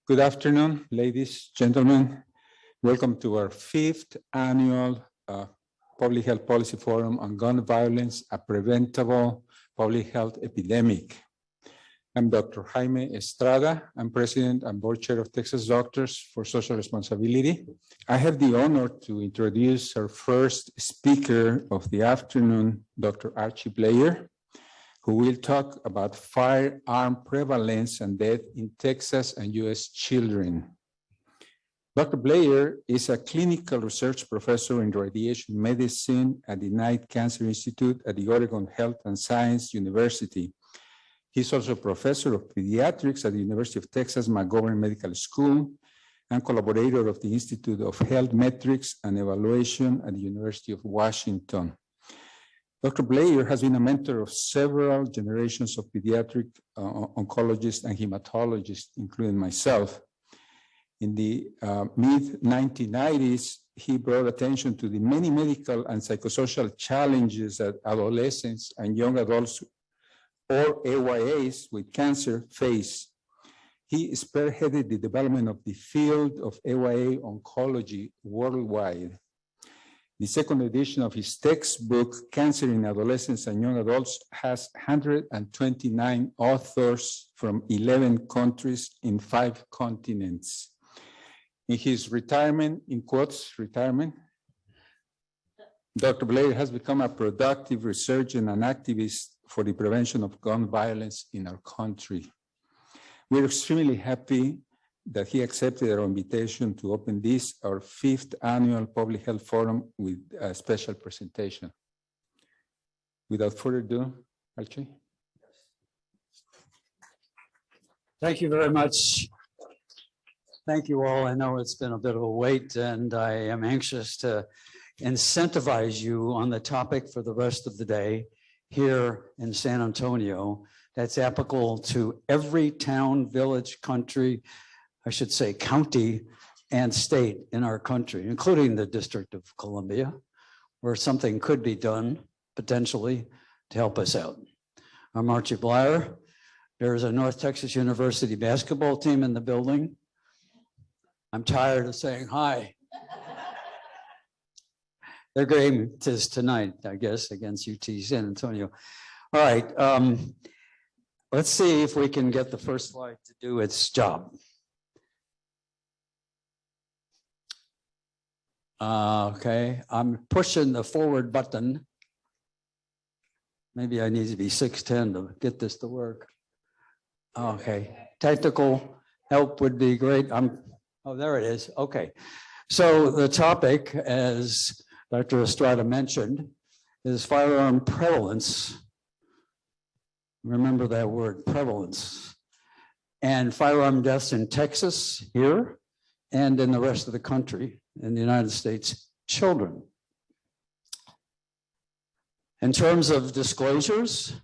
Good afternoon, ladies, gentlemen. Welcome to our 5th annual Public Health Policy Forum on Gun Violence, a Preventable Public Health Epidemic. I'm Dr. Jaime Estrada. I'm President and Board Chair of Texas Doctors for Social Responsibility. I have the honor to introduce our first speaker of the afternoon, Dr. Archie Blair, who will talk about firearm prevalence and death in Texas and U.S. children. Dr. Blair is a clinical research professor in radiation medicine at the Knight Cancer Institute at the Oregon Health and Science University. He's also a professor of pediatrics at the University of Texas McGovern Medical School and collaborator of the Institute of Health Metrics and Evaluation at the University of Washington. Dr. Blair has been a mentor of several generations of pediatric oncologists and hematologists, including myself. In the mid-1990s, he brought attention to the many medical and psychosocial challenges that adolescents and young adults or AYAs with cancer face. He spearheaded the development of the field of AYA oncology worldwide. The second edition of his textbook, Cancer in Adolescents and Young Adults, has 129 authors from 11 countries in 5 continents. In his retirement, in quotes, retirement, Dr. Blair has become a productive researcher and an activist for the prevention of gun violence in our country. We're extremely happy that he accepted our invitation to open this, our 5th annual Public Health Forum, with a special presentation. Without further ado, Archie. Thank you very much. Thank you all. I know it's been a bit of a wait, and I am anxious to incentivize you on the topic for the rest of the day here in San Antonio. That's applicable to every town, village, country, I should say county and state in our country, including the District of Columbia, where something could be done potentially to help us out. I'm Archie Blair. There's a North Texas University basketball team in the building. I'm tired of saying hi. Their game is tonight, I guess, against UT San Antonio. All right, let's see if we can get the first slide to do its job. Okay, I'm pushing the forward button. Maybe I need to be 6'10" to get this to work. Okay, technical help would be great. Oh, there it is. Okay, so the topic, as Dr. Estrada mentioned, is firearm prevalence. Remember that word, prevalence. And firearm deaths in Texas, here, and in the rest of the country, in the United States, children. In terms of disclosures,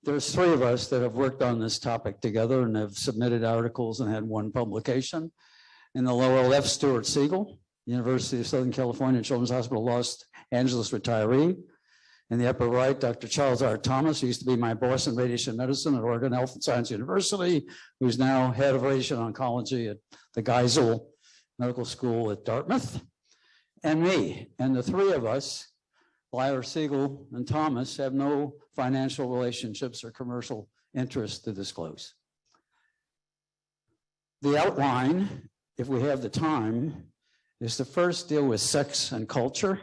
there's 3 of us that have worked on this topic together and have submitted articles and had 1 publication. In the lower left, Stuart Siegel, University of Southern California Children's Hospital, Los Angeles retiree. In the upper right, Dr. Charles R. Thomas, who used to be my boss in radiation medicine at Oregon Health and Science University, who's now head of radiation oncology at the Geisel Medical School at Dartmouth, and me. And the 3 of us, Blair, Siegel, and Thomas, have no financial relationships or commercial interests to disclose. The outline, if we have the time, is to first deal with sex and culture.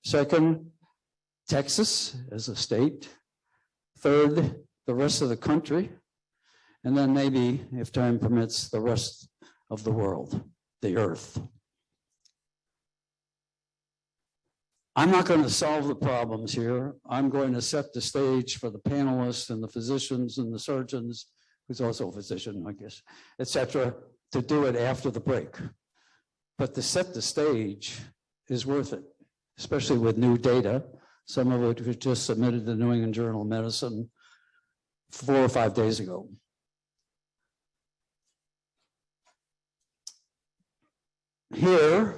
Second, Texas as a state. Third, the rest of the country. And then maybe, if time permits, the rest of the world, the earth. I'm not going to solve the problems here. I'm going to set the stage for the panelists and the physicians and the surgeons, who's also a physician, I guess, et cetera, to do it after the break. But to set the stage is worth it, especially with new data, some of it was just submitted to the New England Journal of Medicine 4 or 5 days ago. Here,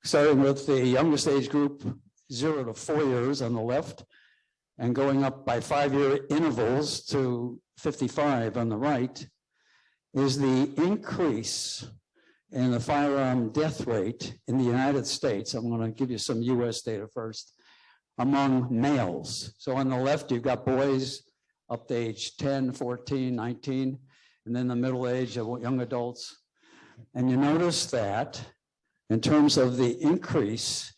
starting with the youngest age group, 0 to 4 years on the left, and going up by 5-year intervals to 55 on the right, is the increase in the firearm death rate in the United States. I'm going to give you some US data first, among males. So on the left, you've got boys up to age 10, 14, 19, and then the middle age of young adults. And you notice that in terms of the increase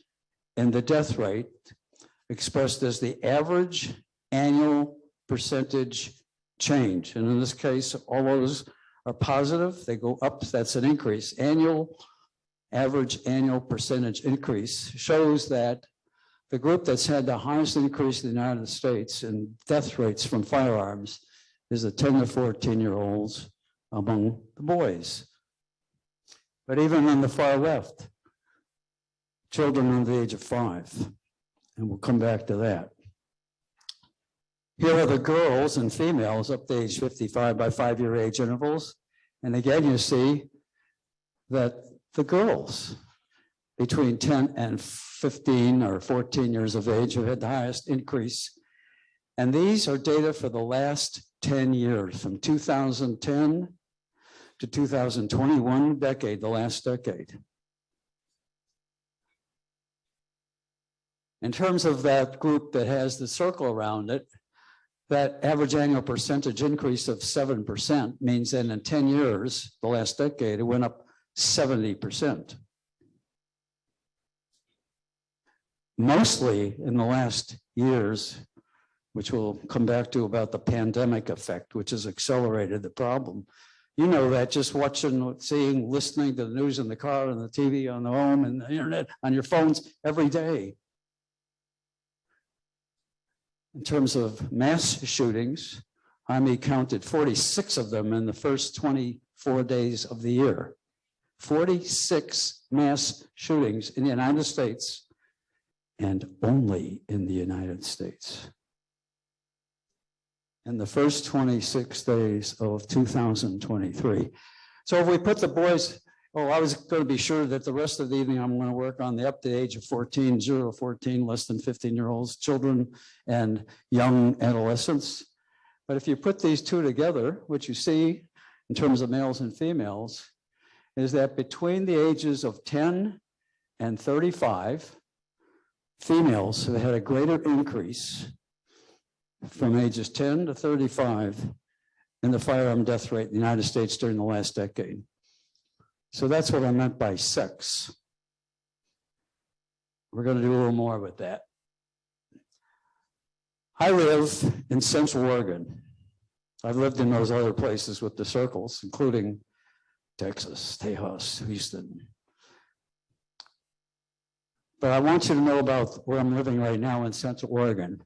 in the death rate expressed as the average annual percentage change. And in this case, all those are positive. They go up. That's an increase. Average annual percentage increase shows that the group that's had the highest increase in the United States in death rates from firearms is the 10 to 14-year-olds among the boys. But even on the far left, children under the age of 5, and we'll come back to that. Here are the girls and females up to age 55 by 5-year age intervals. And again, you see that the girls between 10 and 15 or 14 years of age have had the highest increase. And these are data for the last 10 years, from 2010 to 2021 decade, the last decade. In terms of that group that has the circle around it, that average annual percentage increase of 7% means that in 10 years, the last decade, it went up 70%. Mostly in the last years, which we'll come back to about the pandemic effect, which has accelerated the problem. You know that just watching, seeing, listening to the news in the car and the TV on the home and the internet on your phones every day. In terms of mass shootings, Jaime counted 46 of them in the first 24 days of the year. 46 mass shootings in the United States, and only in the United States. In the first 26 days of 2023. So if we put the boys, I was going to be sure that the rest of the evening I'm going to work on the up to the age of 14, 0 to 14, less than 15-year-olds, children and young adolescents. But if you put these two together, what you see in terms of males and females is that between the ages of 10 and 35, females have had a greater increase from ages 10 to 35 in the firearm death rate in the United States during the last decade. So that's what I meant by sex. We're going to do a little more with that. I live in Central Oregon. I've lived in those other places with the circles, including Texas, Tejas, Houston. But I want you to know about where I'm living right now in Central Oregon.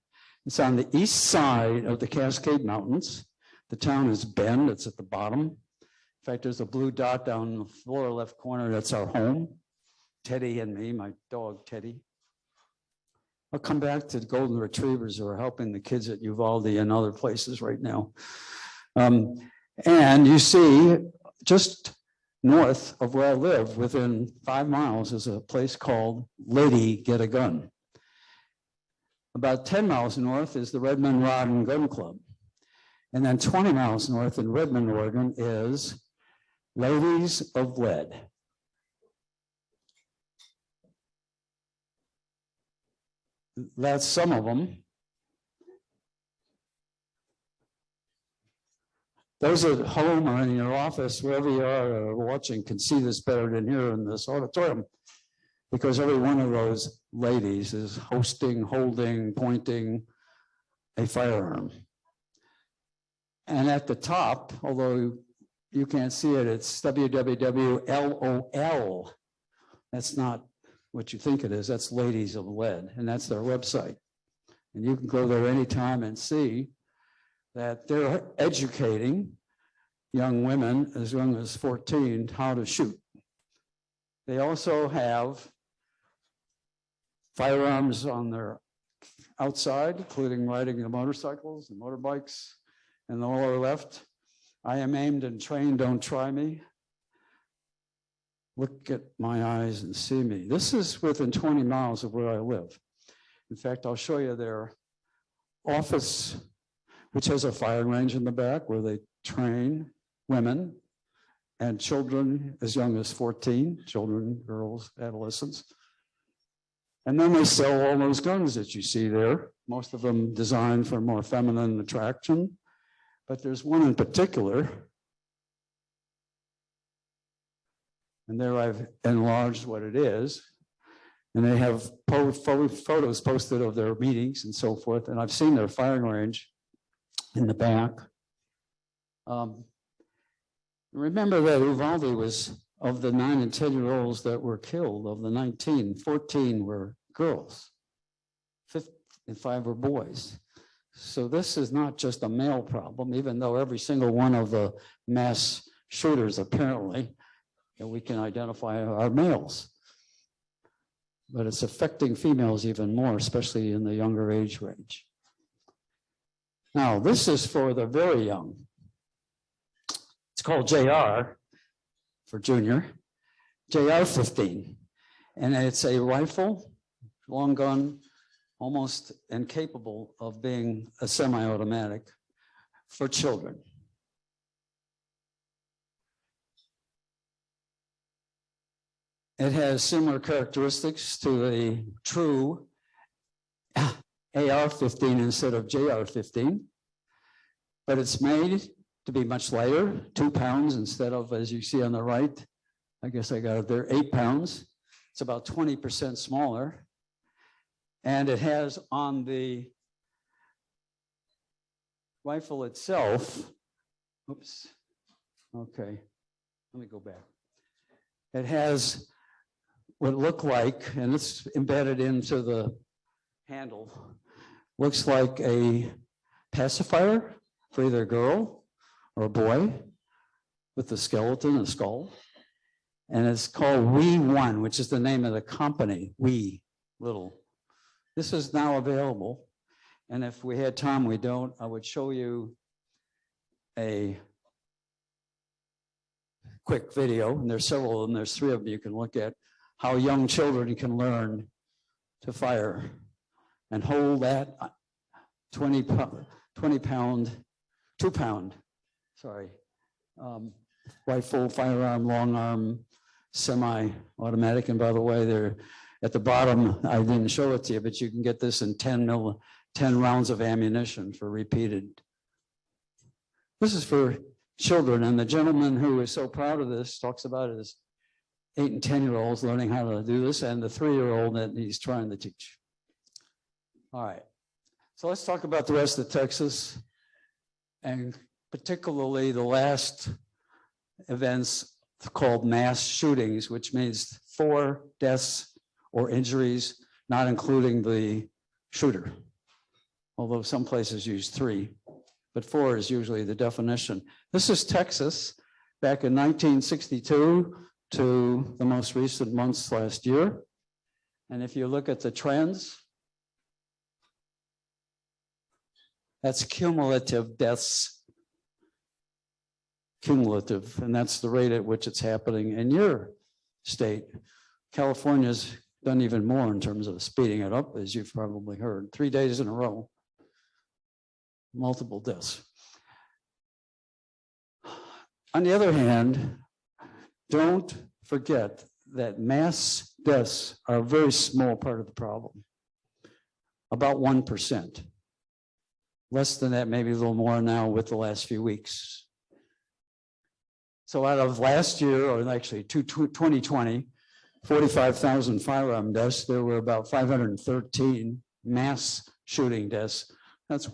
It's on the east side of the Cascade Mountains. The town is Bend. It's at the bottom. In fact, there's a blue dot down in the lower left corner. That's our home. Teddy and me, my dog, Teddy. I'll come back to the golden retrievers who are helping the kids at Uvalde and other places right now. And you see, just north of where I live, within 5 miles, is a place called Lady Get a Gun. About 10 miles north is the Redmond Rod and Gun Club. And then 20 miles north in Redmond, Oregon, is Ladies of Lead. That's some of them. Those at home or in your office, wherever you are watching, can see this better than here in this auditorium, because every one of those ladies is hosting, holding, pointing a firearm. And at the top, although you can't see it, it's www.LOL. That's not what you think it is. That's Ladies of Lead, and that's their website. And you can go there anytime and see that they're educating young women as young as 14 how to shoot. They also have firearms on their outside, including riding the motorcycles and motorbikes. In the lower left, I am aimed and trained, don't try me. Look at my eyes and see me. This is within 20 miles of where I live. In fact, I'll show you their office, which has a firing range in the back where they train women and children as young as 14, children, girls, adolescents. And then they sell all those guns that you see there, most of them designed for more feminine attraction. But there's one in particular, and there I've enlarged what it is. And they have photos posted of their meetings and so forth. And I've seen their firing range in the back. Remember that Uvalde was, of the 9 and 10-year-olds that were killed, of the 19, 14 were girls, 5 were boys. So this is not just a male problem, even though every single one of the mass shooters apparently that we can identify are males. But it's affecting females even more, especially in the younger age range. Now, this is for the very young. It's called JR for junior, JR-15. And it's a rifle, long gun, almost incapable of being a semi-automatic for children. It has similar characteristics to the true AR-15 instead of JR-15, but it's made to be much lighter, 2 pounds instead of, as you see on the right, I guess I got it there, 8 pounds. It's about 20% smaller. And it has on the rifle itself, oops, okay, let me go back. It has what look like, and it's embedded into the handle, looks like a pacifier for either a girl or a boy with the skeleton and skull. And it's called We1, which is the name of the company, We Little. This is now available. And if we had time, we don't, I would show you a quick video. And there's several of them, there's 3 of them you can look at, how young children can learn to fire and hold that 2 pound, sorry, rifle, firearm, long arm, semi-automatic. And by the way, they're at the bottom, I didn't show it to you, but you can get this in 10 rounds of ammunition for repeated. This is for children. And the gentleman who is so proud of this talks about his 8 and 10-year-olds learning how to do this, and the 3-year-old that he's trying to teach. All right, so let's talk about the rest of Texas, and particularly the last events called mass shootings, which means 4 deaths or injuries, not including the shooter. Although some places use 3, but 4 is usually the definition. This is Texas back in 1962 to the most recent months last year. And if you look at the trends, that's cumulative deaths, cumulative, and that's the rate at which it's happening in your state. California's done even more in terms of speeding it up, as you've probably heard. 3 days in a row, multiple deaths. On the other hand, don't forget that mass deaths are a very small part of the problem, about 1%. Less than that, maybe a little more now with the last few weeks. So out of last year, or actually 2020, 45,000 firearm deaths, there were about 513 mass shooting deaths. That's a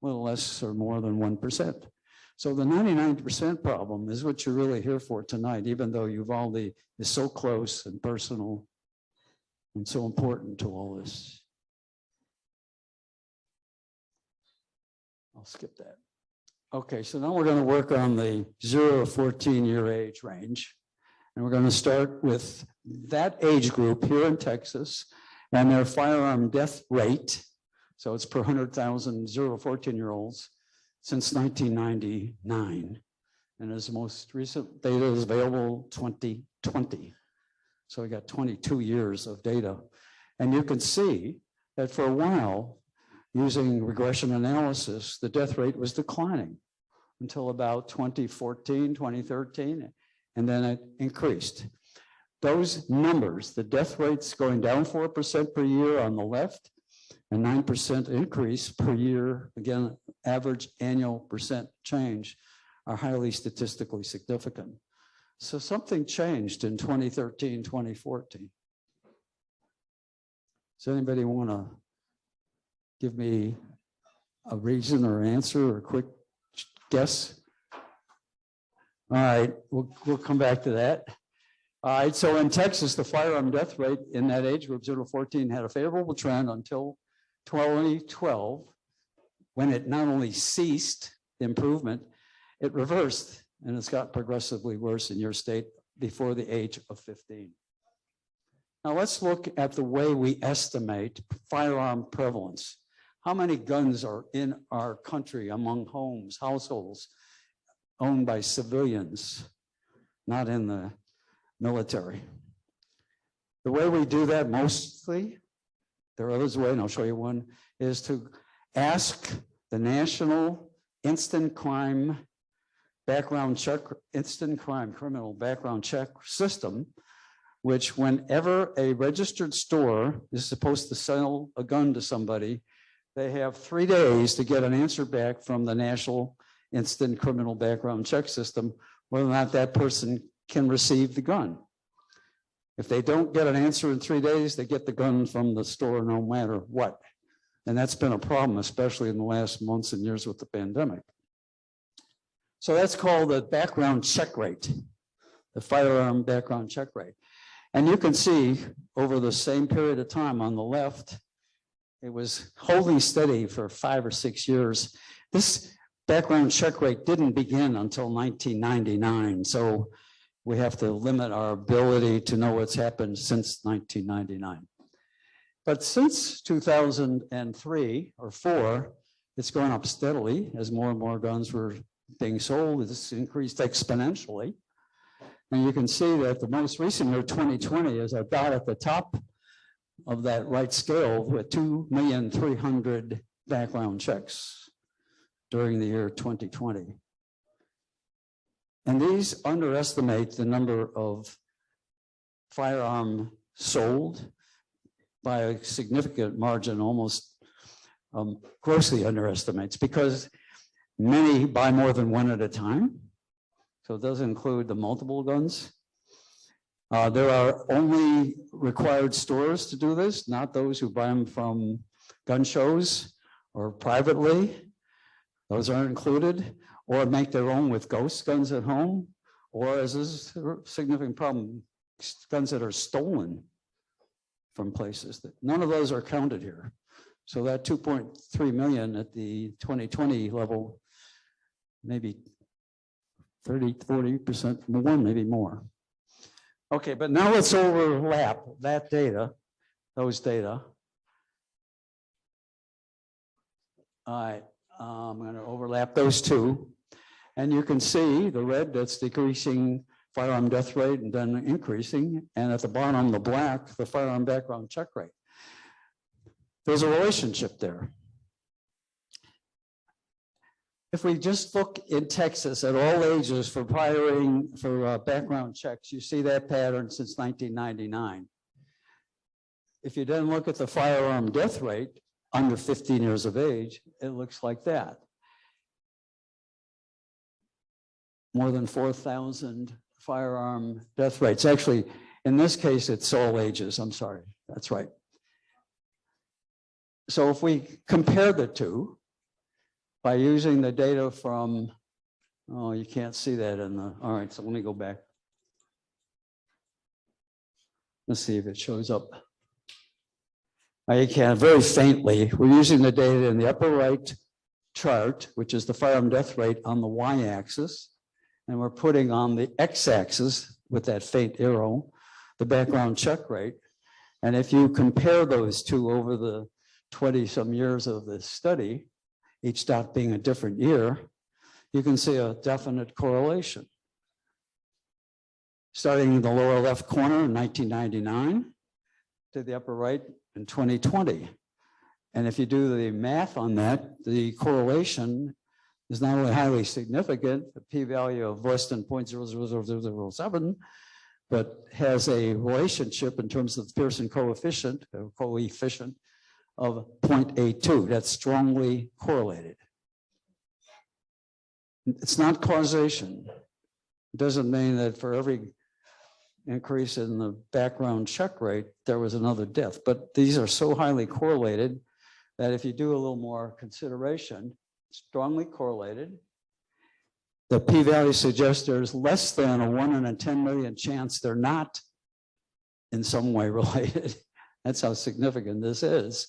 little less or more than 1%. So the 99% problem is what you're really here for tonight, even though Uvalde is so close and personal and so important to all this. I'll skip that. Okay, so now we're going to work on the 0 to 14-year age range. And we're going to start with that age group here in Texas and their firearm death rate. So it's per 100,000 0 to 14-year-olds since 1999. And as the most recent data is available 2020. So we got 22 years of data. And you can see that for a while, using regression analysis, the death rate was declining until about 2014, 2013. and then it increased. Those numbers, the death rates going down 4% per year on the left, and 9% increase per year, again, average annual percent change, are highly statistically significant. So something changed in 2013, 2014. Does anybody want to give me a reason or answer or a quick guess? All right, we'll come back to that. All right, so in Texas, the firearm death rate in that age group 0 to 14 had a favorable trend until 2012, when it not only ceased the improvement, it reversed, and it's got progressively worse in your state before the age of 15. Now let's look at the way we estimate firearm prevalence. How many guns are in our country among homes, households, owned by civilians, not in the military? The way we do that mostly, there are others way, and I'll show you one, is to ask the National Instant Crime Background Check, Instant Crime Criminal Background Check System, which whenever a registered store is supposed to sell a gun to somebody, they have 3 days to get an answer back from the National Instant Criminal Background Check System, whether or not that person can receive the gun. If they don't get an answer in 3 days, they get the gun from the store no matter what. And that's been a problem, especially in the last months and years with the pandemic. So that's called the background check rate, the firearm background check rate. And you can see over the same period of time on the left, it was holding steady for 5 or 6 years. This background check rate didn't begin until 1999. So we have to limit our ability to know what's happened since 1999. But since 2003 or 4, it's gone up steadily as more and more guns were being sold. It's increased exponentially. And you can see that the most recent year, 2020, is about at the top of that right scale with 2,300,000 background checks during the year 2020. And these underestimate the number of firearms sold by a significant margin, almost grossly underestimates, because many buy more than one at a time. So it does include the multiple guns. There are only required stores to do this, not those who buy them from gun shows or privately. Those aren't included, or make their own with ghost guns at home, or as is a significant problem, guns that are stolen from places. That none of those are counted here. So that 2.3 million at the 2020 level, maybe 30, 40% more, maybe more. Okay, but now let's overlap that data, those data. All right, I'm going to overlap those two. And you can see the red, that's decreasing firearm death rate and then increasing. And at the bottom, the black, the firearm background check rate. There's a relationship there. If we just look in Texas at all ages for background checks, you see that pattern since 1999. If you then look at the firearm death rate under 15 years of age, it looks like that. More than 4,000 firearm death rates. Actually, in this case, it's all ages. I'm sorry. That's right. So if we compare the two by using the data from, oh, you can't see that in the, all right, so let me go back. Let's see if it shows up. You can very faintly. We're using the data in the upper right chart, which is the firearm death rate on the y-axis. And we're putting on the x-axis with that faint arrow, the background check rate. And if you compare those two over the 20-some years of the study, each dot being a different year, you can see a definite correlation. Starting in the lower left corner in 1999 to the upper right in 2020. And if you do the math on that, the correlation is not only highly significant, a p-value of less than 0.00007, but has a relationship in terms of the Pearson coefficient of 0.82. That's strongly correlated. It's not causation. It doesn't mean that for every increase in the background check rate, there was another death. But these are so highly correlated that if you do a little more consideration, strongly correlated, the p-value suggests there's less than a 1 in 10 million chance they're not in some way related. That's how significant this is.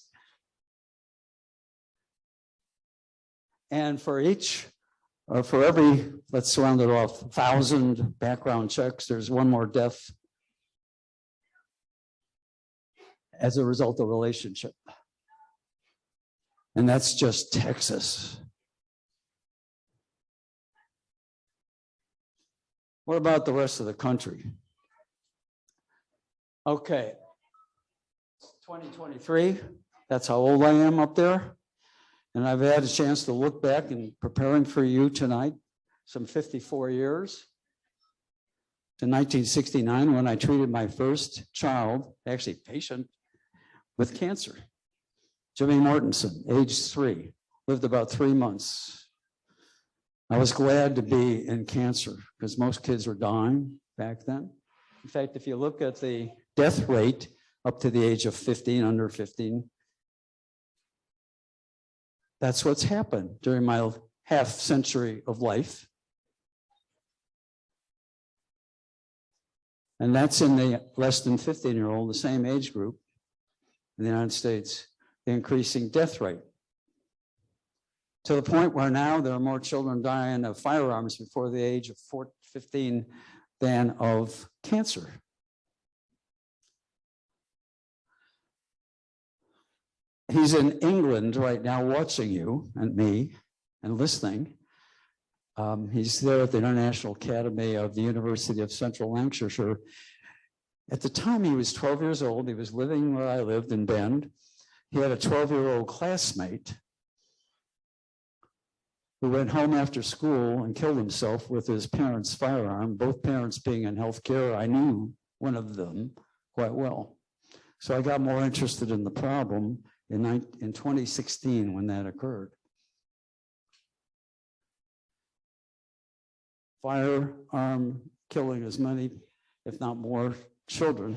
And for every, let's round it off, 1,000 background checks, there's one more death as a result of relationship. And that's just Texas. What about the rest of the country? Okay, 2023, that's how old I am up there. And I've had a chance to look back and preparing for you tonight, some 54 years to 1969 when I treated my first child, actually patient, with cancer. Jimmy Mortensen, age 3, lived about 3 months. I was glad to be in cancer because most kids were dying back then. In fact, if you look at the death rate up to the age of 15, under 15, that's what's happened during my half century of life. And that's in the less than 15-year-old, the same age group in the United States, the increasing death rate. To the point where now there are more children dying of firearms before the age of 15 than of cancer. He's in England right now watching you and me and listening. He's there at the International Academy of the University of Central Lancashire. At the time he was 12 years old, he was living where I lived in Bend. He had a 12-year-old classmate who went home after school and killed himself with his parents' firearm, both parents being in healthcare. I knew one of them quite well. So I got more interested in the problem in 2016 when that occurred. Firearm killing as many, if not more, children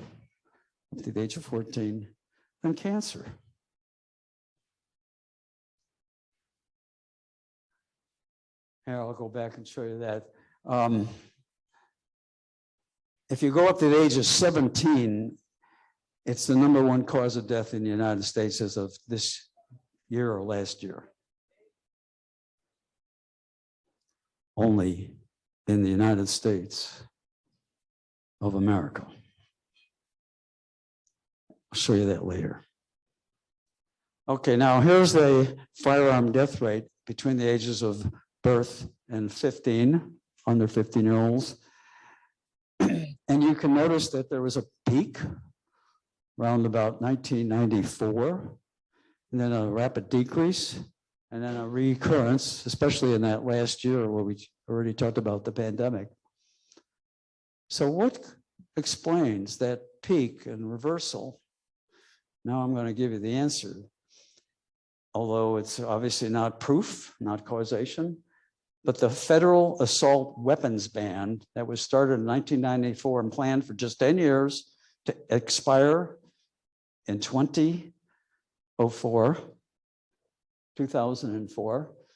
up to the age of 14 than cancer. Here, I'll go back and show you that. If you go up to the age of 17, it's the #1 cause of death in the United States as of this year or last year. Only in the United States of America. I'll show you that later. Okay, now here's the firearm death rate between the ages of birth and 15, under 15-year-olds. And you can notice that there was a peak around about 1994, and then a rapid decrease, and then a recurrence, especially in that last year where we already talked about the pandemic. So what explains that peak and reversal? Now I'm going to give you the answer, although it's obviously not proof, not causation, but the federal assault weapons ban that was started in 1994 and planned for just 10 years to expire in 2004.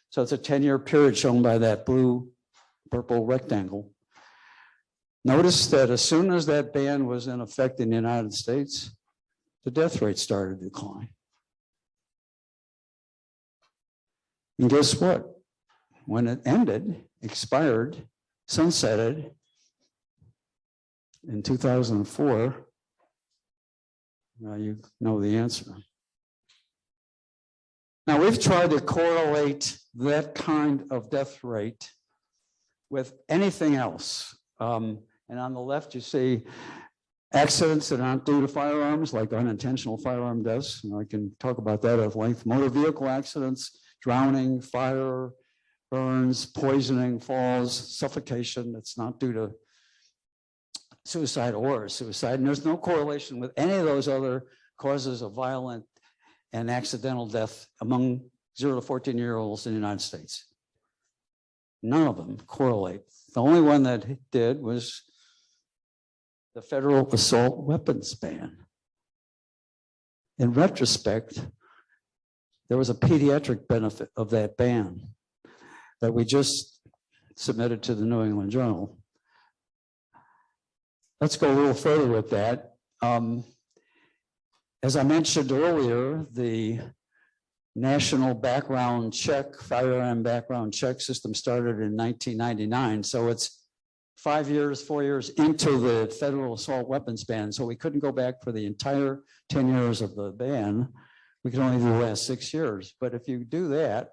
So it's a 10-year period shown by that blue purple rectangle. Notice that as soon as that ban was in effect in the United States, the death rate started to decline. And guess what? When it ended, expired, sunsetted in 2004, now you know the answer. Now we've tried to correlate that kind of death rate with anything else. And on the left, you see accidents that aren't due to firearms, like unintentional firearm deaths. And I can talk about that at length. Motor vehicle accidents, drowning, fire, burns, poisoning, falls, suffocation. It's not due to suicide or suicide. And there's no correlation with any of those other causes of violent and accidental death among 0 to 14-year-olds in the United States. None of them correlate. The only one that did was the federal assault weapons ban. In retrospect, there was a pediatric benefit of that ban that we just submitted to the New England Journal. Let's go a little further with that. As I mentioned earlier, the national background check, firearm background check system started in 1999. So it's 4 years into the federal assault weapons ban. So we couldn't go back for the entire 10 years of the ban. We could only do the last 6 years. But if you do that,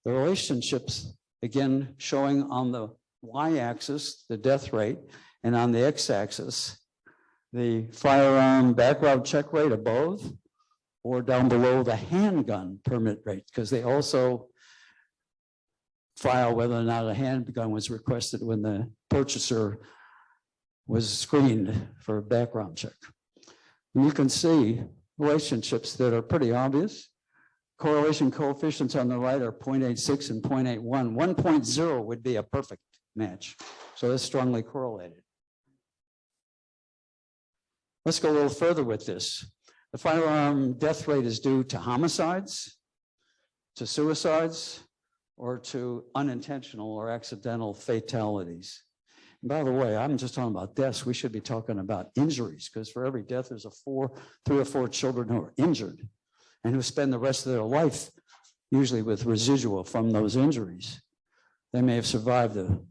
the relationships, again, showing on the y-axis, the death rate, and on the x-axis, the firearm background check rate above or down below the handgun permit rate, because they also file whether or not a handgun was requested when the purchaser was screened for a background check. And you can see relationships that are pretty obvious. Correlation coefficients on the right are 0.86 and 0.81. 1.0 would be a perfect match. So it's strongly correlated. Let's go a little further with this. The firearm death rate is due to homicides, to suicides, or to unintentional or accidental fatalities. And by the way, I'm just talking about deaths. We should be talking about injuries, because for every death, there's 3 or 4 children who are injured and who spend the rest of their life usually with residual from those injuries. They may have survived the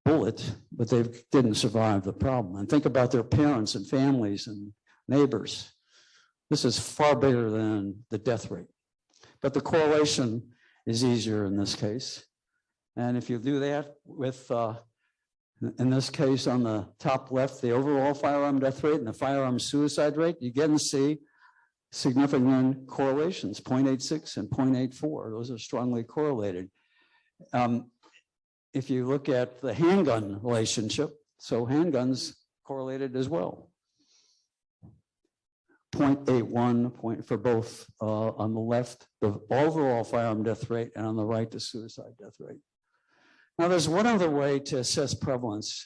bullet, but they didn't survive the problem. And think about their parents and families and neighbors. This is far bigger than the death rate. But the correlation is easier in this case. And if you do that with, in this case, on the top left, the overall firearm death rate and the firearm suicide rate, you get to see significant correlations, 0.86 and 0.84. Those are strongly correlated. If you look at the handgun relationship, so handguns correlated as well. 0.81 for both on the left, the overall firearm death rate, and on the right, the suicide death rate. Now, there's one other way to assess prevalence,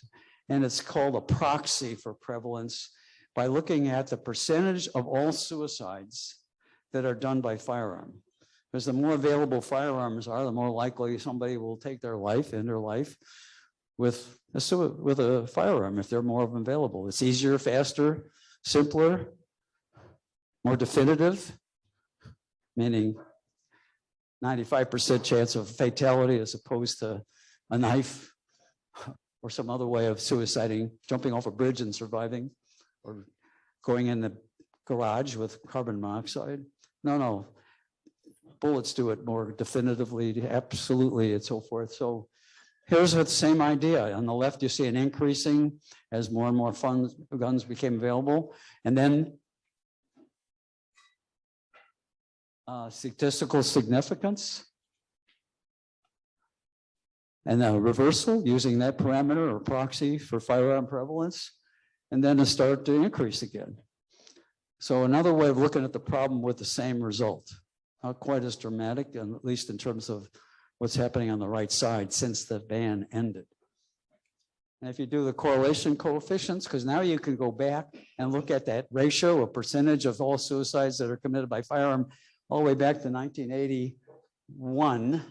and it's called a proxy for prevalence by looking at the percentage of all suicides that are done by firearm. Because the more available firearms are, the more likely somebody will take their life, end their life, with a firearm if they're more available. It's easier, faster, simpler, more definitive, meaning 95% chance of fatality as opposed to a knife or some other way of suiciding, jumping off a bridge and surviving, or going in the garage with carbon monoxide. No. Bullets do it more definitively, absolutely, and so forth. So here's the same idea. On the left, you see an increasing as more and more guns became available. And then statistical significance. And a reversal using that parameter or proxy for firearm prevalence. And then to start to increase again. So another way of looking at the problem with the same result. Not quite as dramatic, and at least in terms of what's happening on the right side since the ban ended. And if you do the correlation coefficients, because now you can go back and look at that ratio, a percentage of all suicides that are committed by firearm, all the way back to 1981.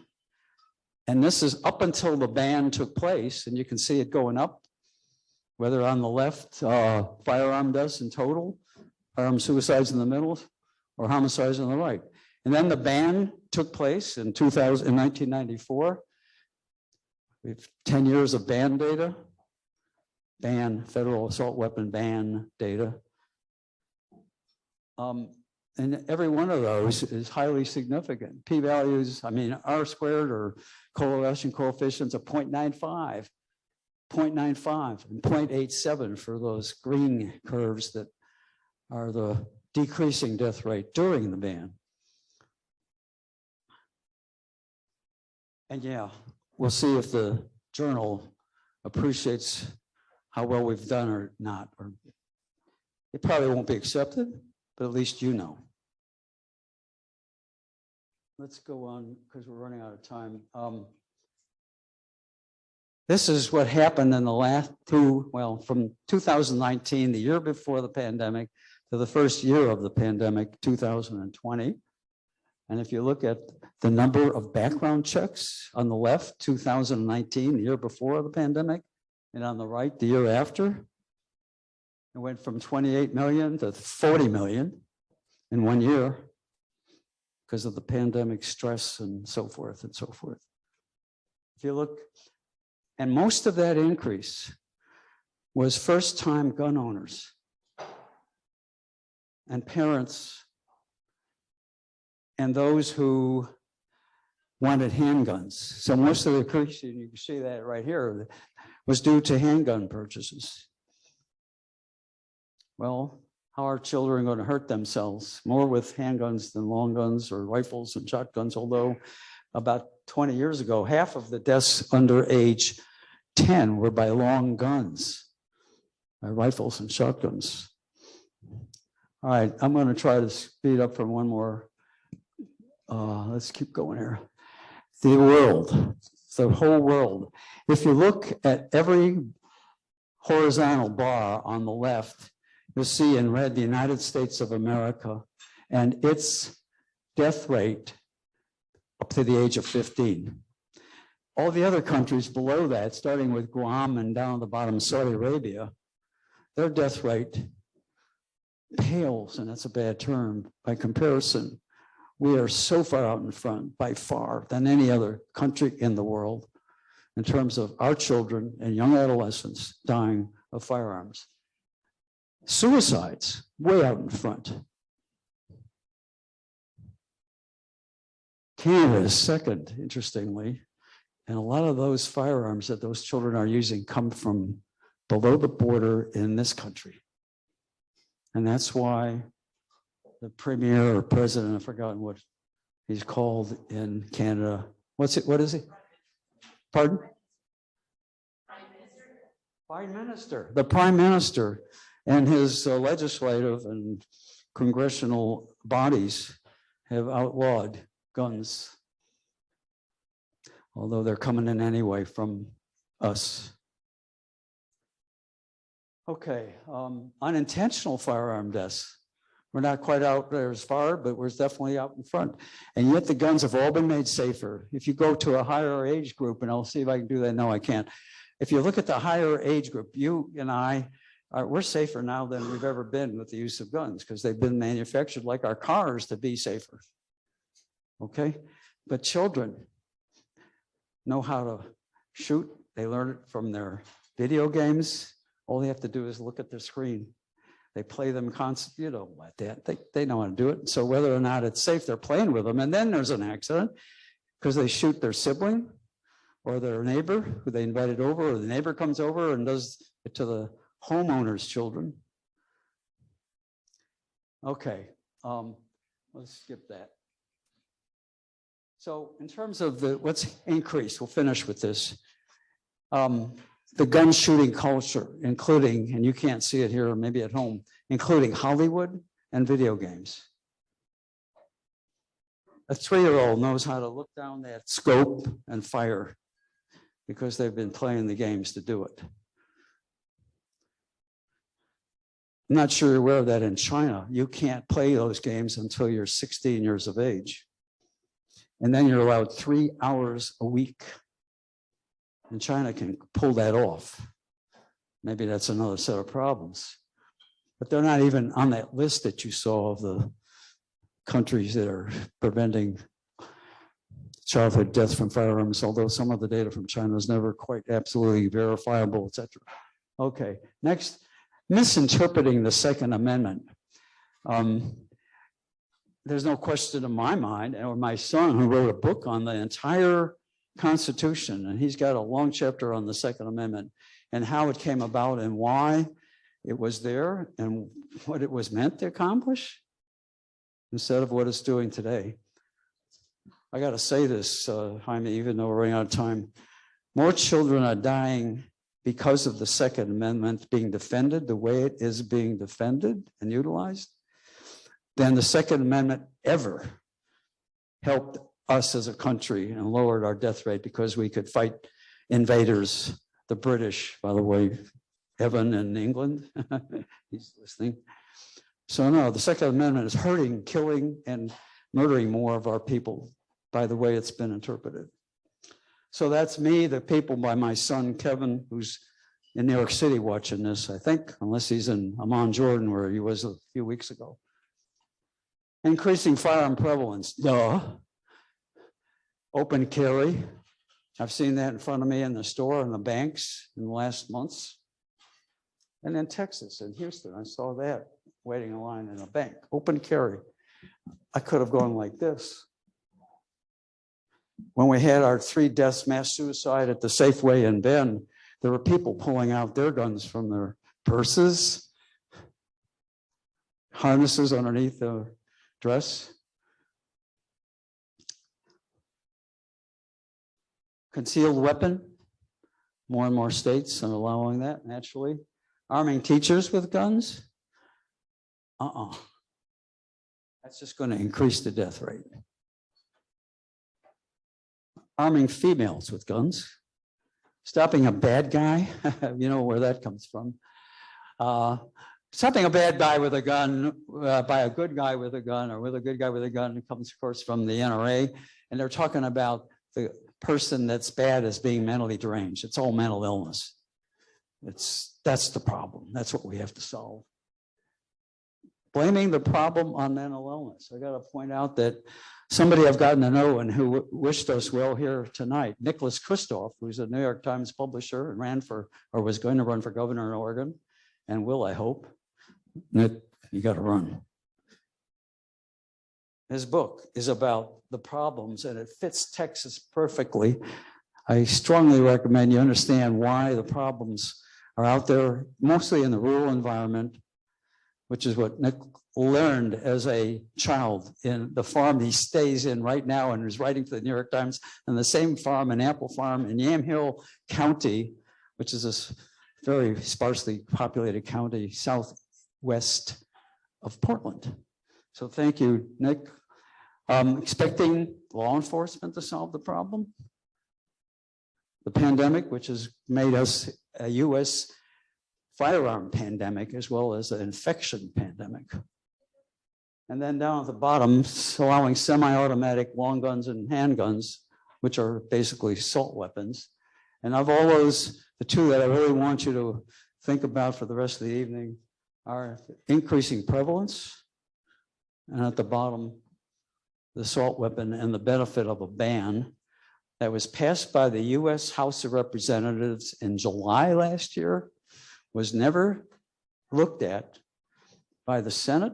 And this is up until the ban took place, and you can see it going up, whether on the left, firearm deaths in total, firearm suicides in the middle, or homicides on the right. And then the ban took place in 1994. We have 10 years of ban data, federal assault weapon ban data. And every one of those is highly significant. P-values, R squared or correlation coefficients of 0.95, 0.95, and 0.87 for those green curves that are the decreasing death rate during the ban. And yeah, we'll see if the journal appreciates how well we've done or not. Or it probably won't be accepted, but at least you know. Let's go on because we're running out of time. This is what happened in the last from 2019, the year before the pandemic, to the first year of the pandemic, 2020. And if you look at the number of background checks on the left, 2019, the year before the pandemic, and on the right, the year after, it went from 28 million to 40 million in 1 year because of the pandemic stress and so forth and so forth. If you look, and most of that increase was first-time gun owners and parents and those who wanted handguns. So most of the increase, you can see that right here, was due to handgun purchases. Well, how are children going to hurt themselves more with handguns than long guns or rifles and shotguns? Although about 20 years ago, half of the deaths under age 10 were by long guns, by rifles and shotguns. All right, I'm going to try to speed up for one more. Let's keep going here. The world, the whole world. If you look at every horizontal bar on the left, you'll see in red the United States of America and its death rate up to the age of 15. All the other countries below that, starting with Guam and down at the bottom, Saudi Arabia, their death rate pales, and that's a bad term, by comparison. We are so far out in front, by far, than any other country in the world in terms of our children and young adolescents dying of firearms. Suicides, way out in front. Canada is second, interestingly, and a lot of those firearms that those children are using come from below the border in this country. And that's why the premier or president, I've forgotten what he's called in Canada. What is he? Pardon? Prime Minister. The Prime Minister and his legislative and congressional bodies have outlawed guns, although they're coming in anyway from us. Okay, unintentional firearm deaths. We're not quite out there as far, but we're definitely out in front. And yet the guns have all been made safer. If you go to a higher age group, and I'll see if I can do that. No, I can't. If you look at the higher age group, you and I, we're safer now than we've ever been with the use of guns because they've been manufactured like our cars to be safer. Okay, but children know how to shoot. They learn it from their video games. All they have to do is look at their screen. They play them constantly, you know, like that. They know how to do it. So whether or not it's safe, they're playing with them. And then there's an accident because they shoot their sibling or their neighbor who they invited over, or the neighbor comes over and does it to the homeowner's children. Okay, let's skip that. So in terms of what's increased, we'll finish with this. The gun shooting culture, including, and you can't see it here or maybe at home, including Hollywood and video games. A 3-year-old knows how to look down that scope and fire because they've been playing the games to do it. I'm not sure you're aware of that in China. You can't play those games until you're 16 years of age. And then you're allowed 3 hours a week. And China can pull that off. Maybe that's another set of problems. But they're not even on that list that you saw of the countries that are preventing childhood deaths from firearms, although some of the data from China is never quite absolutely verifiable, et cetera. Okay, next, misinterpreting the Second Amendment. There's no question in my mind, or my son who wrote a book on the entire Constitution, and he's got a long chapter on the Second Amendment and how it came about and why it was there and what it was meant to accomplish instead of what it's doing today. I got to say this, Jaime, even though we're running out of time. More children are dying because of the Second Amendment being defended the way it is being defended and utilized than the Second Amendment ever helped us as a country and lowered our death rate because we could fight invaders, the British, by the way, Evan in England, he's listening. So no, the Second Amendment is hurting, killing, and murdering more of our people by the way it's been interpreted. So that's me, the people by my son, Kevin, who's in New York City watching this, I think, unless he's in Amman, Jordan, where he was a few weeks ago. Increasing firearm prevalence, duh. Open carry. I've seen that in front of me in the store and the banks in the last months. And in Texas, in Houston, I saw that waiting in line in a bank. Open carry. I could have gone like this. When we had our 3 deaths, mass suicide at the Safeway in Bend, there were people pulling out their guns from their purses, harnesses underneath the dress. Concealed weapon. More and more states are allowing that naturally. Arming teachers with guns. That's just going to increase the death rate. Arming females with guns. Stopping a bad guy. You know where that comes from. Stopping a bad guy with a gun by a good guy with a gun or with a good guy with a gun comes, of course, from the NRA. And they're talking about the person that's bad as being mentally deranged. It's all mental illness. That's the problem. That's what we have to solve. Blaming the problem on mental illness. I got to point out that somebody I've gotten to know and who wished us well here tonight, Nicholas Kristof, who's a New York Times publisher and ran for, or was going to run for governor in Oregon, and will, I hope. Nick, you got to run. His book is about the problems and it fits Texas perfectly. I strongly recommend you understand why the problems are out there, mostly in the rural environment, which is what Nick learned as a child in the farm he stays in right now and is writing for the New York Times, and the same farm, an apple farm in Yamhill County, which is a very sparsely populated county southwest of Portland. So thank you, Nick. Expecting law enforcement to solve the problem. The pandemic, which has made us a U.S. firearm pandemic as well as an infection pandemic. And then down at the bottom, allowing semi-automatic long guns and handguns, which are basically assault weapons. And of all those, the 2 that I really want you to think about for the rest of the evening are increasing prevalence, and at the bottom, the assault weapon and the benefit of a ban that was passed by the U.S. House of Representatives in July last year, was never looked at by the Senate.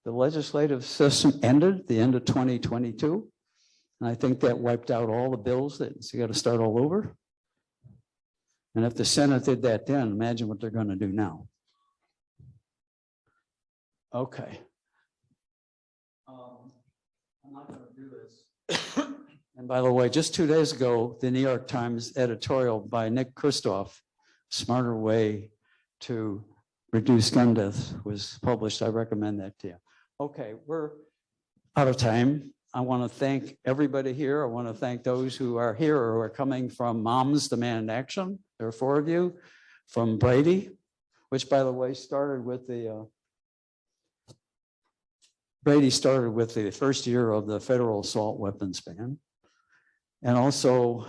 The legislative system ended at the end of 2022. And I think that wiped out all the bills that so you got to start all over. And if the Senate did that then, imagine what they're going to do now. Okay. I'm not going to do this. And by the way, just 2 days ago, the New York Times editorial by Nick Kristof, Smarter Way to Reduce Gun Death, was published. I recommend that to you. Okay, we're out of time. I want to thank everybody here. I want to thank those who are here or who are coming from Moms Demand Action. There are 4 of you. From Brady, which by the way started with the Brady started with the first year of the federal assault weapons ban. And also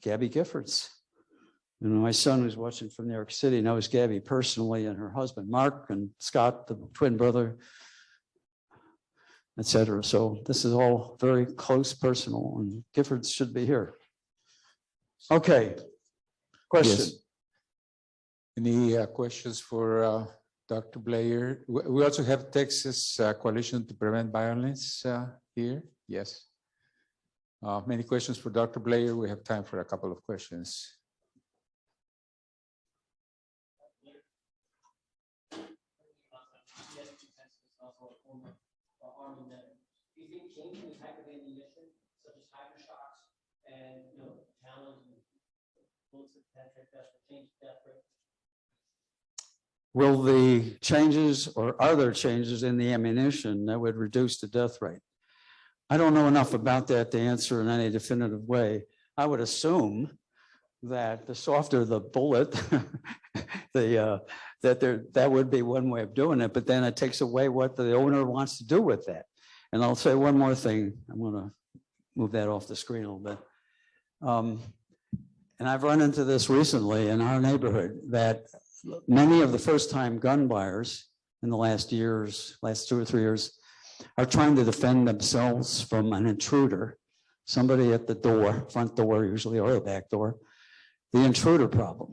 Gabby Giffords. You know, my son who's watching from New York City knows Gabby personally, and her husband, Mark, and Scott, the twin brother, et cetera. So this is all very close personal, and Giffords should be here. Okay, question. Yes. Any questions for Dr. Blair? We also have Texas Coalition to Prevent Violence here. Yes. Many questions for Dr. Blair. We have time for a couple of questions. Do you think changing the type of ammunition, such as hydroshocks and talons and bullets that penetrate death will change the death rate? Will the changes, or are there changes in the ammunition that would reduce the death rate? I don't know enough about that to answer in any definitive way. I would assume that the softer the bullet, that would be one way of doing it, but then it takes away what the owner wants to do with that. And I'll say one more thing. I'm going to move that off the screen a little bit. And I've run into this recently in our neighborhood, that many of the first-time gun buyers in the last 2 or 3 years, are trying to defend themselves from an intruder, somebody at the door, front door usually, or the back door, the intruder problem.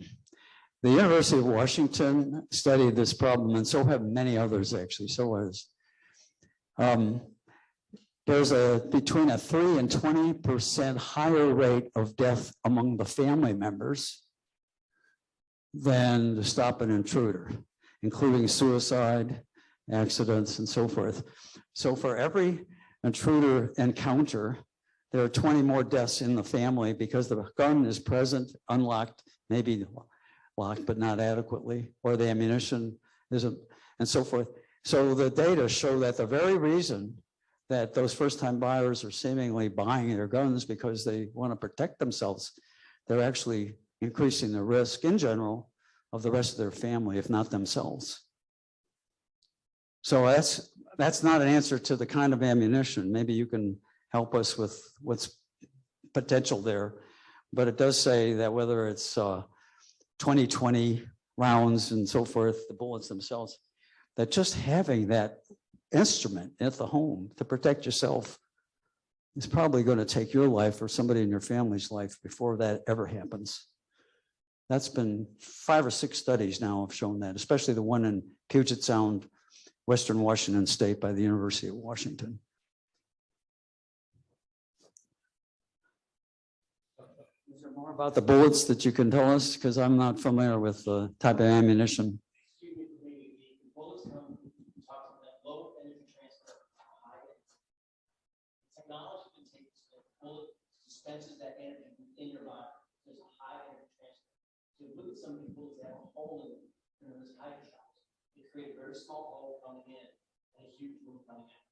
The University of Washington studied this problem, and so have many others actually, so has. There's between a 3 and 20% higher rate of death among the family members than to stop an intruder, including suicide, accidents, and so forth. So for every intruder encounter, there are 20 more deaths in the family because the gun is present, unlocked, maybe locked, but not adequately, or the ammunition isn't, and so forth. So the data show that the very reason that those first-time buyers are seemingly buying their guns because they want to protect themselves, they're actually increasing the risk in general of the rest of their family, if not themselves. So that's not an answer to the kind of ammunition. Maybe you can help us with what's potential there. But it does say that whether it's 20 rounds and so forth, the bullets themselves, that just having that instrument at the home to protect yourself is probably going to take your life or somebody in your family's life before that ever happens. That's been 5 or 6 studies now have shown that, especially the one in Puget Sound, Western Washington State by the University of Washington. Is there more about the bullets that you can tell us? Because I'm not familiar with the type of ammunition. Excuse me for maybe the bullets come talking about low energy transfer, high energy. Technology can take the bullet, dispenses that energy in your body. There's a high energy transfer. So look at some of the bullets that have a hole in them, and there's hydroshocks. They create a very small hole coming in and a huge room coming out.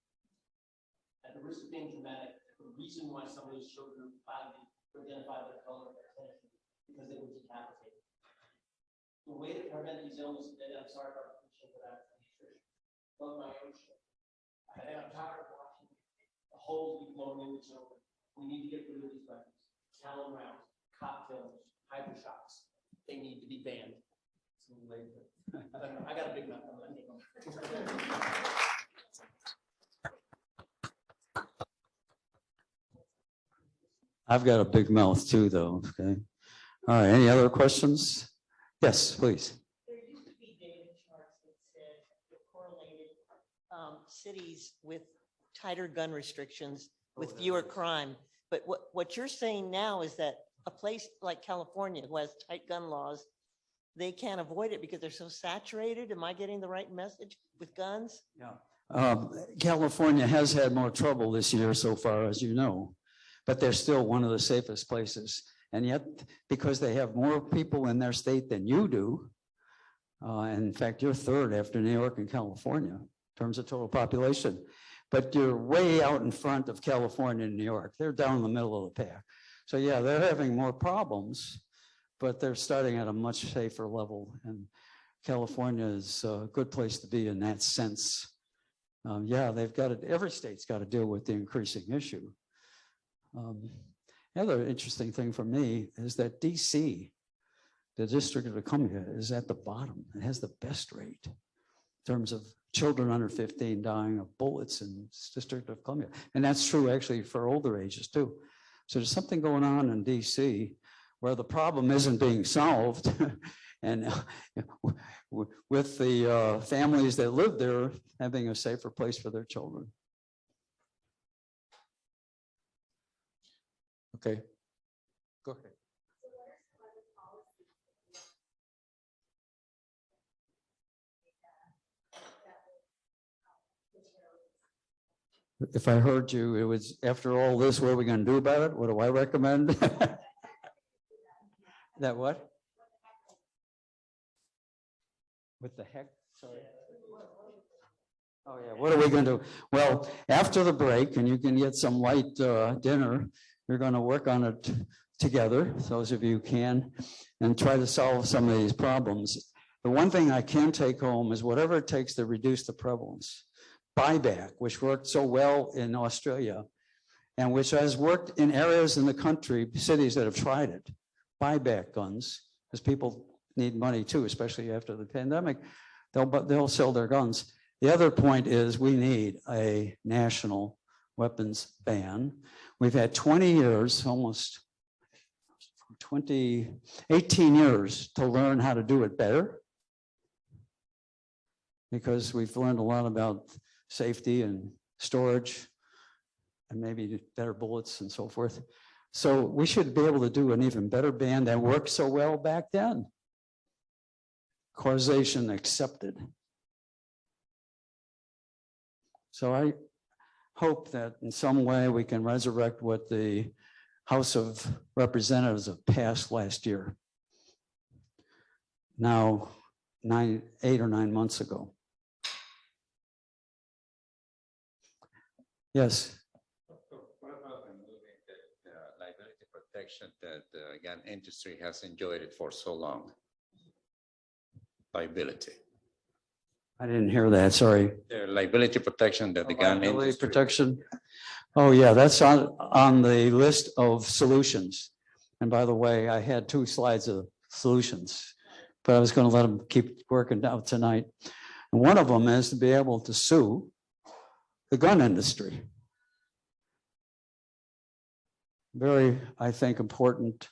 At the risk of being dramatic, the reason why somebody's children finally identify their color of their attention because they were decapitated. The way to prevent these illnesses, and I'm sorry about the shit that I have nutrition, love my own shit. I'm tired of watching the holes be blown in the children. We need to get rid of these weapons. Talon rounds, cocktails, hydroshocks. They need to be banned. I got a big mouth. I've got a big mouth too, though. Okay. All right. Any other questions? Yes, please. There used to be data charts that said that correlated cities with tighter gun restrictions with fewer crime. But what you're saying now is that a place like California, who has tight gun laws, they can't avoid it because they're so saturated. Am I getting the right message with guns? Yeah. California has had more trouble this year so far, as you know, but they're still one of the safest places. And yet, because they have more people in their state than you do, and in fact, you're third after New York and California in terms of total population, but you're way out in front of California and New York. They're down in the middle of the pack. So yeah, they're having more problems, but they're starting at a much safer level. And California is a good place to be in that sense. Yeah, they've got to, every state's got to deal with the increasing issue. The other interesting thing for me is that DC, the District of Columbia, is at the bottom. It has the best rate in terms of children under 15 dying of bullets in the District of Columbia. And that's true actually for older ages too. So there's something going on in DC where the problem isn't being solved. And with the families that live there having a safer place for their children. Okay, go ahead. If I heard you, it was, after all this, what are we going to do about it? What do I recommend? That what? What the heck? Sorry. Oh, yeah. What are we going to do? Well, after the break, and you can get some light dinner, we're going to work on it together, those of you who can, and try to solve some of these problems. The one thing I can take home is whatever it takes to reduce the prevalence. Buyback, which worked so well in Australia, and which has worked in areas in the country, cities that have tried it. Buyback guns, because people need money too, especially after the pandemic. They'll sell their guns. The other point is we need a national weapons ban. We've had 20 years, almost 18 years to learn how to do it better, because we've learned a lot about safety and storage and maybe better bullets and so forth. So we should be able to do an even better ban that worked so well back then. Causation accepted. So I hope that in some way we can resurrect what the House of Representatives have passed last year. Now, 8 or 9 months ago. Yes. What about removing the liability protection that the gun industry has enjoyed it for so long? Liability. I didn't hear that, sorry. The liability protection that the gun Liability industry. protection. Oh, yeah, that's on the list of solutions. And by the way, I had 2 slides of solutions, but I was going to let them keep working out tonight. And one of them is to be able to sue the gun industry. Very, I think, important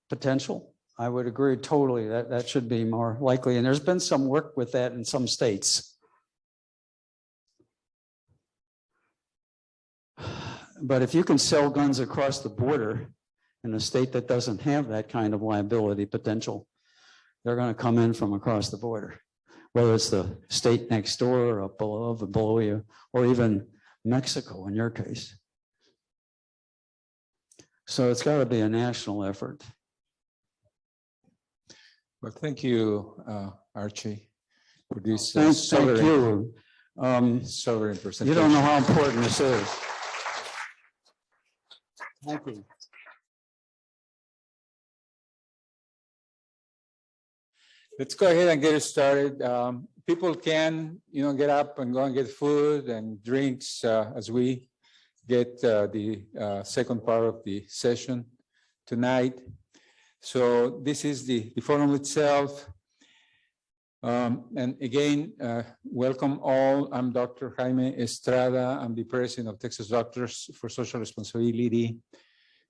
potential. I would agree totally that that should be more likely. And there's been some work with that in some states. But if you can sell guns across the border in a state that doesn't have that kind of liability potential, they're going to come in from across the border, whether it's the state next door or up above or below you, or even Mexico in your case. So it's got to be a national effort. Well, thank you, Archie, for this Thank sovereign you. presentation. You don't know how important this is. Thank you. Let's go ahead and get it started. People can, get up and go and get food and drinks as we get the second part of the session tonight. So this is the forum itself. And again, welcome all. I'm Dr. Jaime Estrada. I'm the president of Texas Doctors for Social Responsibility,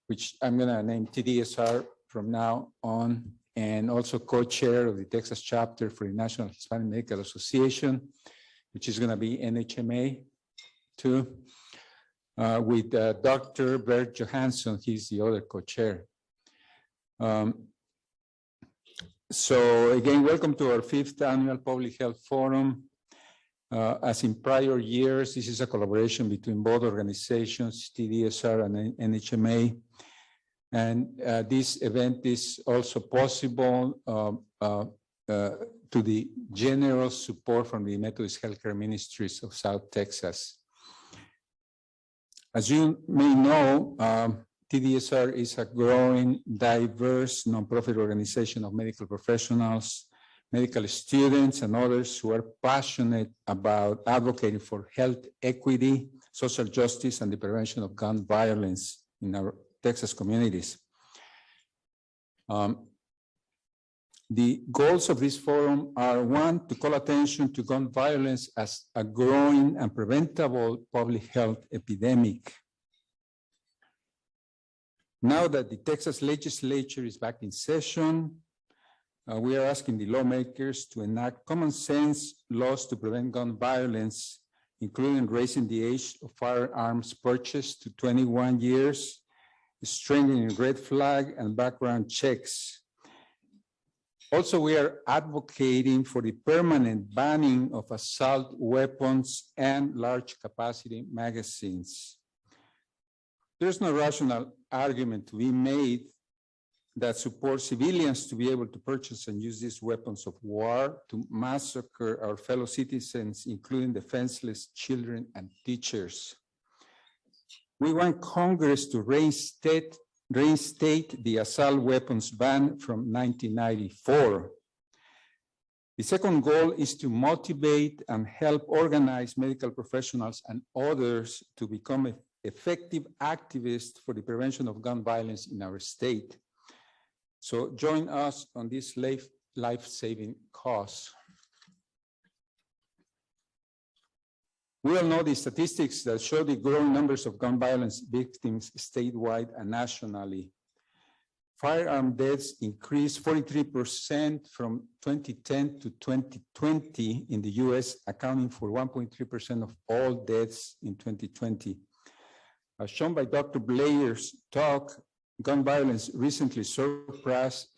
which I'm going to name TDSR from now on, and also co-chair of the Texas chapter for the National Hispanic Medical Association, which is going to be NHMA too, with Dr. Bert Johansson. He's the other co-chair. So again, welcome to our 5th annual Public Health Forum. As in prior years, this is a collaboration between both organizations, TDSR and NHMA. And this event is also possible to the general support from the Methodist Healthcare Ministries of South Texas. As you may know, TDSR is a growing, diverse nonprofit organization of medical professionals, medical students, and others who are passionate about advocating for health equity, social justice, and the prevention of gun violence in our Texas communities. The goals of this forum are: 1, to call attention to gun violence as a growing and preventable public health epidemic. Now that the Texas legislature is back in session, we are asking the lawmakers to enact common sense laws to prevent gun violence, including raising the age of firearms purchase to 21 years, strengthening red flag and background checks, Also, we are advocating for the permanent banning of assault weapons and large capacity magazines. There's no rational argument to be made that supports civilians to be able to purchase and use these weapons of war to massacre our fellow citizens, including defenseless children and teachers. We want Congress to reinstate the assault weapons ban from 1994. The second goal is to motivate and help organize medical professionals and others to become effective activists for the prevention of gun violence in our state. So join us on this life-saving cause. We all know the statistics that show the growing numbers of gun violence victims statewide and nationally. Firearm deaths increased 43% from 2010 to 2020 in the US, accounting for 1.3% of all deaths in 2020. As shown by Dr. Blair's talk, gun violence recently surpassed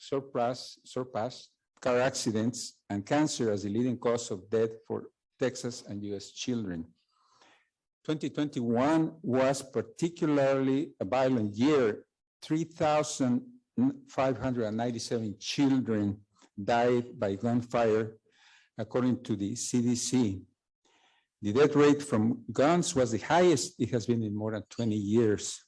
car accidents and cancer as the leading cause of death for Texas and US children. 2021 was particularly a violent year. 3,597 children died by gunfire, according to the CDC. The death rate from guns was the highest it has been in more than 20 years.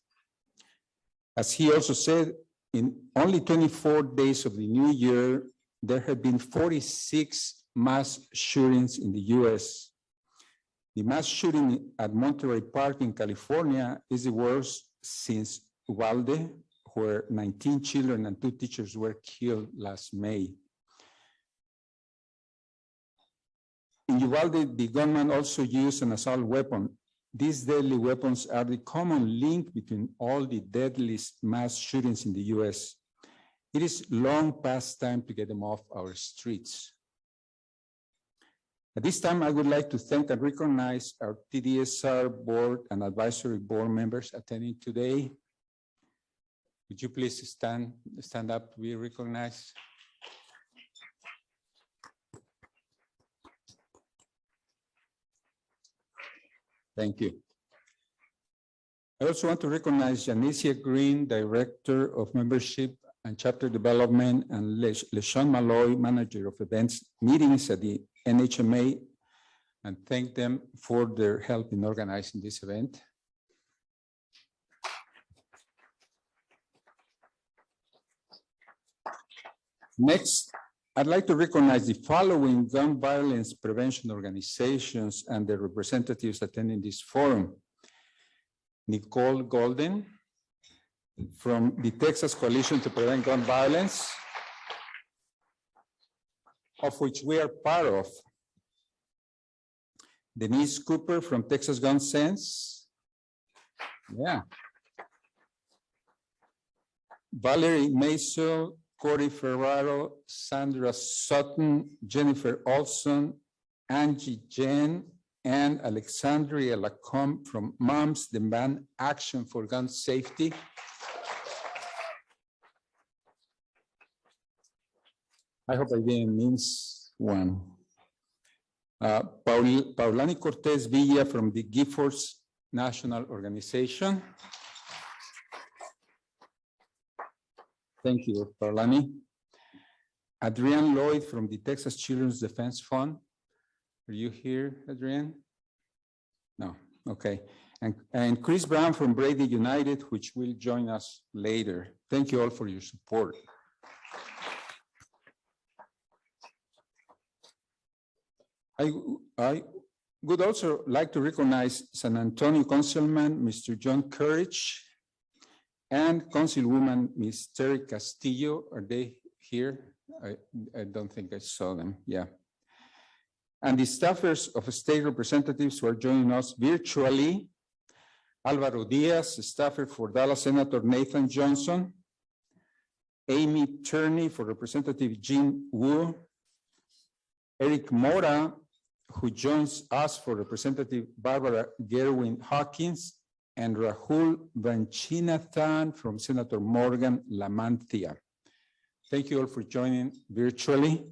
As he also said, in only 24 days of the new year, there have been 46 mass shootings in the US. The mass shooting at Monterey Park in California is the worst since Uvalde, where 19 children and 2 teachers were killed last May. In Uvalde, the gunman also used an assault weapon. These deadly weapons are the common link between all the deadliest mass shootings in the US. It is long past time to get them off our streets. At this time, I would like to thank and recognize our TDSR board and advisory board members attending today. Would you please stand up to be recognized? Thank you. I also want to recognize Janicia Green, Director of Membership and Chapter Development, and LeSean Malloy, Manager of Events Meetings at the NHMA, and thank them for their help in organizing this event. Next, I'd like to recognize the following gun violence prevention organizations and their representatives attending this forum. Nicole Golden from the Texas Coalition to Prevent Gun Violence, of which we are part of. Denise Cooper from Texas Gun Sense. Yeah. Valerie Maisel, Corey Ferraro, Sandra Sutton, Jennifer Olson, Angie Jen, and Alexandria Lacombe from Moms Demand Action for Gun Safety. I hope I didn't miss one. Paulani Cortez Villa from the Giffords National Organization. Thank you, Paulani. Adrienne Lloyd from the Texas Children's Defense Fund. Are you here, Adrienne? No, okay. And Chris Brown from Brady United, which will join us later. Thank you all for your support. I would also like to recognize San Antonio Councilman, Mr. John Courage, and Councilwoman, Ms. Terry Castillo. Are they here? I don't think I saw them, yeah. And the staffers of state representatives who are joining us virtually: Alvaro Diaz, staffer for Dallas Senator Nathan Johnson; Amy Turney for Representative Jean Wu; Eric Mora, who joins us for Representative Barbara Gerwin Hawkins; and Rahul Vanchinathan from Senator Morgan Lamantia. Thank you all for joining virtually.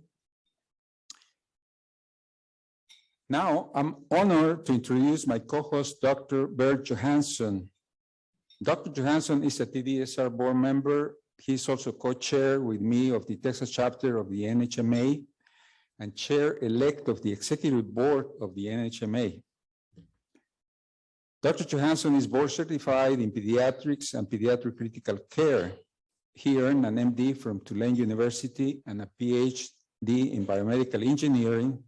Now, I'm honored to introduce my co-host, Dr. Bert Johansson. Dr. Johansson is a TDSR board member. He's also co-chair with me of the Texas chapter of the NHMA and chair-elect of the executive board of the NHMA. Dr. Johansson is board certified in pediatrics and pediatric critical care. He earned an MD from Tulane University and a PhD in biomedical engineering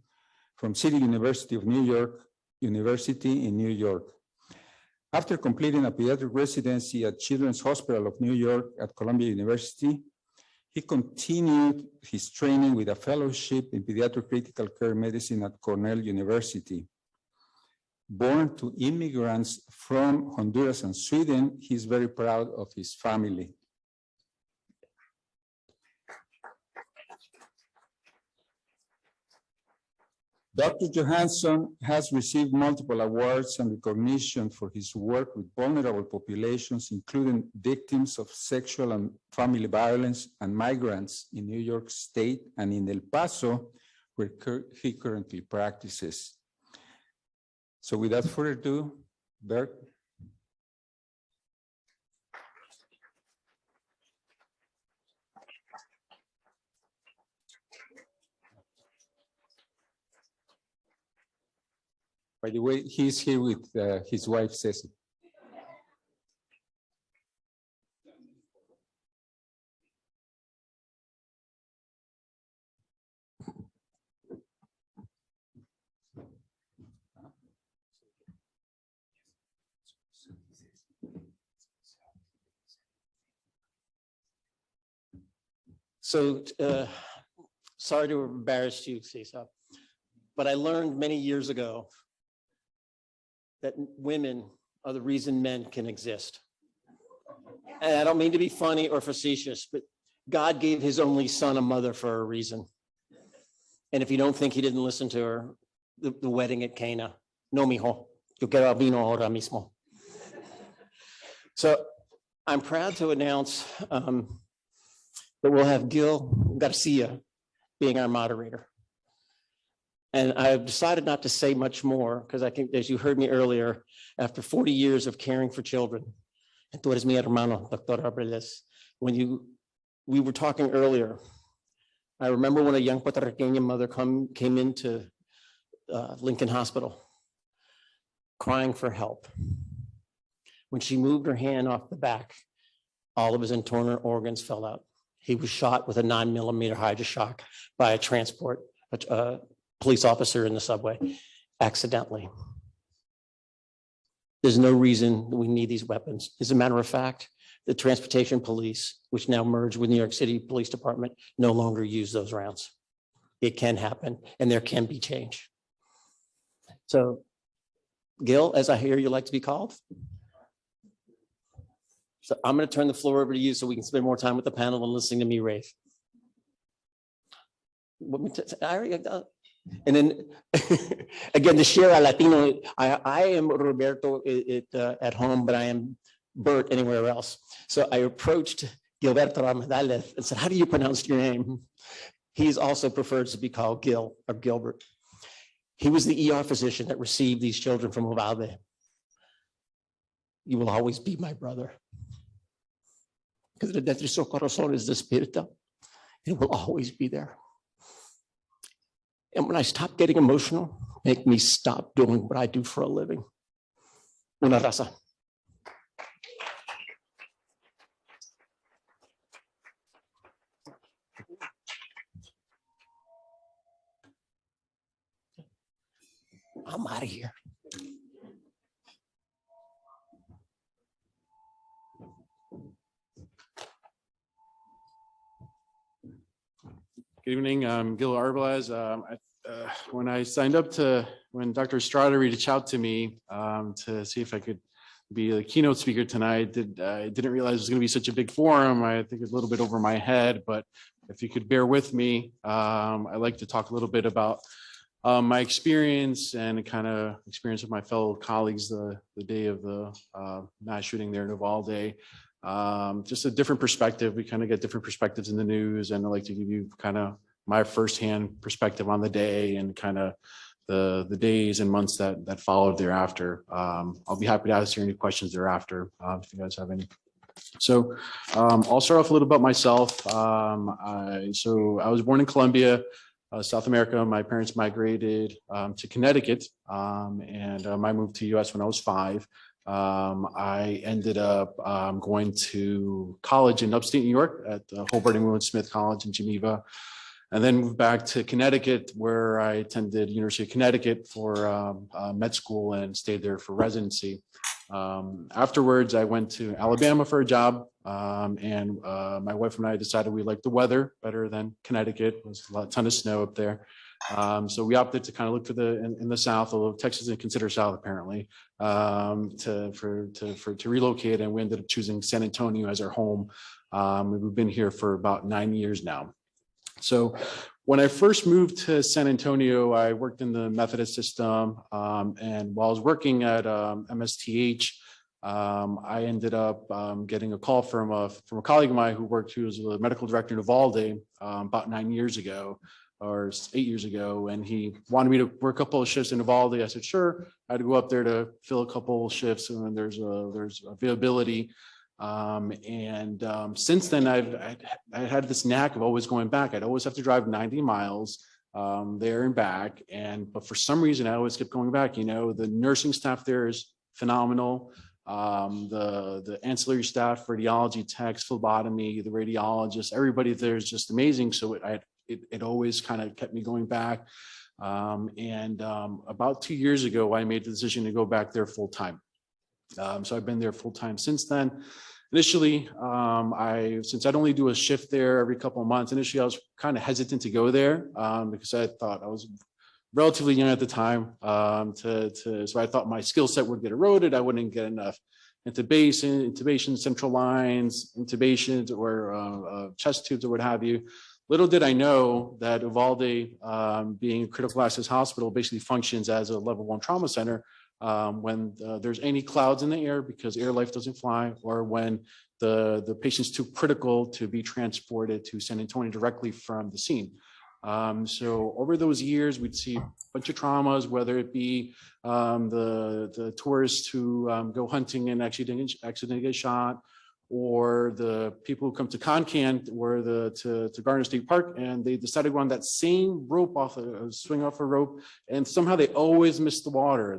from City University of New York University in New York. After completing a pediatric residency at Children's Hospital of New York at Columbia University, he continued his training with a fellowship in pediatric critical care medicine at Cornell University. Born to immigrants from Honduras and Sweden, he's very proud of his family. Dr. Johansson has received multiple awards and recognition for his work with vulnerable populations, including victims of sexual and family violence and migrants in New York State and in El Paso, where he currently practices. So without further ado, Bert. By the way, he's here with his wife, Ceci. So, sorry to embarrass you, Cesar, but I learned many years ago that women are the reason men can exist. And I don't mean to be funny or facetious, but God gave his only son a mother for a reason. And if you don't think he didn't listen to her, the wedding at Cana, no, mijo, yo quiero vino ahora mismo. So I'm proud to announce that we'll have Gil Garcia being our moderator. And I've decided not to say much more because I think, as you heard me earlier, after 40 years of caring for children, and tú eres mi hermano, Dr. Abreles, we were talking earlier, I remember when a young Puerto Rican mother came into Lincoln Hospital crying for help. When she moved her hand off the back, all of his internal organs fell out. He was shot with a 9mm hydroshock by a police officer in the subway, accidentally. There's no reason we need these weapons. As a matter of fact, the transportation police, which now merged with New York City Police Department, no longer use those rounds. It can happen, and there can be change. So, Gil, as I hear you like to be called. So I'm going to turn the floor over to you so we can spend more time with the panel and listening to me rave. And then again, the share a Latino, I am Roberto at home, but I am Bert anywhere else. So I approached Gilberto Ramadales and said, how do you pronounce your name? He's also prefers to be called Gil or Gilbert. He was the ER physician that received these children from Uvalde. You will always be my brother. Because dentro de su corazón is the spirit. It will always be there. And when I stop getting emotional, make me stop doing what I do for a living. Una raza. I'm out of here. Good evening, I'm Gil Arbelez. When I signed up when Dr. Estrada reached out to me to see if I could be a keynote speaker tonight, I didn't realize it was going to be such a big forum. I think it's a little bit over my head, but if you could bear with me, I'd like to talk a little bit about my experience and kind of experience with my fellow colleagues the day of the mass shooting there in Uvalde. just a different perspective. We kind of get different perspectives in the news, and I like to give you kind of my firsthand perspective on the day and kind of the days and months that followed thereafter. I'll be happy to answer any questions thereafter if you guys have any. So I'll start off a little about myself. So I was born in Colombia, South America. My parents migrated to Connecticut, and I moved to US when I was 5. I ended up going to college in upstate New York at Hobart and William Smith College in Geneva, and then moved back to Connecticut, where I attended University of Connecticut for med school and stayed there for residency. Afterwards, I went to Alabama for a job, and my wife and I decided we liked the weather better than Connecticut. There was a ton of snow up there. So we opted to kind of look for in the South, although Texas isn't considered South apparently, to relocate, and we ended up choosing San Antonio as our home. We've been here for about 9 years now. So when I first moved to San Antonio, I worked in the Methodist system, and while I was working at MSTH, I ended up getting a call from a colleague of mine who was the medical director in Uvalde about 9 years ago, or 8 years ago, and he wanted me to work a couple of shifts in Uvalde. I said, sure. I had to go up there to fill a couple of shifts, and then there's availability. Since then, I had this knack of always going back. I'd always have to drive 90 miles there and back, but for some reason, I always kept going back. You know, the nursing staff there is phenomenal. The ancillary staff, radiology techs, phlebotomy, the radiologists, everybody there is just amazing. So it always kind of kept me going back. About 2 years ago, I made the decision to go back there full time. So I've been there full time since then. Initially, since I'd only do a shift there every couple of months, initially I was kind of hesitant to go there because I thought I was relatively young at the time. So I thought my skill set would get eroded. I wouldn't get enough intubation, central lines, intubations, or chest tubes, or what have you. Little did I know that Uvalde, being a critical access hospital, basically functions as a level 1 trauma center when there's any clouds in the air because air life doesn't fly, or when the patient's too critical to be transported to San Antonio directly from the scene. So over those years, we'd see a bunch of traumas, whether it be the tourists who go hunting and accidentally get shot, or the people who come to Concan or to Garner State Park, and they decided to go on that same rope swing off a rope, and somehow they always miss the water.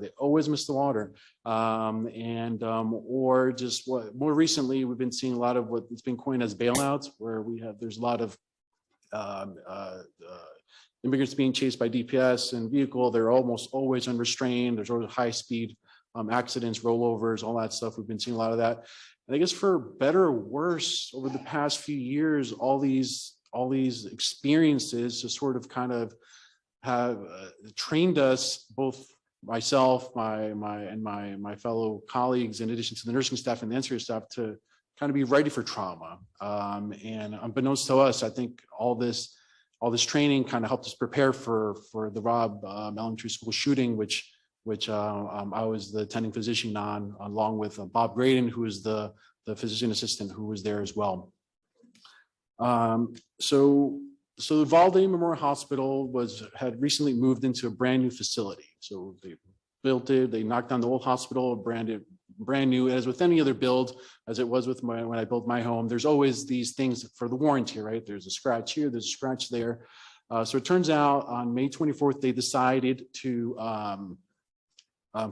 Or just more recently, we've been seeing a lot of what's been coined as bailouts, where there's a lot of immigrants being chased by DPS and vehicle. They're almost always unrestrained. There's always high speed accidents, rollovers, all that stuff. We've been seeing a lot of that. And I guess for better or worse, over the past few years, all these experiences to sort of kind of have trained us, both myself, my fellow colleagues, in addition to the nursing staff and the ancillary staff, to kind of be ready for trauma. And unbeknownst to us, I think all this training kind of helped us prepare for the Robb Elementary School shooting, which I was the attending physician on, along with Bob Graydon, who is the physician assistant who was there as well. So the Uvalde Memorial Hospital had recently moved into a brand new facility. So they built it, they knocked down the old hospital, brand new. As with any other build, as it was with when I built my home, there's always these things for the warranty, right? There's a scratch here, there's a scratch there. So it turns out on May 24th, they decided to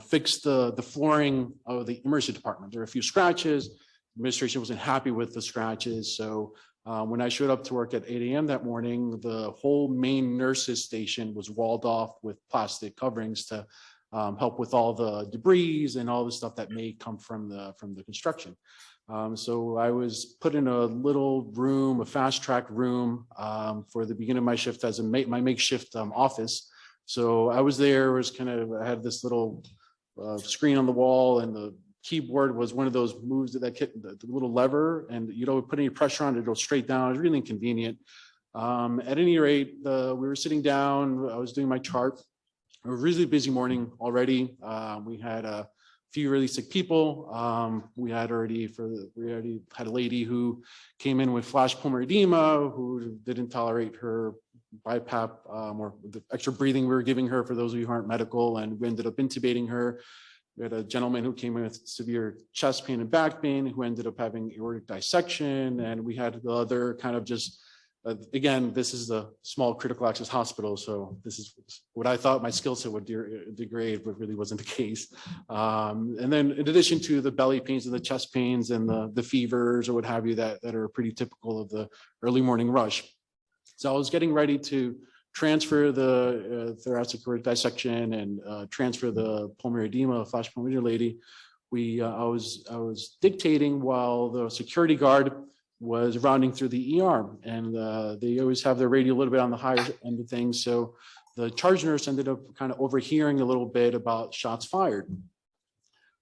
fix the flooring of the emergency department. There are a few scratches. Administration wasn't happy with the scratches. So when I showed up to work at 8 a.m. that morning, the whole main nurses station was walled off with plastic coverings to help with all the debris and all the stuff that may come from the construction. So I was put in a little room, a fast track room for the beginning of my shift as my makeshift office. So I was there, I had this little screen on the wall, and the keyboard was one of those moves that hit the little lever, and you don't put any pressure on it, it'll go straight down. It was really inconvenient. At any rate, we were sitting down, I was doing my chart. A really busy morning already. We had few really sick people. We already had a lady who came in with flash pulmonary edema who didn't tolerate her BiPAP or the extra breathing we were giving her, for those of you who aren't medical, and we ended up intubating her. We had a gentleman who came in with severe chest pain and back pain who ended up having aortic dissection, and we had the other kind of just again, this is a small critical access hospital, so this is what I thought my skill set would degrade, but really wasn't the case. And then in addition to the belly pains and the chest pains and the fevers or what have you that are pretty typical of the early morning rush. So I was getting ready to transfer the thoracic aortic dissection and transfer the pulmonary edema, flash pulmonary lady. I was dictating while the security guard was rounding through the ER, and they always have their radio a little bit on the higher end of things. So the charge nurse ended up kind of overhearing a little bit about shots fired.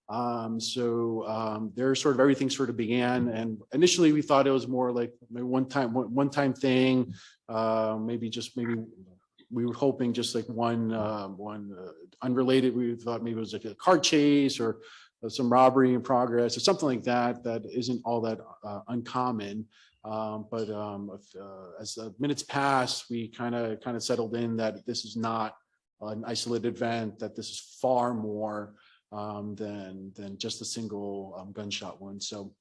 There sort of everything sort of began, and initially we thought it was more like a one-time thing. Maybe we were hoping just like one unrelated. We thought maybe it was like a car chase or some robbery in progress or something like that. That isn't all that uncommon. As the minutes passed, we kind of settled in that this is not an isolated event, that this is far more than just a single gunshot wound. So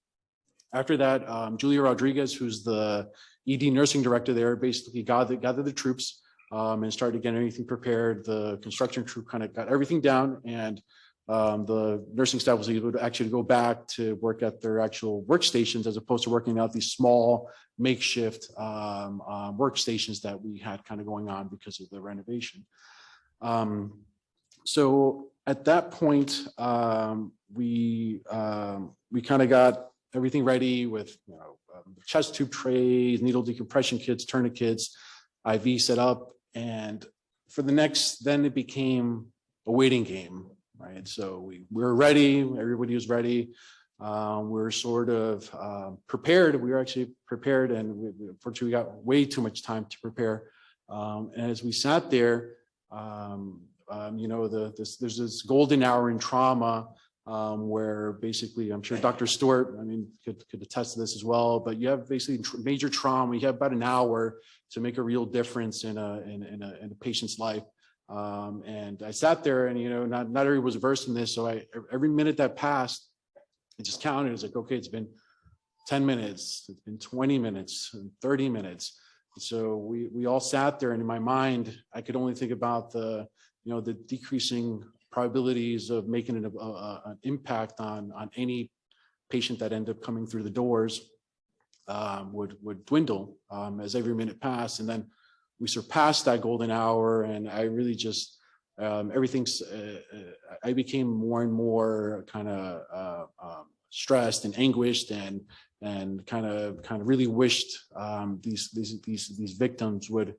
after that, Julia Rodriguez, who's the ED nursing director there, basically gathered the troops and started getting everything prepared. The construction crew kind of got everything down, and the nursing staff was able to actually go back to work at their actual workstations as opposed to working out these small makeshift workstations that we had kind of going on because of the renovation. So at that point, we kind of got everything ready with chest tube trays, needle decompression kits, tourniquets, IV set up, and for the next, then it became a waiting game. Right, so we were ready. Everybody was ready. We're sort of prepared. We were actually prepared, and unfortunately, we got way too much time to prepare. And as we sat there, there's this golden hour in trauma where basically, I'm sure Dr. Stewart, could attest to this as well. But you have basically major trauma. You have about an hour to make a real difference in a patient's life. And I sat there, and not everybody was versed in this, so every minute that passed, I just counted. It was like, okay, it's been 10 minutes, it's been 20 minutes, 30 minutes. So we all sat there, and in my mind, I could only think about the decreasing probabilities of making an impact on any patient that ended up coming through the doors would dwindle as every minute passed, and then we surpassed that golden hour, and I really just I became more and more kind of stressed and anguished, and kind of really wished these victims would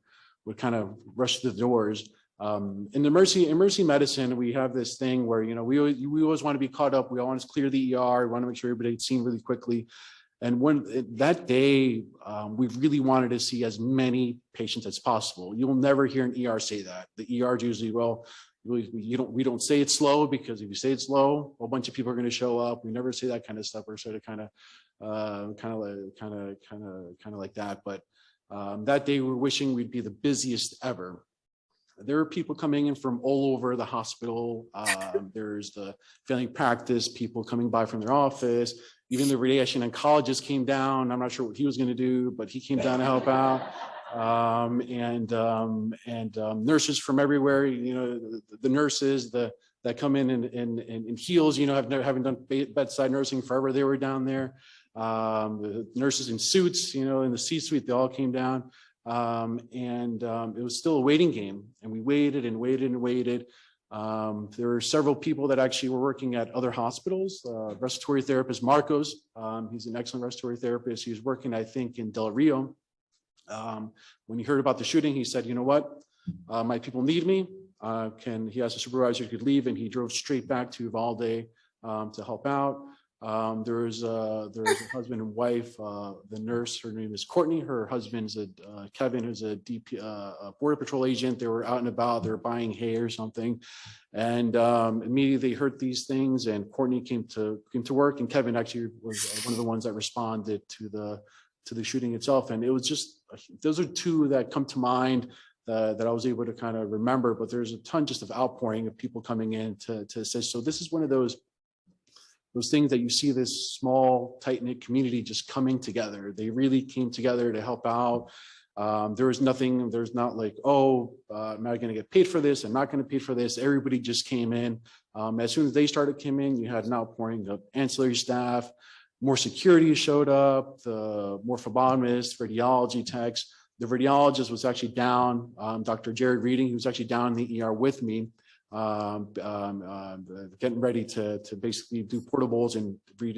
kind of rush to the doors. In emergency medicine, we have this thing where we always want to be caught up. We all want to clear the ER. We want to make sure everybody's seen really quickly. And that day, we really wanted to see as many patients as possible. You'll never hear an ER say that. The ER usually, we don't say it's slow, because if you say it's slow, a bunch of people are going to show up. We never say that kind of stuff. We're sort of kind of like that. But that day, we're wishing we'd be the busiest ever. There are people coming in from all over the hospital. There's the family practice, people coming by from their office. Even the radiation oncologist came down. I'm not sure what he was going to do, but he came down to help out. Nurses from everywhere. The nurses that come in heels. Haven't done bedside nursing forever. They were down there. The nurses in suits. In the C-suite, they all came down. It was still a waiting game, and we waited and waited and waited. There were several people that actually were working at other hospitals. Respiratory therapist Marcos, he's an excellent respiratory therapist. He was working, I think, in Del Rio. When he heard about the shooting, he said, "You know what? My people need me." He asked the supervisor if he could leave, and he drove straight back to Uvalde to help out. There was a husband and wife. The nurse, her name is Courtney. Her husband's Kevin, who's a Border Patrol agent. They were out and about. They were buying hay or something, and immediately they heard these things. And Courtney came to work, and Kevin actually was one of the ones that responded to the shooting itself. And it was just, those are two that come to mind that I was able to kind of remember. But there's a ton just of outpouring of people coming in to assist. So this is one of those things that you see, this small, tight-knit community just coming together. They really came together to help out. There's not like, oh, am I going to get paid for this? I'm not going to pay for this. Everybody just came in. As soon as they came in, you had an outpouring of ancillary staff, more security showed up, the more phlebotomists, radiology techs. The radiologist was actually down, Dr. Jared Reading, he was actually down in the ER with me, getting ready to basically do portables and read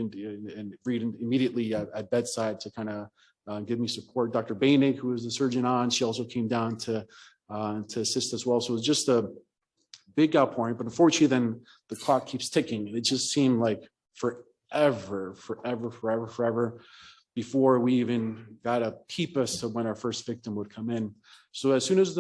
immediately at bedside to kind of give me support. Dr. Bainig, who was the surgeon on, she also came down to assist as well. So it was just a big outpouring, but unfortunately then the clock keeps ticking. It just seemed like forever before we even got a peep as to when our first victim would come in. So as soon as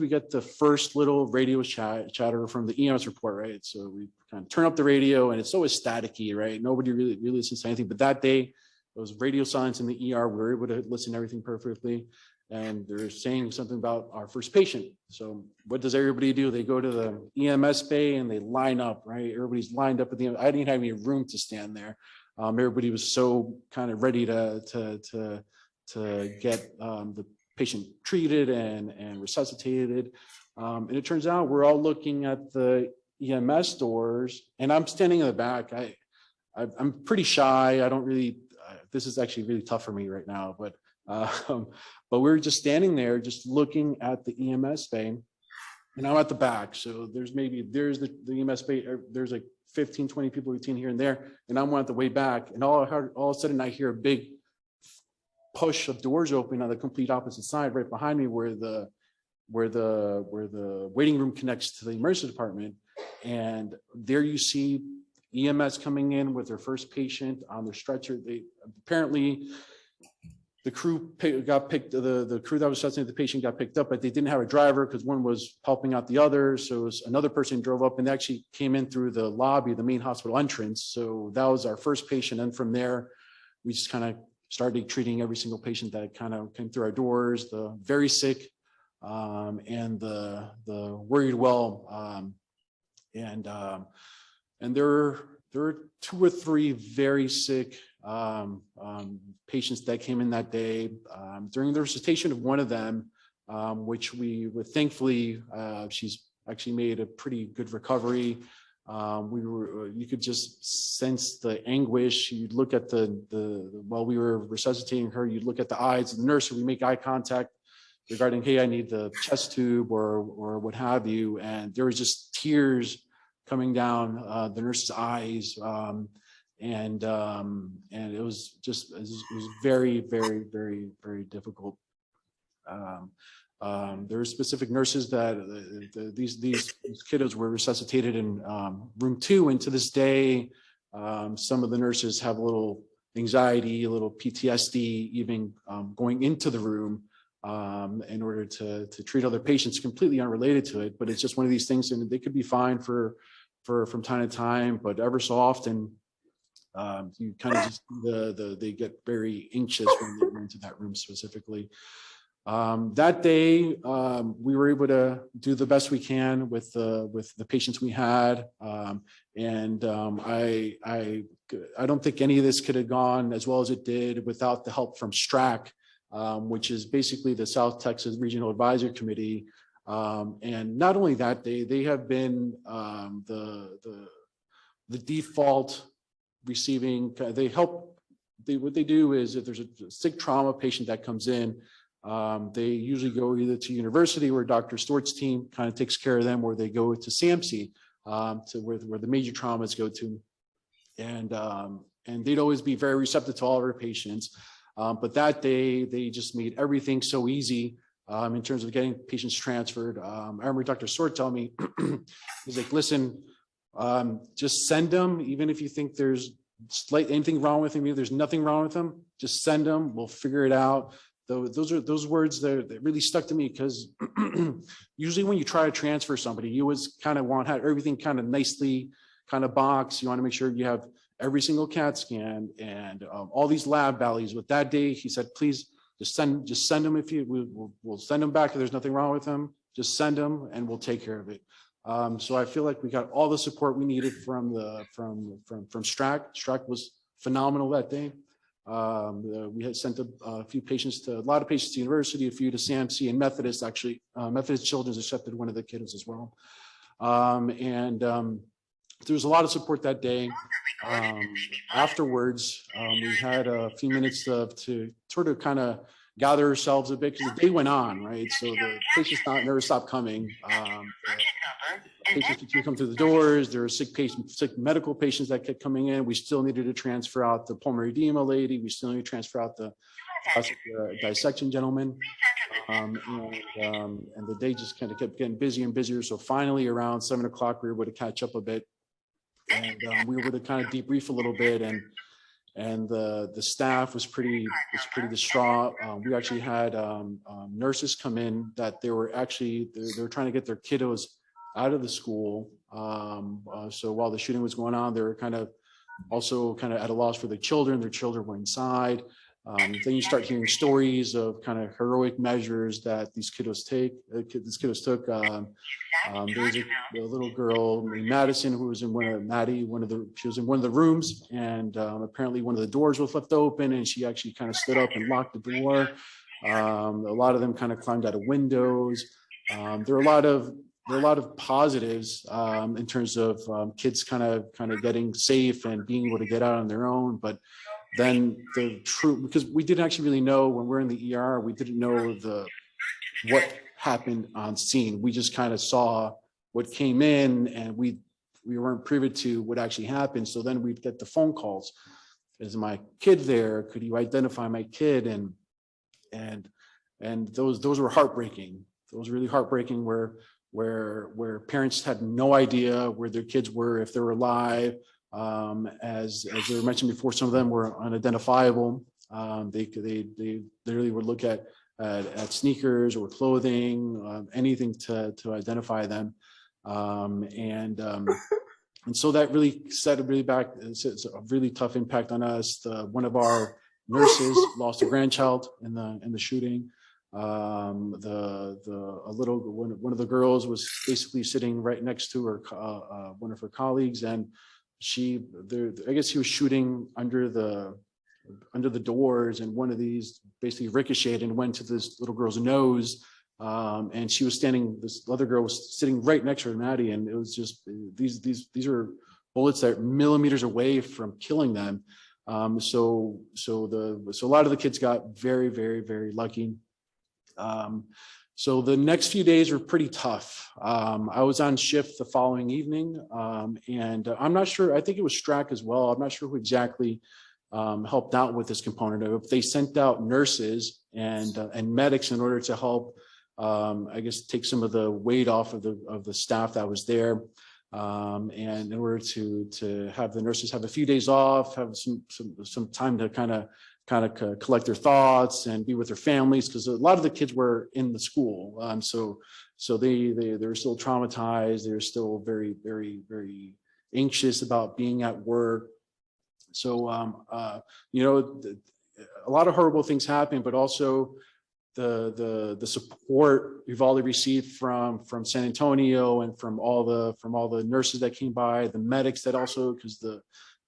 we get the first little radio chatter from the EMS report, right? So we kind of turn up the radio, and it's always staticky, right? Nobody really listens to anything. But that day, it was radio silence in the ER. We were able to listen to everything perfectly. And they're saying something about our first patient. So what does everybody do? They go to the EMS bay and they line up, right? Everybody's lined up at the end. I didn't have any room to stand there. Everybody was so kind of ready to get the patient treated and resuscitated. And it turns out we're all looking at the EMS doors, and I'm standing in the back. I'm pretty shy. I don't really, this is actually really tough for me right now, but we're just standing there, just looking at the EMS bay, and I'm at the back. So there's the EMS bay, there's like 15, 20 people routine here and there, and I'm at the way back, and all of a sudden I hear a big push of doors open on the complete opposite side, right behind me, where the waiting room connects to the emergency department. And there you see EMS coming in with their first patient on their stretcher. They apparently, the crew got picked, the crew that was resuscitating the patient got picked up, but they didn't have a driver because one was helping out the other. So it was another person drove up, and they actually came in through the lobby, the main hospital entrance. So that was our first patient. And from there, we just kind of started treating every single patient that kind of came through our doors, the very sick and the worried well. And there were 2 or 3 very sick patients that came in that day. During the resuscitation of one of them, which we were thankfully, she's actually made a pretty good recovery. You could just sense the anguish. You'd look at while we were resuscitating her, you'd look at the eyes of the nurse, and we make eye contact regarding, hey, I need the chest tube or what have you. And there was just tears coming down the nurse's eyes. And it was very, very, very, very difficult. There were specific nurses that these kiddos were resuscitated in room 2, and to this day, some of the nurses have a little anxiety, a little PTSD, even going into the room in order to treat other patients completely unrelated to it. But it's just one of these things, and they could be fine from time to time, but ever so often, you kind of just they get very anxious when they go into that room specifically. That day, we were able to do the best we can with the patients we had, and I don't think any of this could have gone as well as it did without the help from STRAC, which is basically the South Texas Regional Advisory Committee. And not only that, they have been the default receiving. What they do is, if there's a sick trauma patient that comes in, they usually go either to university, where Dr. Stewart's team kind of takes care of them, or they go to SAMC, to where the major traumas go to. And they'd always be very receptive to all of our patients. But that day, they just made everything so easy in terms of getting patients transferred. I remember Dr. Stewart telling me, he's like, listen, just send them, even if you think there's anything wrong with him, if there's nothing wrong with him, just send him, we'll figure it out. Those words that really stuck to me, because usually when you try to transfer somebody, you always kind of want to have everything kind of nicely kind of boxed. You want to make sure you have every single CAT scan and all these lab values. With that day, he said, please just send him. If we'll send him back if there's nothing wrong with him. Just send him and we'll take care of it. So I feel like we got all the support we needed from STRAC. STRAC was phenomenal that day. We had sent a lot of patients to university, a few to SAMC, and Methodist. Actually, Methodist Children's accepted one of the kiddos as well. There was a lot of support that day. Afterwards, we had a few minutes to sort of kind of gather ourselves a bit, because the day went on, right? So the patients never stopped coming. Patients continued to come through the doors. There were sick medical patients that kept coming in. We still needed to transfer out the pulmonary edema lady. We still needed to transfer out the dissection gentleman. And the day just kind of kept getting busier and busier. So finally, around 7 o'clock, we were able to catch up a bit, and we were able to kind of debrief a little bit. And the staff was pretty distraught. We actually had nurses come in that they were trying to get their kiddos out of the school. So while the shooting was going on, they were kind of at a loss for their children. Their children were inside. Then you start hearing stories of kind of heroic measures that these kiddos took. There was a little girl named Madison who was in she was in one of the rooms, and apparently one of the doors was left open, and she actually kind of stood up and locked the door. A lot of them kind of climbed out of windows. There are a lot of positives in terms of kids kind of getting safe and being able to get out on their own, but then because we didn't actually really know when we're in the ER, we didn't know what happened on scene. We just kind of saw what came in, and we weren't privy to what actually happened. So then we'd get the phone calls. Is my kid there? Could you identify my kid? And those were heartbreaking. Those were really heartbreaking, where parents had no idea where their kids were, if they were alive. As they were mentioned before, some of them were unidentifiable. They literally would look at sneakers or clothing, anything to identify them. And so that really set a really tough impact on us. One of our nurses lost a grandchild in the shooting. One of the girls was basically sitting right next to her, one of her colleagues, and I guess he was shooting under the doors, and one of these basically ricocheted and went to this little girl's nose. And this other girl was sitting right next to her, Maddie, and it was just, these are bullets that are millimeters away from killing them. So a lot of the kids got very, very, very lucky. So the next few days were pretty tough. I was on shift the following evening, and I'm not sure, I think it was STRAC as well. I'm not sure who exactly helped out with this component of it. They sent out nurses and medics in order to help, I guess, take some of the weight off of the staff that was there. And in order to have the nurses have a few days off, have some time to kind of collect their thoughts and be with their families, because a lot of the kids were in the school. So they were still traumatized. They were still very, very, very anxious about being at work. So, a lot of horrible things happen, but also the support we've all received from San Antonio and from all the nurses that came by, the medics that also, because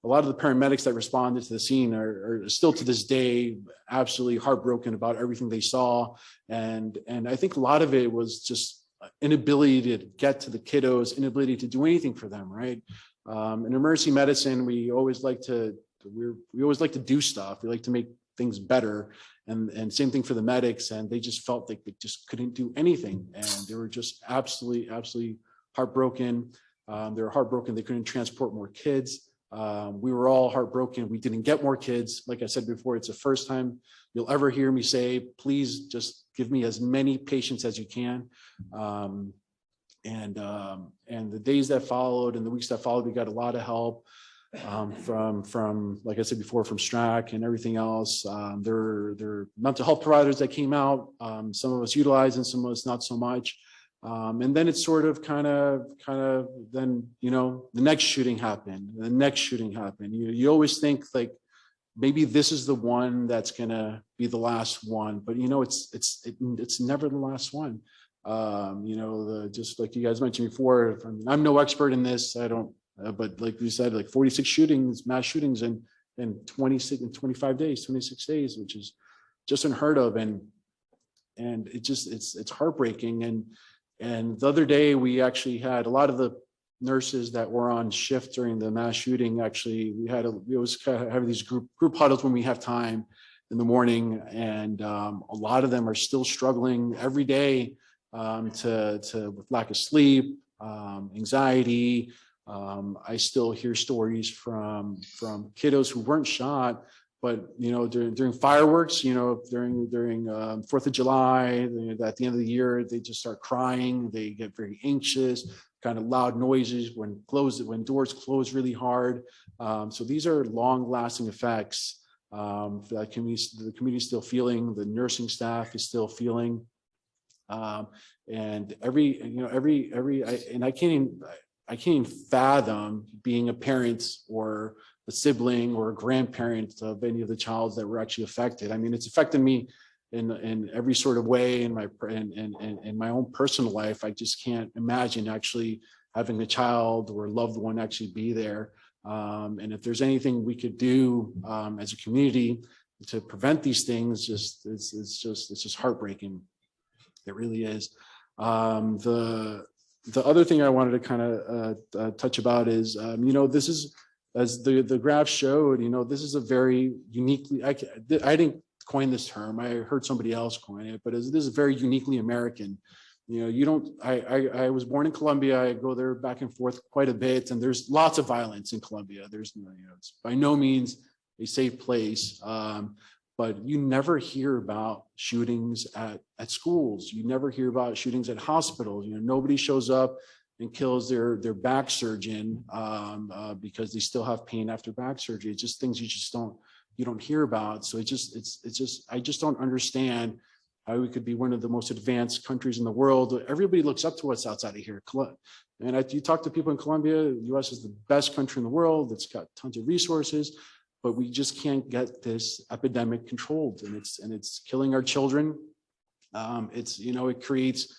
a lot of the paramedics that responded to the scene are still to this day absolutely heartbroken about everything they saw. And I think a lot of it was just inability to get to the kiddos, inability to do anything for them, right? In emergency medicine, we always like to do stuff. We like to make things better. And same thing for the medics. And they just felt like they just couldn't do anything. And they were just absolutely heartbroken. They were heartbroken. They couldn't transport more kids. We were all heartbroken. We didn't get more kids. Like I said before, it's the first time you'll ever hear me say, please just give me as many patients as you can. And the days that followed and the weeks that followed, we got a lot of help. from like I said before, from STRAC and everything else. There are mental health providers that came out. Some of us utilized and some of us not so much. And then it's sort of kind of then, you know, the next shooting happened. The next shooting happened. You always think like maybe this is the one that's gonna be the last one, but you know, it's never the last one. You know, just like you guys mentioned before, I'm no expert in this. I don't, but like you said, like 46 shootings, mass shootings in 25 days, 26 days, which is just unheard of. And it's heartbreaking. And the other day we actually had a lot of the nurses that were on shift during the mass shooting. Actually, we always kind of have these group huddles when we have time in the morning, and a lot of them are still struggling every day with lack of sleep, anxiety. I still hear stories from kiddos who weren't shot, but you know, during fireworks, you know, during 4th of July, at the end of the year, they just start crying. They get very anxious, kind of loud noises when doors close really hard. So these are long-lasting effects that the community is still feeling. The nursing staff is still feeling, and I can't even fathom being a parent or a sibling or a grandparent of any of the child that were actually affected. I mean, it's affected me in every sort of way in my own personal life. I just can't imagine actually having a child or a loved one actually be there. And if there's anything we could do as a community to prevent these things, it's just heartbreaking. It really is. The other thing I wanted to kind of touch about is, you know, this is, as the graph showed, you know, this is a very uniquely, I didn't coin this term, I heard somebody else coin it, but this is very uniquely American. You know, I was born in Colombia. I go there back and forth quite a bit, and there's lots of violence in Colombia. There's, you know, it's by no means a safe place. But you never hear about shootings at schools. You never hear about shootings at hospitals. You know, nobody shows up and kills their back surgeon because they still have pain after back surgery. It's just things you don't hear about. So I just don't understand how we could be one of the most advanced countries in the world. Everybody looks up to us outside of here. And you talk to people in Colombia, the U.S. is the best country in the world. It's got tons of resources, but we just can't get this epidemic controlled, and it's killing our children. It creates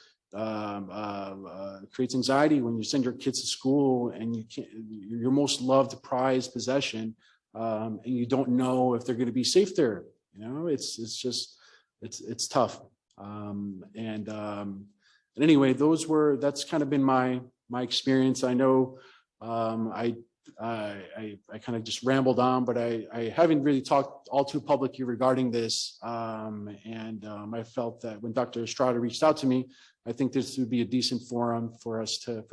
anxiety when you send your kids to school and your most loved, prized possession, and you don't know if they're going to be safe there. You know, it's tough. And anyway, that's kind of been my experience. I know I kind of just rambled on, but I haven't really talked all too publicly regarding this. I felt that when Dr. Estrada reached out to me, I think this would be a decent forum for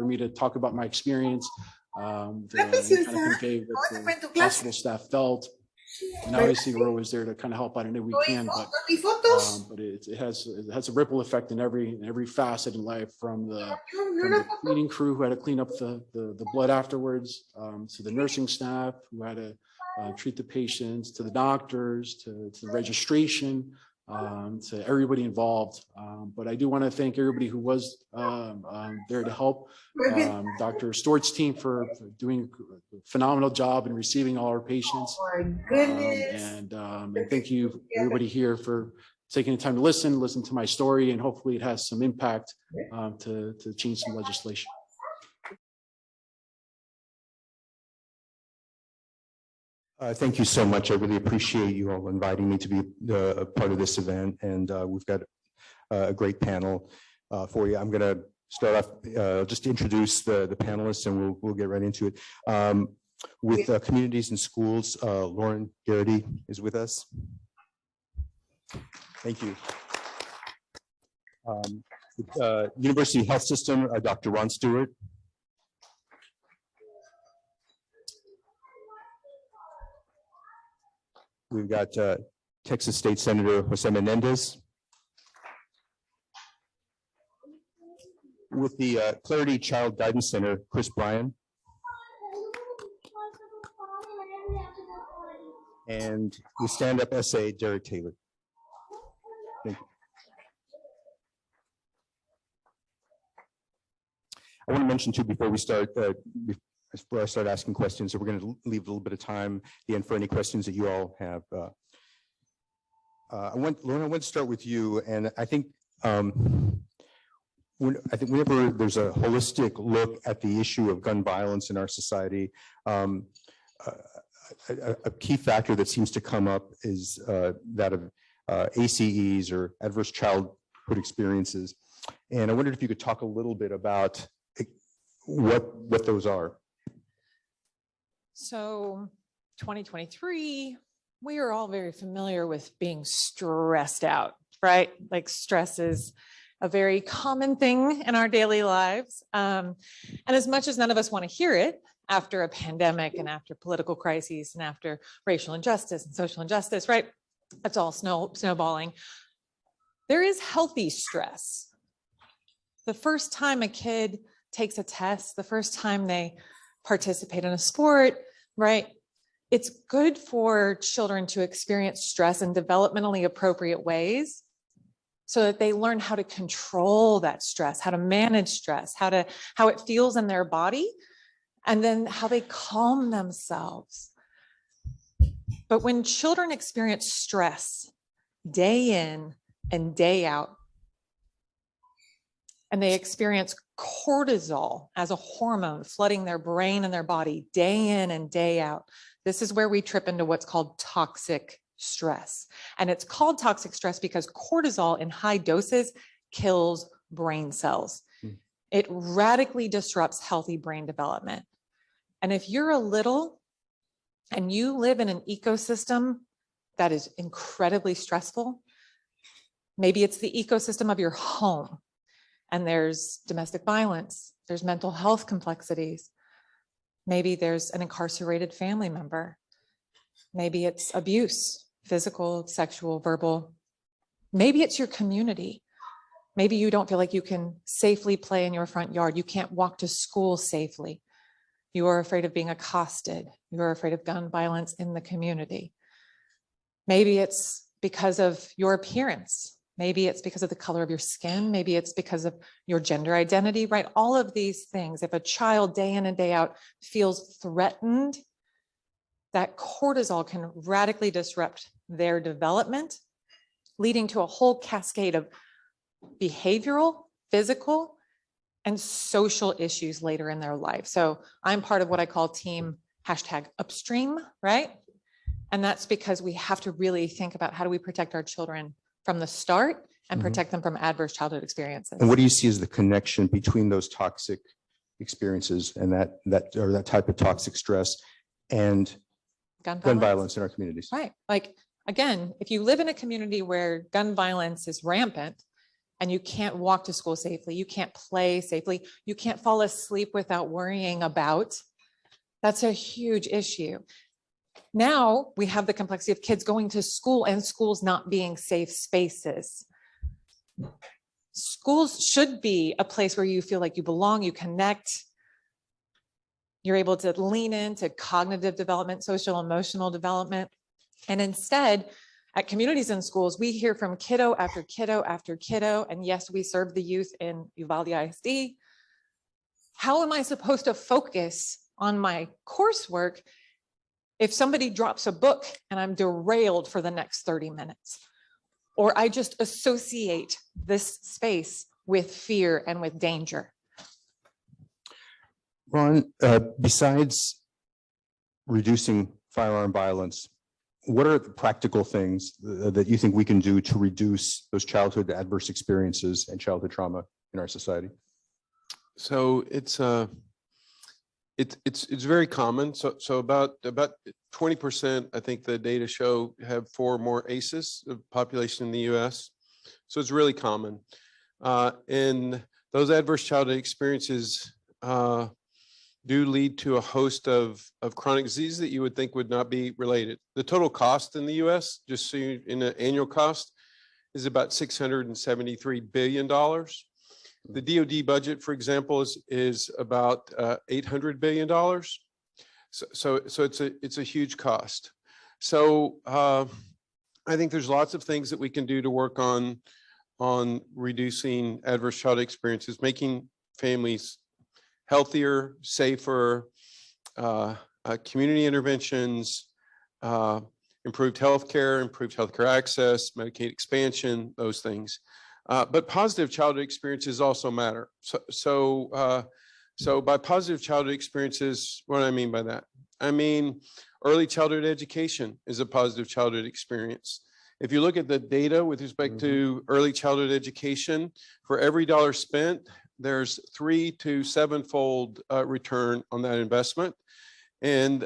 me to talk about my experience, kind of convey what the hospital staff felt. And obviously we're always there to kind of help out any we can, but it has a ripple effect in every facet in life, from the cleaning crew who had to clean up the blood afterwards, to the nursing staff who had to treat the patients, to the doctors, to the registration, to everybody involved. But I do want to thank everybody who was there to help. Dr. Stewart's team for doing a phenomenal job in receiving all our patients. And thank you everybody here for taking the time to listen to my story, and hopefully it has some impact to change some legislation. Thank you so much. I really appreciate you all inviting me to be a part of this event, and we've got a great panel for you. I'm going to start off just to introduce the panelists, and we'll get right into it. With communities and schools, Lauren Garrity is with us. Thank you. University Health System, Dr. Ron Stewart. We've got Texas State Senator Jose Menendez. With the Clarity Child Guidance Center, Chris Bryan. and with stand-up essay, Derek Taylor. Thank you. I want to mention too, before I start asking questions, so we're going to leave a little bit of time at the end for any questions that you all have. Lauren, I want to start with you, and I think whenever there's a holistic look at the issue of gun violence in our society, a key factor that seems to come up is that of ACEs, or adverse childhood experiences. And I wondered if you could talk a little bit about what those are. So 2023, we are all very familiar with being stressed out, right? Like stress is a very common thing in our daily lives. And as much as none of us want to hear it after a pandemic and after political crises and after racial injustice and social injustice, right? It's all snowballing. There is healthy stress. The first time a kid takes a test, the first time they participate in a sport, right? It's good for children to experience stress in developmentally appropriate ways so that they learn how to control that stress, how to manage stress, how it feels in their body, and then how they calm themselves. But when children experience stress day in and day out, and they experience cortisol as a hormone flooding their brain and their body day in and day out, this is where we trip into what's called toxic stress. And it's called toxic stress because cortisol in high doses kills brain cells. It radically disrupts healthy brain development. And if you're a little and you live in an ecosystem that is incredibly stressful, maybe it's the ecosystem of your home, and there's domestic violence, there's mental health complexities. Maybe there's an incarcerated family member. Maybe it's abuse, physical, sexual, verbal. Maybe it's your community. Maybe you don't feel like you can safely play in your front yard. You can't walk to school safely. You are afraid of being accosted. You are afraid of gun violence in the community. Maybe it's because of your appearance. Maybe it's because of the color of your skin. Maybe it's because of your gender identity, right? All of these things. If a child day in and day out feels threatened, that cortisol can radically disrupt their development, leading to a whole cascade of behavioral, physical, and social issues later in their life. So I'm part of what I call team #upstream, right? And that's because we have to really think about how do we protect our children from the start and protect them from adverse childhood experiences. And what do you see as the connection between those toxic experiences and that type of toxic stress and gun violence in our communities? Right. Like, again, if you live in a community where gun violence is rampant and you can't walk to school safely, you can't play safely, you can't fall asleep without worrying about, that's a huge issue. Now we have the complexity of kids going to school and schools not being safe spaces. Schools should be a place where you feel like you belong, you connect, you're able to lean into cognitive development, social, emotional development. And instead, at communities and schools, we hear from kiddo after kiddo after kiddo. And yes, we serve the youth in Uvalde ISD. How am I supposed to focus on my coursework if somebody drops a book and I'm derailed for the next 30 minutes? Or I just associate this space with fear and with danger. Ron, besides reducing firearm violence, what are the practical things that you think we can do to reduce those childhood adverse experiences and childhood trauma in our society? So it's very common. So about 20%, I think the data show, have 4 or more ACEs of population in the US. So it's really common. And those adverse childhood experiences do lead to a host of chronic disease that you would think would not be related. The total cost in the US, just so you, in an annual cost, is about $673 billion. The DoD budget, for example, is about $800 billion. So it's a huge cost. So I think there's lots of things that we can do to work on reducing adverse childhood experiences, making families healthier, safer, community interventions, improved healthcare access, Medicaid expansion, those things. But positive childhood experiences also matter. So by positive childhood experiences, what do I mean by that? I mean, early childhood education is a positive childhood experience. If you look at the data with respect to early childhood education, for every dollar spent, there's 3 to 7-fold return on that investment. And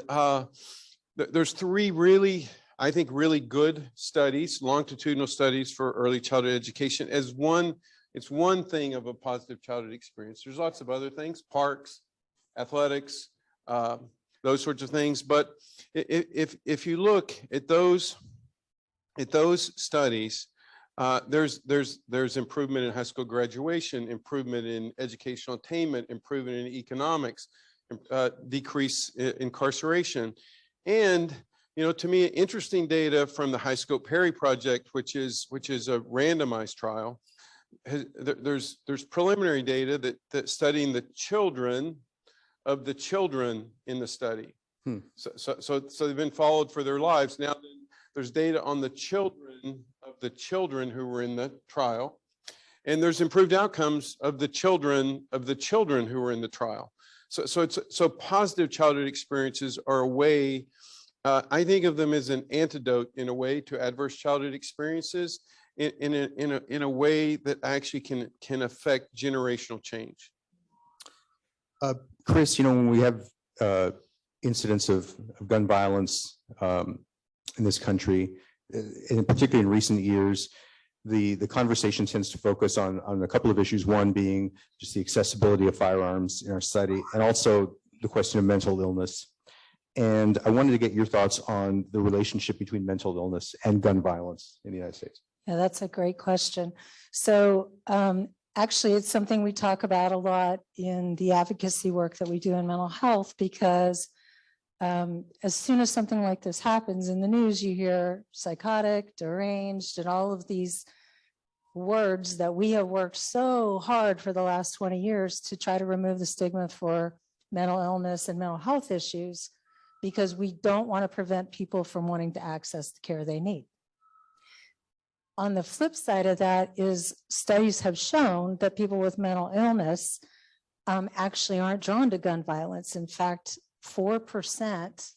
there's 3 really, I think, really good studies, longitudinal studies for early childhood education as one. It's one thing of a positive childhood experience. There's lots of other things, parks, athletics, those sorts of things. But if you look at those studies, there's improvement in high school graduation, improvement in educational attainment, improvement in economics, decrease in incarceration. And, you know, to me, interesting data from the High Scope Perry project, which is a randomized trial. There's preliminary data that studying the children of the children in the study. So they've been followed for their lives. Now there's data on the children of the children who were in the trial, and there's improved outcomes of the children who were in the trial. So positive childhood experiences are a way. I think of them as an antidote in a way to adverse childhood experiences in a way that actually can affect generational change. Chris, you know, when we have incidents of gun violence in this country, and particularly in recent years, the conversation tends to focus on a couple of issues, one being just the accessibility of firearms in our society, and also the question of mental illness. And I wanted to get your thoughts on the relationship between mental illness and gun violence in the United States. Yeah, that's a great question. So actually, it's something we talk about a lot in the advocacy work that we do in mental health, because as soon as something like this happens in the news, you hear psychotic, deranged, and all of these words that we have worked so hard for the last 20 years to try to remove the stigma for mental illness and mental health issues, because we don't want to prevent people from wanting to access the care they need. On the flip side of that is studies have shown that people with mental illness actually aren't drawn to gun violence. In fact, 4%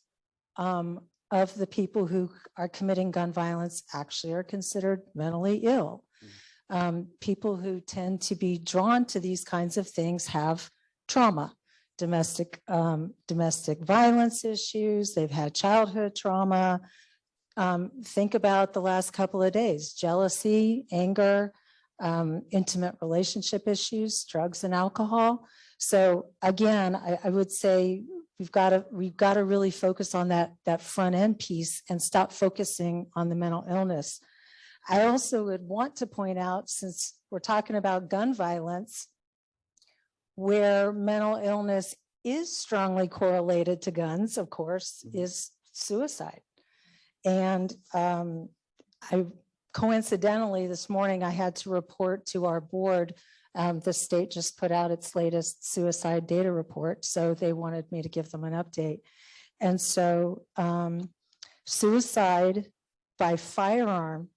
of the people who are committing gun violence actually are considered mentally ill. People who tend to be drawn to these kinds of things have trauma, domestic violence issues, they've had childhood trauma. Think about the last couple of days: jealousy, anger, intimate relationship issues, drugs and alcohol. So again, I would say we've got to really focus on that front end piece and stop focusing on the mental illness. I also would want to point out, since we're talking about gun violence, where mental illness is strongly correlated to guns, of course, is suicide. And coincidentally, this morning, I had to report to our board. The state just put out its latest suicide data report, so they wanted me to give them an update. And so suicide by firearm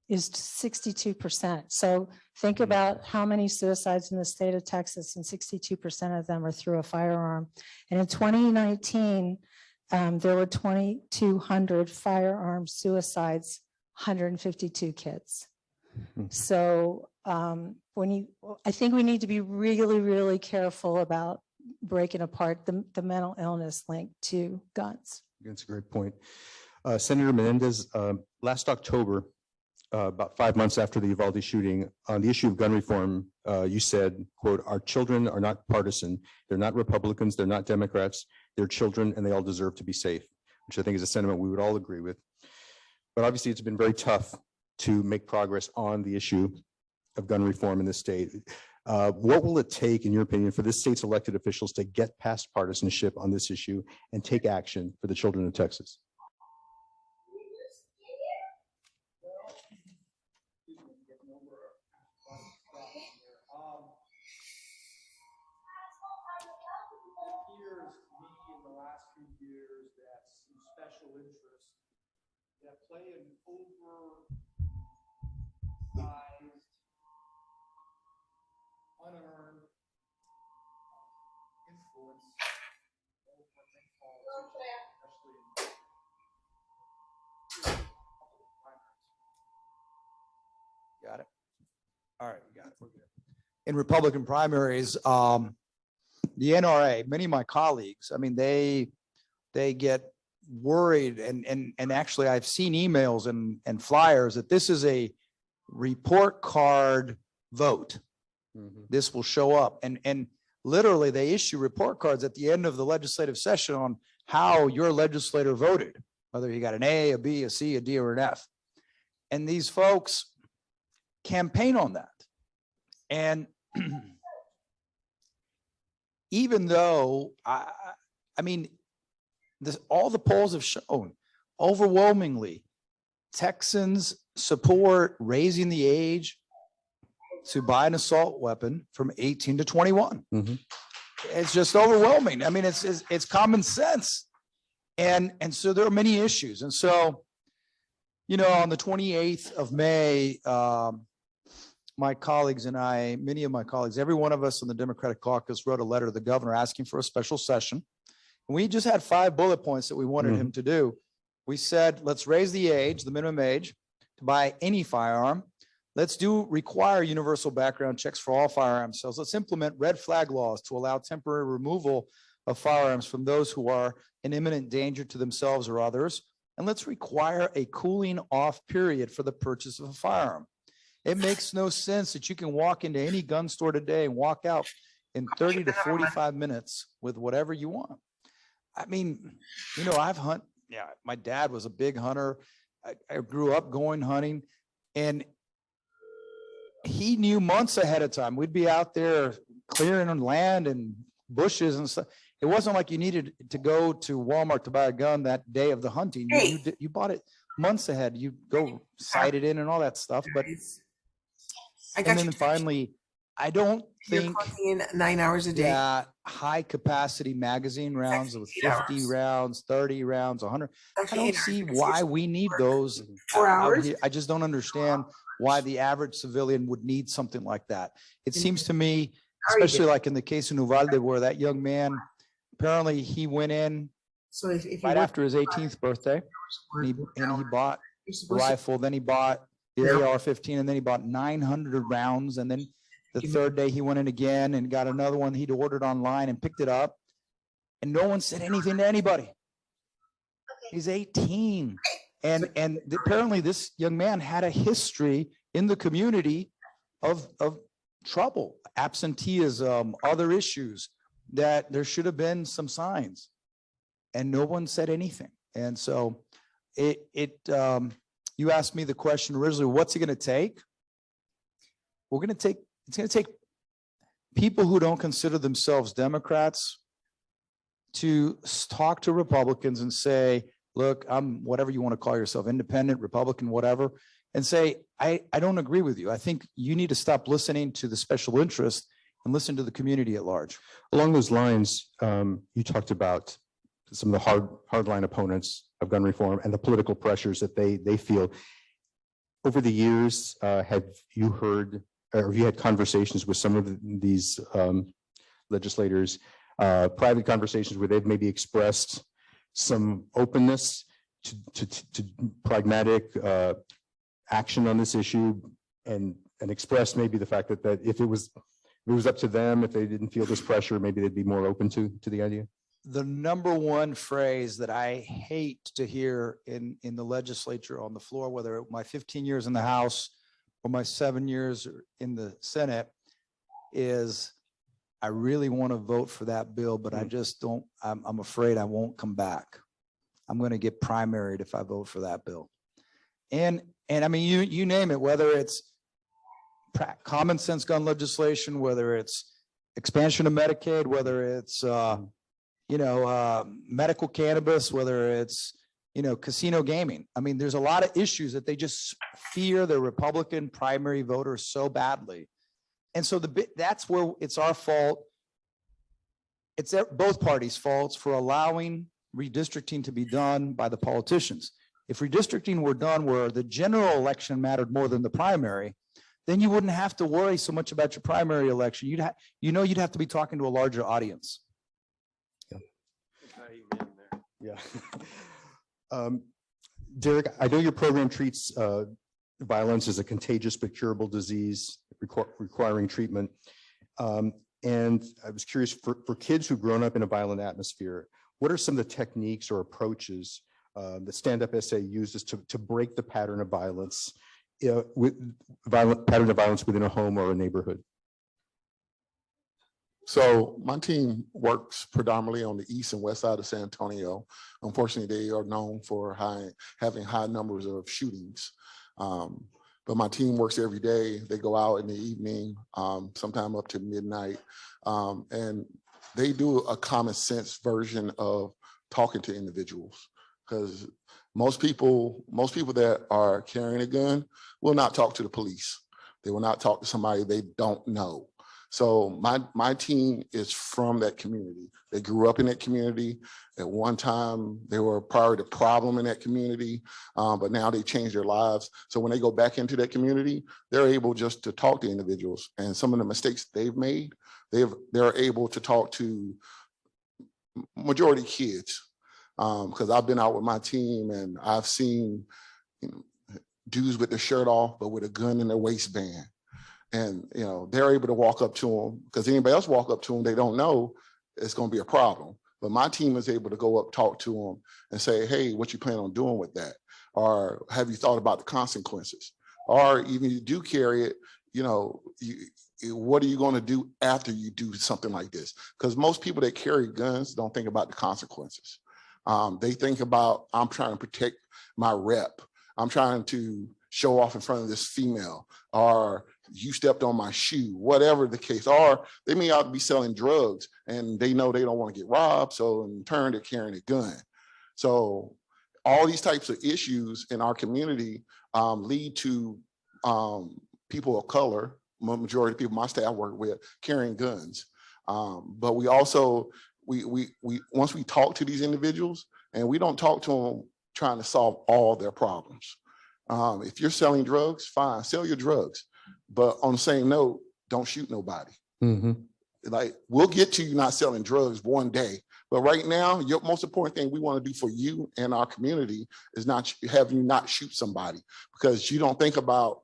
is 62%. So think about how many suicides in the state of Texas, and 62% of them are through a firearm. And in 2019, there were 2,200 firearm suicides, 152 kids. So I think we need to be really, really careful about breaking apart the mental illness link to guns. That's a great point. Senator Menendez, last October, about 5 months after the Uvalde shooting, on the issue of gun reform, you said, quote, "Our children are not partisan. They're not Republicans. They're not Democrats. They're children, and they all deserve to be safe," which I think is a sentiment we would all agree with. But obviously, it's been very tough to make progress on the issue of gun reform in this state. What will it take, in your opinion, for this state's elected officials to get past partisanship on this issue and take action for the children of Texas? interest that play an oversized, unearned influence over main politicians, especially in primaries. Got it. All right, we got it. We're good. In Republican primaries, the NRA, many of my colleagues, I mean, they get worried and actually I've seen emails and flyers that this is a report card vote. This will show up and literally they issue report cards at the end of the legislative session on how your legislator voted, whether you got an A, a B, a C, a D, or an F. And these folks campaign on that. And even though I mean, all the polls have shown overwhelmingly Texans support raising the age to buy an assault weapon from 18 to 21. It's just overwhelming. I mean, it's common sense. And so there are many issues. And so, you know, on the 28th of May, my colleagues and I, many of my colleagues, every one of us in the Democratic caucus wrote a letter to the governor asking for a special session. And we just had 5 bullet points that we wanted him to do. We said, let's raise the age, the minimum age to buy any firearm. Let's require universal background checks for all firearm sales. Let's implement red flag laws to allow temporary removal of firearms from those who are in imminent danger to themselves or others. And let's require a cooling off period for the purchase of a firearm. It makes no sense that you can walk into any gun store today and walk out in 30 to 45 minutes with whatever you want. I mean, you know, my dad was a big hunter. I grew up going hunting and he knew months ahead of time. We'd be out there clearing on land and bushes and stuff. It wasn't like you needed to go to Walmart to buy a gun that day of the hunting. You bought it months ahead. You go sight it in and all that stuff. But and then finally, I don't think 9 hours a day. Yeah, high capacity magazine rounds with 50 rounds, 30 rounds, 100. I don't see why we need those 4 hours. I just don't understand why the average civilian would need something like that. It seems to me, especially like in the case of Uvalde, where that young man, apparently he went in right after his 18th birthday and he bought a rifle, then he bought the AR-15, and then he bought 900 rounds. And then the third day he went in again and got another one he'd ordered online and picked it up. And no one said anything to anybody. He's 18. And apparently this young man had a history in the community of trouble, absenteeism, other issues that there should have been some signs. And no one said anything. And so you asked me the question originally, what's it going to take? It's going to take people who don't consider themselves Democrats to talk to Republicans and say, look, I'm whatever you want to call yourself, independent, Republican, whatever, and say, I don't agree with you. I think you need to stop listening to the special interest and listen to the community at large. Along those lines, you talked about some of the hardline opponents of gun reform and the political pressures that they feel. Over the years, have you heard or have you had conversations with some of these legislators, private conversations where they've maybe expressed some openness to pragmatic action on this issue and expressed maybe the fact that if it was up to them, if they didn't feel this pressure, maybe they'd be more open to the idea? The number one phrase that I hate to hear in the legislature on the floor, whether my 15 years in the House or my 7 years in the Senate, is I really want to vote for that bill, but I just don't, I'm afraid I won't come back. I'm going to get primaried if I vote for that bill. And I mean, you name it, whether it's common sense gun legislation, whether it's expansion of Medicaid, whether it's, medical cannabis, whether it's, casino gaming. I mean, there's a lot of issues that they just fear the Republican primary voters so badly. And so that's where it's our fault. It's both parties' faults for allowing redistricting to be done by the politicians. If redistricting were done where the general election mattered more than the primary, then you wouldn't have to worry so much about your primary election. You'd have to be talking to a larger audience. Yeah. Derek, I know your program treats violence as a contagious but curable disease requiring treatment. And I was curious, for kids who've grown up in a violent atmosphere, what are some of the techniques or approaches that Stand Up SA uses to break the pattern of violence, pattern of violence within a home or a neighborhood? So my team works predominantly on the east and west side of San Antonio. Unfortunately, they are known for having high numbers of shootings. But my team works every day. They go out in the evening, sometime up to midnight, and they do a common sense version of talking to individuals. Because most people that are carrying a gun will not talk to the police. They will not talk to somebody they don't know. So my team is from that community. They grew up in that community. At one time, they were part of the problem in that community, but now they changed their lives. So when they go back into that community, they're able just to talk to individuals. And some of the mistakes they've made, they're able to talk to majority kids. Because I've been out with my team and I've seen dudes with their shirt off, but with a gun in their waistband. And they're able to walk up to them, because anybody else walk up to them, they don't know, it's going to be a problem. But my team is able to go up, talk to them and say, hey, what you plan on doing with that? Or have you thought about the consequences? Or even if you do carry it, what are you going to do after you do something like this? Because most people that carry guns don't think about the consequences. They think about, I'm trying to protect my rep. I'm trying to show off in front of this female, or you stepped on my shoe, whatever the case. Or they may out be selling drugs and they know they don't want to get robbed. So in turn, they're carrying a gun. So all these types of issues in our community lead to people of color, majority of people my staff work with, carrying guns. But we also, once we talk to these individuals, and we don't talk to them trying to solve all their problems. If you're selling drugs, fine, sell your drugs. But on the same note, don't shoot nobody. Mm-hmm. Like, we'll get to you not selling drugs one day. But right now, your most important thing we want to do for you and our community is not have you not shoot somebody, because you don't think about,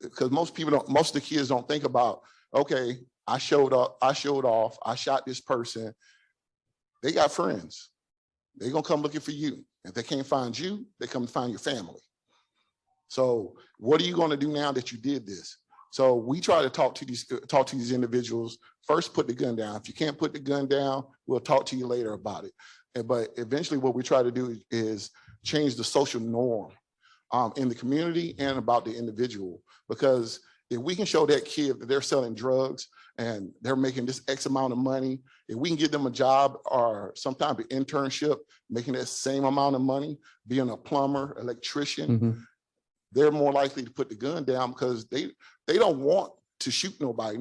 because most of the kids don't think about, okay, I showed off, I shot this person. They got friends. They're going to come looking for you. If they can't find you, they come to find your family. So what are you going to do now that you did this? So we try to talk to these individuals. First, put the gun down. If you can't put the gun down, we'll talk to you later about it. But eventually what we try to do is change the social norm in the community and about the individual. Because if we can show that kid that they're selling drugs and they're making this X amount of money, if we can give them a job or some type of internship, making that same amount of money, being a plumber, electrician, Mm-hmm. they're more likely to put the gun down, because they don't want to shoot nobody.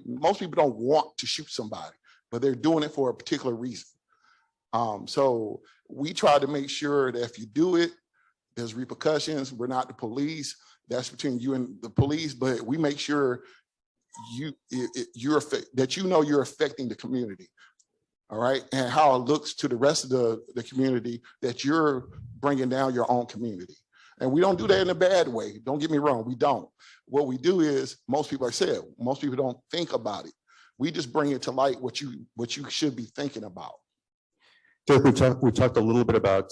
Most people don't want to shoot somebody, but they're doing it for a particular reason. So we try to make sure that if you do it, there's repercussions. We're not the police. That's between you and the police, but we make sure you're affecting the community. All right. And how it looks to the rest of the community, that you're bringing down your own community. And we don't do that in a bad way. Don't get me wrong. We don't. What we do is, most people, like I said, most people don't think about it. We just bring it to light what you should be thinking about. Derek, we talked a little bit about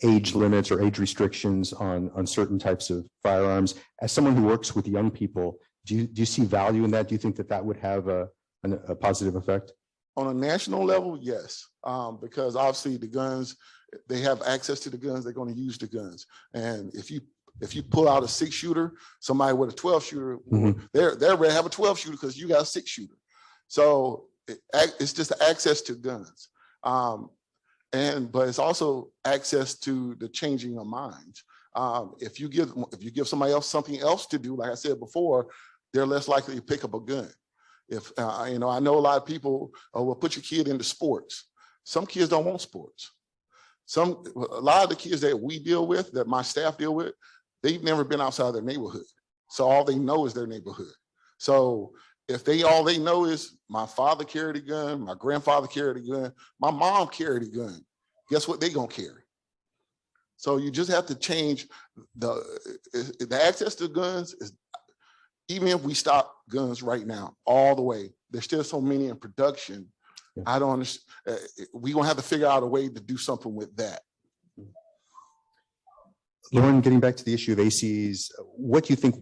age limits or age restrictions on certain types of firearms. As someone who works with young people, do you see value in that? Do you think that would have a positive effect? On a national level, yes, because obviously the guns, they have access to the guns, they're going to use the guns. And if you pull out a 6-shooter, somebody with a 12-shooter, mm-hmm. they're ready to have a 12-shooter because you got a 6-shooter. So it's just access to guns. But it's also access to the changing of minds. If you give somebody else something else to do, like I said before, they're less likely to pick up a gun. If I know a lot of people will put your kid into sports. Some kids don't want sports. A lot of the kids that we deal with, that my staff deal with, they've never been outside their neighborhood. So all they know is their neighborhood. So if all they know is my father carried a gun, my grandfather carried a gun, my mom carried a gun, guess what they gonna carry? So you just have to change the access to guns. Even if we stop guns right now, all the way, there's still so many in production. I don't understand. We're gonna have to figure out a way to do something with that. Lauren, getting back to the issue of ACs, what do you think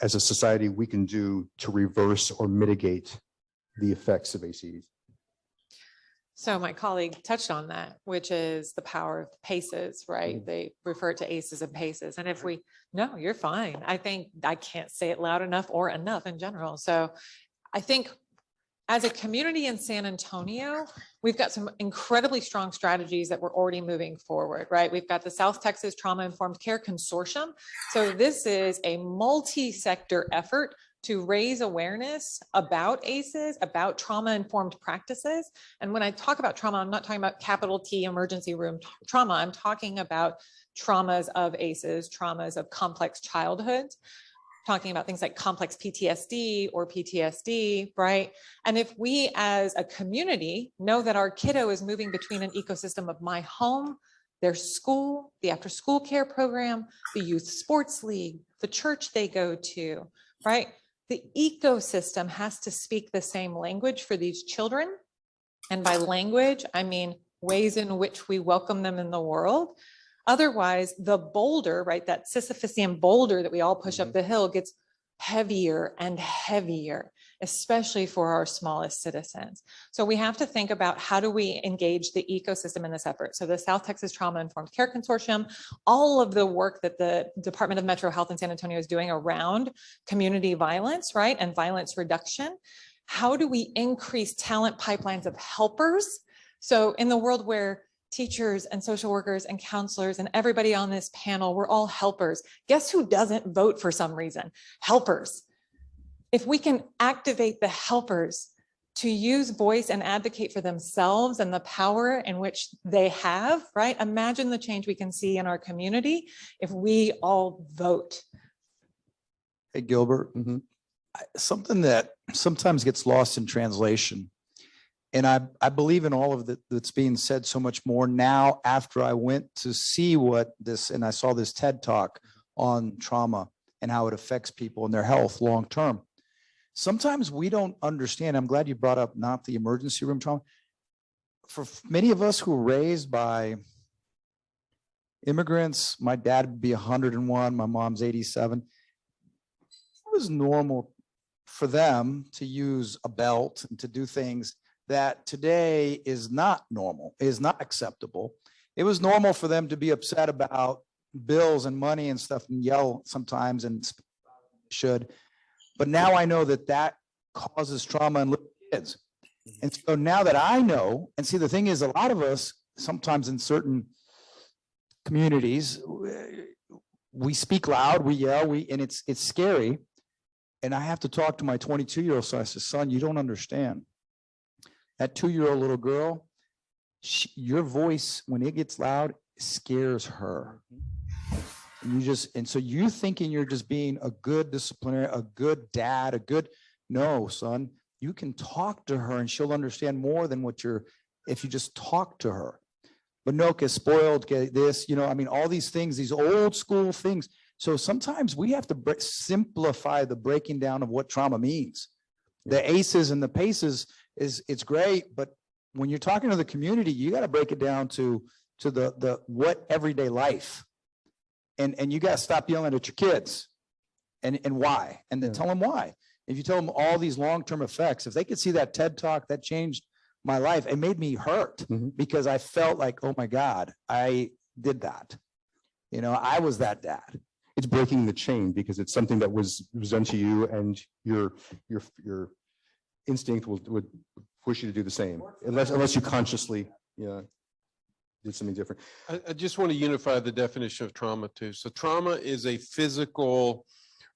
as a society we can do to reverse or mitigate the effects of ACs? So my colleague touched on that, which is the power of PACEs, right? They refer to ACEs and PACEs. And if no, you're fine. I think I can't say it loud enough or enough in general. So I think as a community in San Antonio, we've got some incredibly strong strategies that we're already moving forward, right? We've got the South Texas Trauma-Informed Care Consortium. So this is a multi-sector effort to raise awareness about ACEs, about trauma-informed practices. And when I talk about trauma, I'm not talking about capital T emergency room trauma. I'm talking about traumas of ACEs, traumas of complex childhoods, talking about things like complex PTSD or PTSD, right? And if we as a community know that our kiddo is moving between an ecosystem of my home, their school, the after school care program, the youth sports league, the church they go to, right? The ecosystem has to speak the same language for these children. And by language, I mean ways in which we welcome them in the world. Otherwise, the boulder, right, that Sisyphusian boulder that we all push up the hill gets heavier and heavier, especially for our smallest citizens. So we have to think about how do we engage the ecosystem in this effort. So the South Texas Trauma-Informed Care Consortium, all of the work that the Department of Metro Health in San Antonio is doing around community violence, right, and violence reduction. How do we increase talent pipelines of helpers? So in the world where teachers and social workers and counselors and everybody on this panel, we're all helpers. Guess who doesn't vote for some reason? Helpers. If we can activate the helpers to use voice and advocate for themselves and the power in which they have, right? Imagine the change we can see in our community if we all vote. Hey, Gilbert, something that sometimes gets lost in translation. And I believe in all of that's being said so much more now after I went to see and I saw this TED talk on trauma and how it affects people and their health long-term. Sometimes we don't understand. I'm glad you brought up not the emergency room trauma. For many of us who were raised by immigrants, my dad would be 101, my mom's 87. It was normal for them to use a belt and to do things that today is not normal, is not acceptable. It was normal for them to be upset about bills and money and stuff and yell sometimes and should. But now I know that causes trauma in little kids. And so now that I know, and see, the thing is, a lot of us, sometimes in certain communities, we speak loud, we yell, and it's scary. And I have to talk to my 22-year-old son. I said, son, you don't understand. That 2-year-old little girl, your voice, when it gets loud, scares her. And so you thinking you're just being a good disciplinarian, a good dad, no, son, you can talk to her and she'll understand more than if you just talk to her. But no, get spoiled, get this, all these things, these old school things. So sometimes we have to simplify the breaking down of what trauma means. The ACEs and the PACEs it's great, but when you're talking to the community, you got to break it down to the what everyday life, and you got to stop yelling at your kids, and why, and then tell them why. If you tell them all these long-term effects, if they could see that TED talk that changed my life, it made me hurt because I felt like, oh my God, I did that. I was that dad. It's breaking the chain because it's something that was done to you, and your instinct would push you to do the same, unless you consciously did something different. I just want to unify the definition of trauma too. So trauma is a physical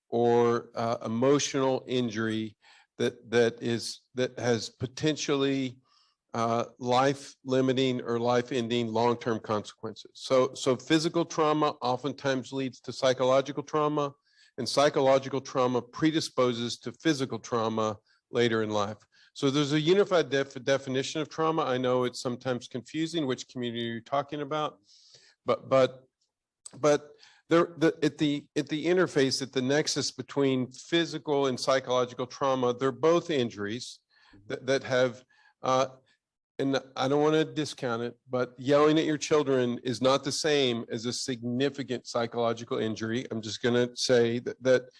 or emotional injury that has potentially life-limiting or life-ending long-term consequences. So physical trauma oftentimes leads to psychological trauma, and psychological trauma predisposes to physical trauma later in life. So there's a unified definition of trauma. I know it's sometimes confusing which community you're talking about, but there, at the interface, at the nexus between physical and psychological trauma, they're both injuries that have, and I don't want to discount it, but yelling at your children is not the same as a significant psychological injury. I'm just going to say that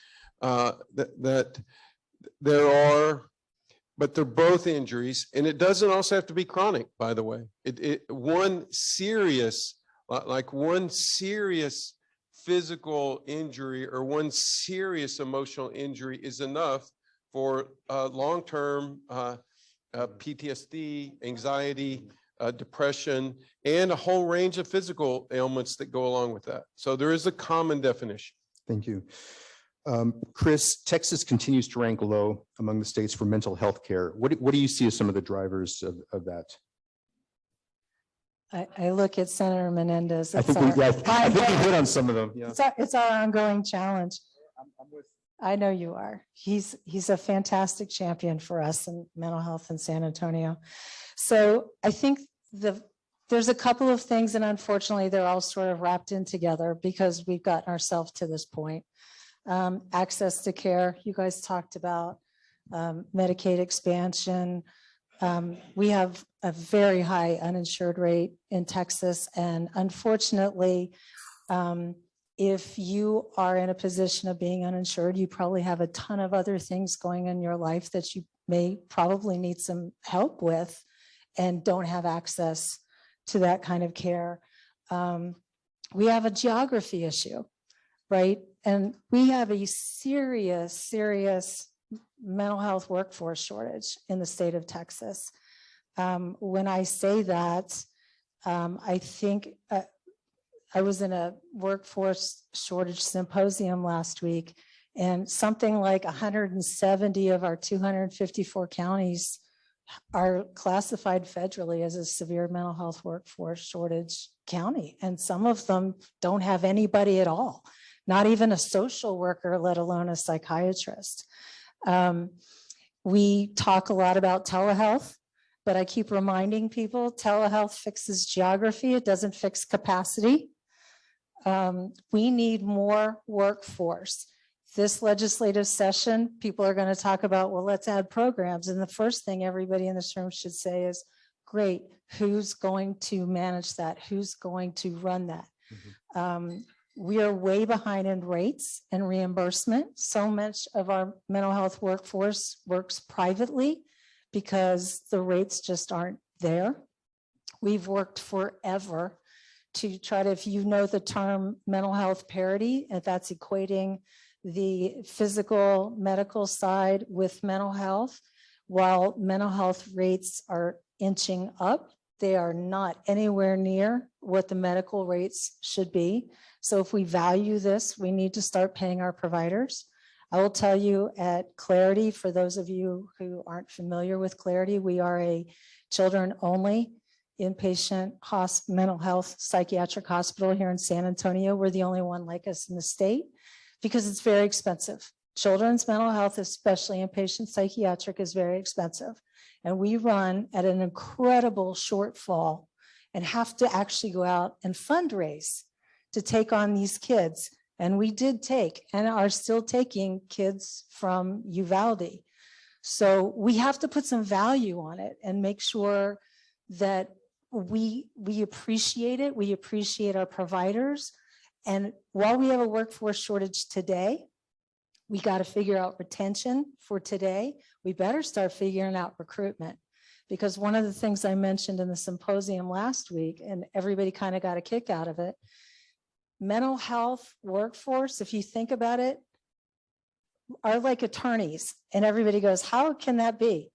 there are, but they're both injuries, and it doesn't also have to be chronic, by the way. One serious physical injury or one serious emotional injury is enough for long-term PTSD, anxiety, depression, and a whole range of physical ailments that go along with that. So there is a common definition. Thank you. Chris, Texas continues to rank low among the states for mental health care. What do you see as some of the drivers of that? I look at Senator Menendez. I think we hit on some of them. Yeah. It's our ongoing challenge. I know you are. He's a fantastic champion for us in mental health in San Antonio. So I think there's a couple of things, and unfortunately they're all sort of wrapped in together because we've gotten ourselves to this point. Access to care, you guys talked about Medicaid expansion. We have a very high uninsured rate in Texas, and unfortunately, if you are in a position of being uninsured, you probably have a ton of other things going in your life that you may probably need some help with and don't have access to that kind of care. We have a geography issue, right? And we have a serious mental health workforce shortage in the state of Texas. When I say that, I think I was in a workforce shortage symposium last week, and something like 170 of our 254 counties are classified federally as a severe mental health workforce shortage county. And some of them don't have anybody at all, not even a social worker, let alone a psychiatrist. We talk a lot about telehealth, but I keep reminding people telehealth fixes geography. It doesn't fix capacity. We need more workforce. This legislative session, people are going to talk about, well, let's add programs. And the first thing everybody in this room should say is, great, who's going to manage that? Who's going to run that? Mm-hmm. We are way behind in rates and reimbursement. So much of our mental health workforce works privately because the rates just aren't there. We've worked forever to try to, if you know the term mental health parity, and that's equating the physical medical side with mental health, while mental health rates are inching up, they are not anywhere near what the medical rates should be. So if we value this, we need to start paying our providers. I will tell you at Clarity, for those of you who aren't familiar with Clarity, we are a children-only inpatient mental health psychiatric hospital here in San Antonio. We're the only one like us in the state because it's very expensive. Children's mental health, especially inpatient psychiatric, is very expensive. And we run at an incredible shortfall and have to actually go out and fundraise to take on these kids. And we did take and are still taking kids from Uvalde. So we have to put some value on it and make sure that we appreciate it. We appreciate our providers. And while we have a workforce shortage today, we got to figure out retention for today. We better start figuring out recruitment, because one of the things I mentioned in the symposium last week, and everybody kind of got a kick out of it, mental health workforce, if you think about it, are like attorneys. And everybody goes, how can that be?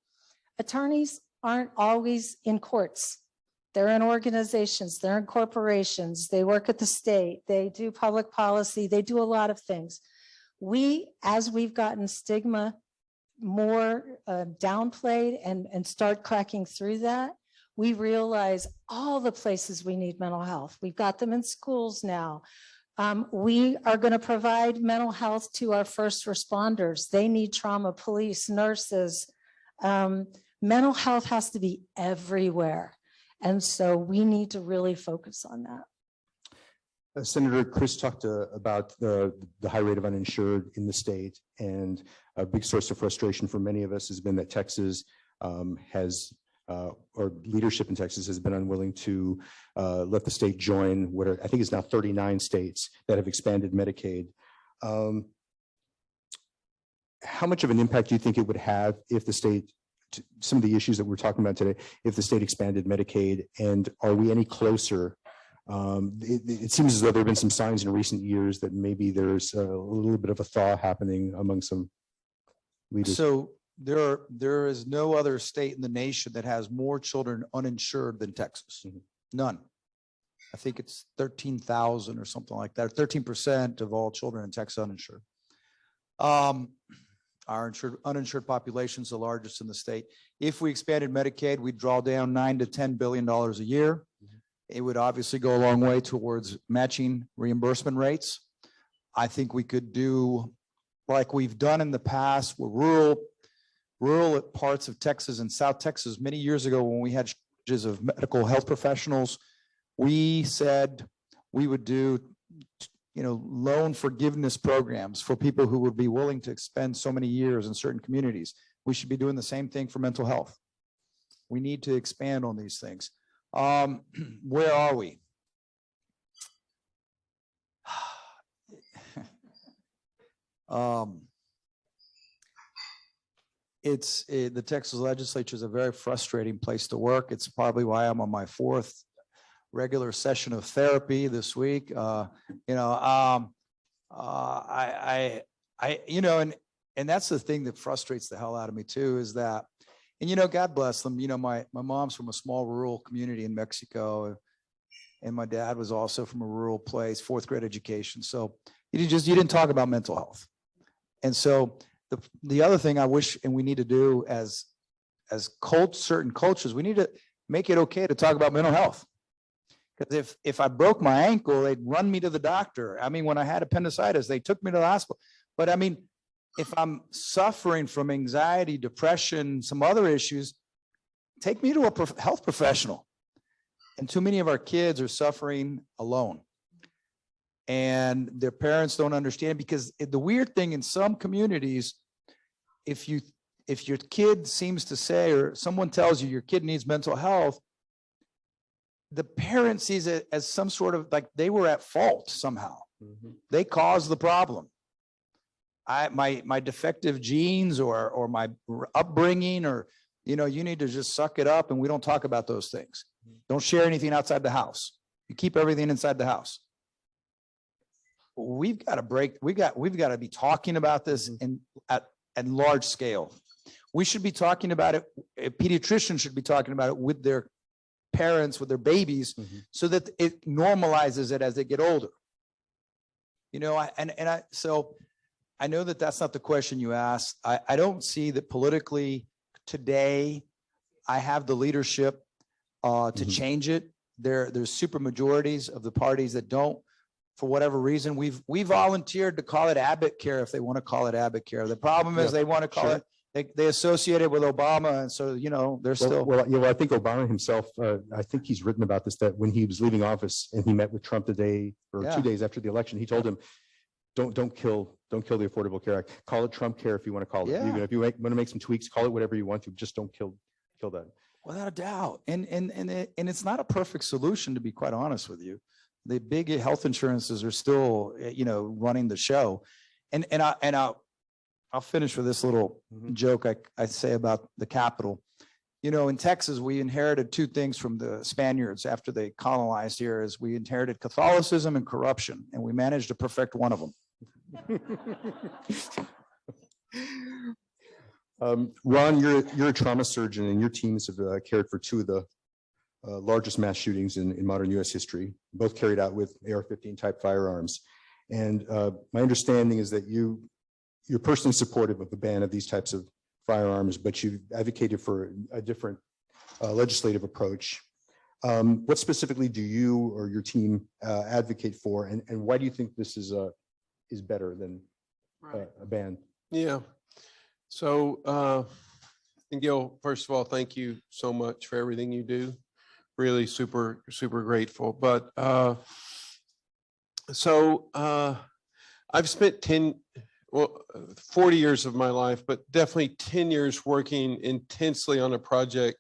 Attorneys aren't always in courts. They're in organizations, they're in corporations, they work at the state, they do public policy, they do a lot of things. We, as we've gotten stigma more downplayed and start cracking through that, we realize all the places we need mental health. We've got them in schools now. We are going to provide mental health to our first responders. They need trauma, police, nurses. Mental health has to be everywhere. And so we need to really focus on that. Senator Chris talked about the high rate of uninsured in the state, and a big source of frustration for many of us has been that Texas or leadership in Texas has been unwilling to let the state join what I think is now 39 states that have expanded Medicaid. How much of an impact do you think it would have if the state, some of the issues that we're talking about today, if the state expanded Medicaid, and are we any closer? It seems as though there have been some signs in recent years that maybe there's a little bit of a thaw happening among some leaders. So there is no other state in the nation that has more children uninsured than Texas. None. I think it's 13,000 or something like that. 13% of all children in Texas uninsured. Our uninsured population is the largest in the state. If we expanded Medicaid, we'd draw down $9 to $10 billion a year. It would obviously go a long way towards matching reimbursement rates. I think we could do like we've done in the past with rural parts of Texas and South Texas. Many years ago, when we had shortages of medical health professionals, we said we would do, loan forgiveness programs for people who would be willing to spend so many years in certain communities. We should be doing the same thing for mental health. We need to expand on these things. Where are we? The Texas legislature is a very frustrating place to work. It's probably why I'm on my 4th regular session of therapy this week. And that's the thing that frustrates the hell out of me too, is that, and God bless them. My mom's from a small rural community in Mexico, and my dad was also from a rural place, 4th grade education. So you didn't talk about mental health. And so the other thing I wish, and we need to do as certain cultures, we need to make it okay to talk about mental health. Because if I broke my ankle, they'd run me to the doctor. I mean, when I had appendicitis, they took me to the hospital. But I mean, if I'm suffering from anxiety, depression, some other issues, take me to a health professional. And too many of our kids are suffering alone. And their parents don't understand, because the weird thing in some communities, if your kid seems to say, or someone tells you your kid needs mental health, the parent sees it as some sort of like they were at fault somehow. They caused the problem. My defective genes or my upbringing, or, you need to just suck it up, and we don't talk about those things. Don't share anything outside the house. You keep everything inside the house. We've got to break. We've got to be talking about this at large scale. We should be talking about it. A pediatrician should be talking about it with their parents, with their babies, so that it normalizes it as they get older. So I know that that's not the question you asked. I don't see that politically today I have the leadership to change it. There's super majorities of the parties that don't, for whatever reason. We volunteered to call it Abbott Care if they want to call it Abbott Care. The problem is they want to call it, they associate it with Obama, and so they're still. Well, I think Obama himself, I think he's written about this, that when he was leaving office and he met with Trump the day or 2 days after the election, he told him, don't kill the Affordable Care Act. Call it Trump Care if you want to call it. Yeah. If you want to make some tweaks, call it whatever you want to. Just don't kill that. Without a doubt. And it's not a perfect solution, to be quite honest with you. The big health insurances are still, running the show. And I'll finish with this little joke I say about the Capitol. In Texas, we inherited 2 things from the Spaniards after they colonized here. Is we inherited Catholicism and corruption, and we managed to perfect one of them. Ron, you're a trauma surgeon, and your teams have cared for 2 of the largest mass shootings in modern U.S. history, both carried out with AR-15 type firearms. And my understanding is that you're personally supportive of the ban of these types of firearms, but you advocated for a different legislative approach. What specifically do you or your team advocate for, and why do you think this is better than a ban? Yeah. So, and Gil, first of all, thank you so much for everything you do. Really super grateful. But I've spent 40 years of my life, but definitely 10 years working intensely on a project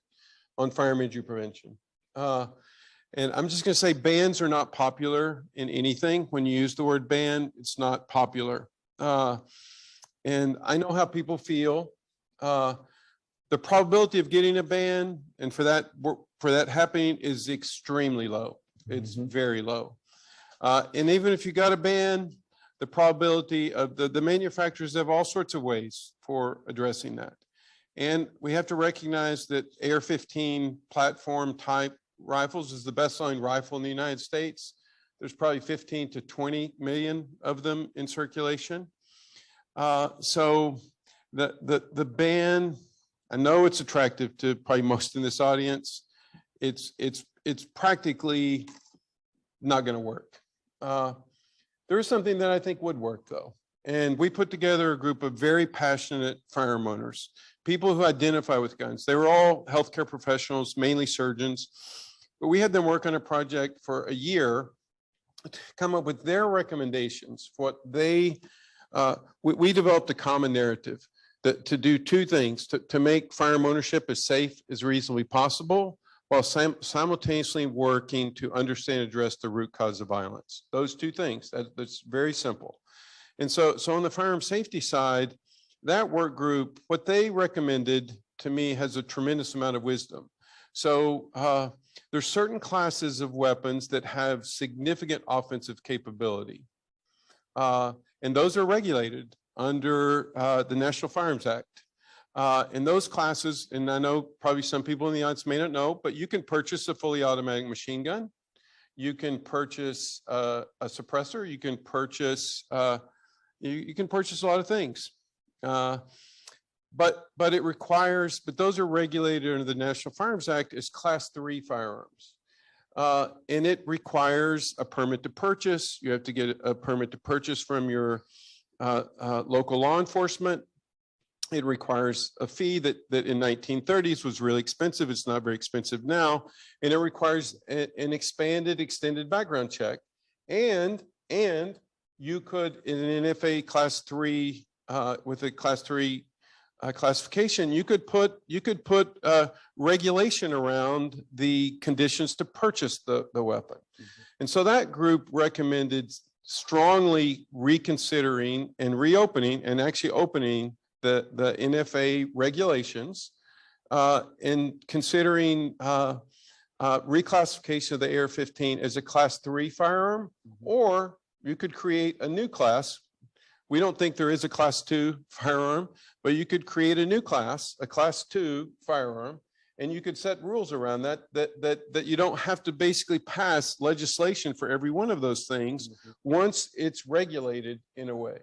on fire injury prevention. And I'm just going to say bans are not popular in anything. When you use the word ban, it's not popular. And I know how people feel. The probability of getting a ban and for that happening is extremely low. It's very low. And even if you got a ban, the probability of the manufacturers have all sorts of ways for addressing that. And we have to recognize that AR-15 platform type rifles is the best-selling rifle in the United States. There's probably 15 to 20 million of them in circulation. So the ban, I know it's attractive to probably most in this audience. It's practically not going to work. There is something that I think would work though. And we put together a group of very passionate firearm owners, people who identify with guns. They were all healthcare professionals, mainly surgeons, but we had them work on a project for a year to come up with their recommendations for what they, we developed a common narrative to do two things, to make firearm ownership as safe as reasonably possible, while simultaneously working to understand and address the root cause of violence. Those two things, that's very simple. And so on the firearm safety side, that work group, what they recommended to me has a tremendous amount of wisdom. So there's certain classes of weapons that have significant offensive capability. And those are regulated under the National Firearms Act. In those classes, and I know probably some people in the audience may not know, but you can purchase a fully automatic machine gun. You can purchase a suppressor. You can purchase you can purchase a lot of things. But it requires, but those are regulated under the National Firearms Act as Class 3 firearms. And it requires a permit to purchase. You have to get a permit to purchase from your local law enforcement. It requires a fee that in 1930s was really expensive. It's not very expensive now. And it requires an expanded, extended background check. And you could, in an NFA Class 3, with a Class 3 classification, you could put regulation around the conditions to purchase the weapon. And so that group recommended strongly reconsidering and reopening and actually opening the NFA regulations and considering reclassification of the AR-15 as a Class 3 firearm, or you could create a new class. We don't think there is a Class 2 firearm, but you could create a new class, a Class 2 firearm, and you could set rules around that you don't have to basically pass legislation for every one of those things once it's regulated in a way.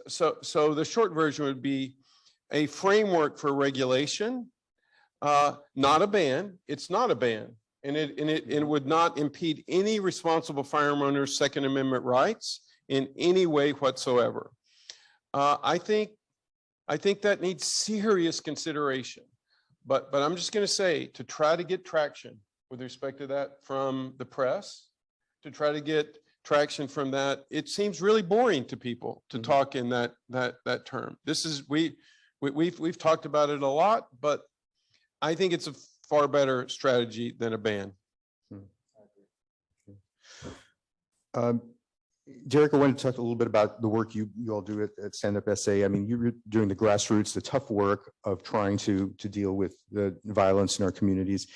So the short version would be a framework for regulation, not a ban. It's not a ban, and it would not impede any responsible firearm owner's Second Amendment rights in any way whatsoever. I think that needs serious consideration, but I'm just going to say, to try to get traction with respect to that from the press, to try to get traction from that, it seems really boring to people to talk in that term. This is we've talked about it a lot, but I think it's a far better strategy than a ban. Derek, I wanted to talk a little bit about the work you all do at Stand Up SA. I mean, you're doing the grassroots, the tough work of trying to deal with the violence in our communities.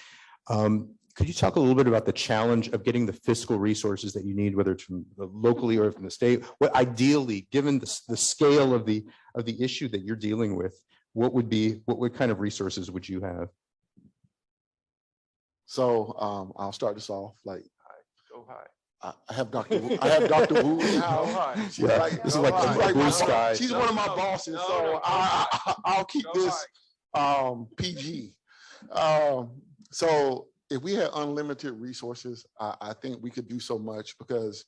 Could you talk a little bit about the challenge of getting the fiscal resources that you need, whether it's from locally or from the state? What ideally, given the scale of the issue that you're dealing with, what kind of resources would you have? So I'll start this off. Like, Go high. I have Dr. Wu. I have Dr. Wu in the house. She's like, this is like blue sky. She's one of my bosses, so I'll keep this PG. So if we had unlimited resources, I think we could do so much because,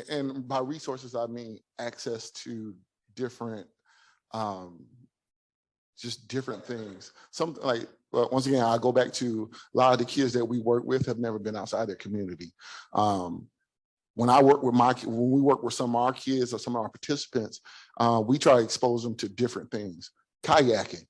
and by resources, I mean access to different, just different things. Something like, well, once again, I go back to a lot of the kids that we work with have never been outside their community. When we work with some of our kids or some of our participants, we try to expose them to different things. Kayaking.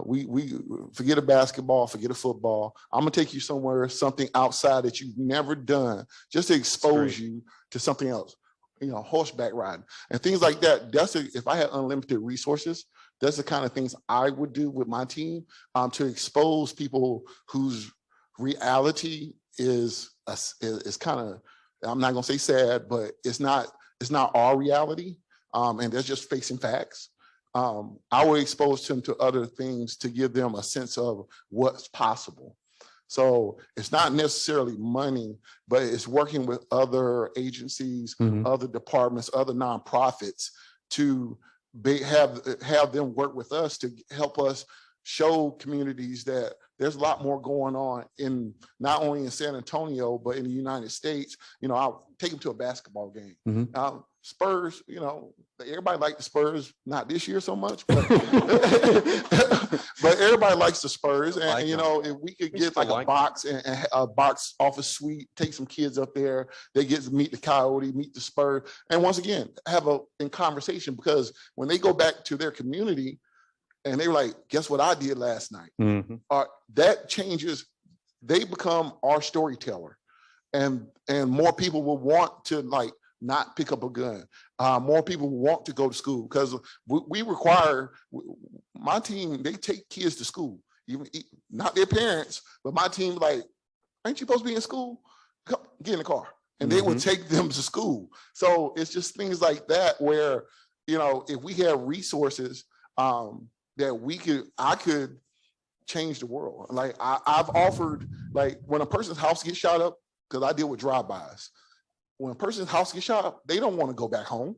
We forget a basketball, forget a football. I'm gonna take you somewhere, something outside that you've never done, just to expose you to something else. You know, horseback riding and things like that. If I had unlimited resources, that's the kind of things I would do with my team, to expose people whose reality is kind of, I'm not gonna say sad, but it's not our reality, and they're just facing facts. I would expose them to other things to give them a sense of what's possible. So it's not necessarily money, but it's working with other agencies, other departments, other nonprofits to have them work with us to help us show communities that there's a lot more going on in not only in San Antonio, but in the United States. You know, I'll take them to a basketball game. Spurs, you know, everybody likes the Spurs, not this year so much, but, but everybody likes the Spurs. And, you know, if we could get like a box and a box office suite, take some kids up there, they get to meet the Coyote, meet the Spurs. And once again, have in conversation, because when they go back to their community and they're like, guess what I did last night? That changes, they become our storyteller. And more people will want to like, not pick up a gun. More people want to go to school because we require, my team, they take kids to school, even not their parents, but my team like, ain't you supposed to be in school? Come, get in the car. And they would take them to school. So it's just things like that where, you know, if we have resources that I could change the world. Like I've offered, like when a person's house gets shot up, because I deal with drive-bys, when a person's house gets shot up, they don't want to go back home.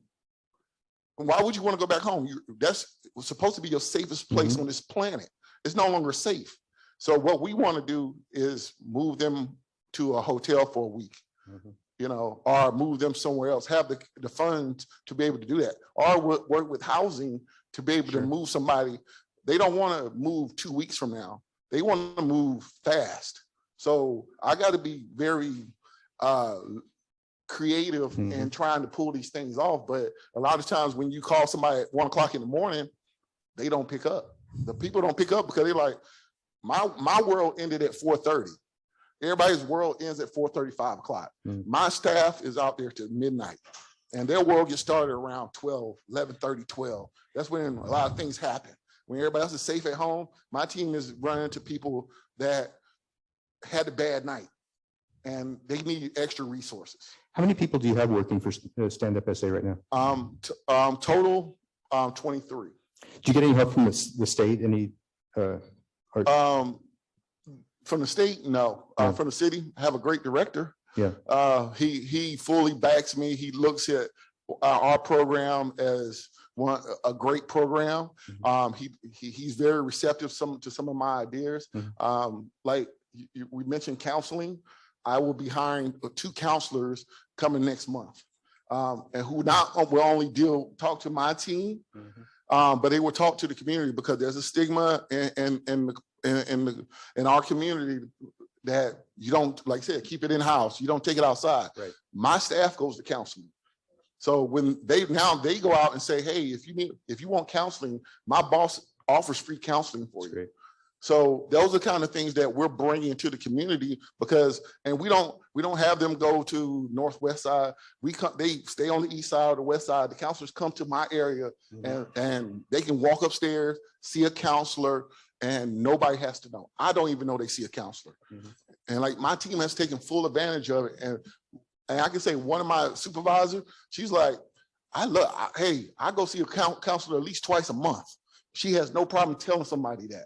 Why would you want to go back home? That's supposed to be your safest place on this planet. It's no longer safe. So what we want to do is move them to a hotel for a week, you know, or move them somewhere else, have the funds to be able to do that, or work with housing to be able to move somebody. They don't want to move 2 weeks from now. They want to move fast. So I got to be very creative in trying to pull these things off. But a lot of times when you call somebody at 1 o'clock in the morning, they don't pick up. The people don't pick up because they're like, my world ended at 4:30. Everybody's world ends at 4:30, 5 o'clock. My staff is out there to midnight and their world gets started around 12, 11:30, 12. That's when a lot of things happen. When everybody else is safe at home, my team is running to people that had a bad night and they need extra resources. How many people do you have working for Stand Up SA right now? Total 23. Do you get any help from the state? Any? From the state, no. From the city, I have a great director. Yeah. He fully backs me. He looks at our program as a great program. He's very receptive to some of my ideas. Like we mentioned counseling. I will be hiring 2 counselors coming next month, and who will only talk to my team, but they will talk to the community because there's a stigma in our community that you don't, like I said, keep it in house. You don't take it outside. Right. My staff goes to counseling. So when they go out and say, hey, if you want counseling, my boss offers free counseling for you. Great. So those are kind of things that we're bringing to the community because, and we don't have them go to Northwest side. They stay on the east side or the west side. The counselors come to my area and they can walk upstairs, see a counselor, and nobody has to know. I don't even know they see a counselor. And like my team has taken full advantage of it. And I can say one of my supervisors, she's like, I go see a counselor at least twice a month. She has no problem telling somebody that.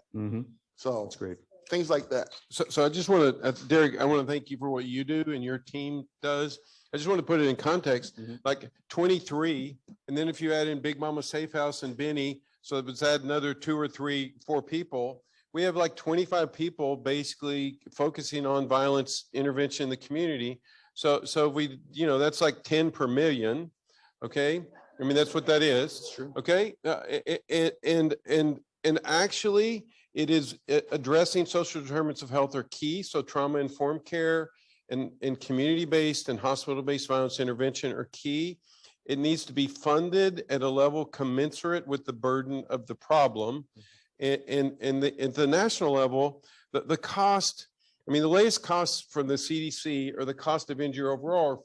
So that's great. Things like that. So I just want to, Derek, I want to thank you for what you do and your team does. I just want to put it in context, like 23, and then if you add in Big Mama Safe House and Benny, so let's add another 2 or 3, 4 people, we have like 25 people basically focusing on violence intervention in the community. So we, that's like 10 per million. Okay. I mean, that's what that is. Okay. And actually it is addressing social determinants of health are key. So trauma-informed care and community-based and hospital-based violence intervention are key. It needs to be funded at a level commensurate with the burden of the problem. And at the national level, the cost, I mean, the latest costs from the CDC or the cost of injury overall are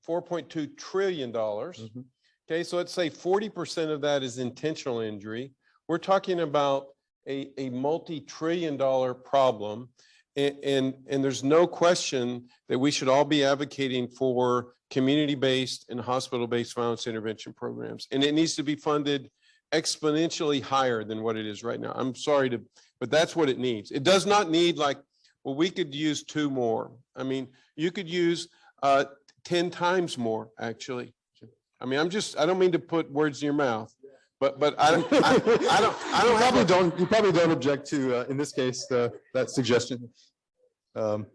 $4.2 trillion. Okay, so let's say 40% of that is intentional injury. We're talking about a multi-trillion-dollar problem. And there's no question that we should all be advocating for community-based and hospital-based violence intervention programs. And it needs to be funded exponentially higher than what it is right now. I'm sorry but that's what it needs. It does not need like, well, we could use 2 more. I mean, you could use 10 times more, actually. I mean, I don't mean to put words in your mouth, but I don't You probably don't object to, in this case, that suggestion. Well,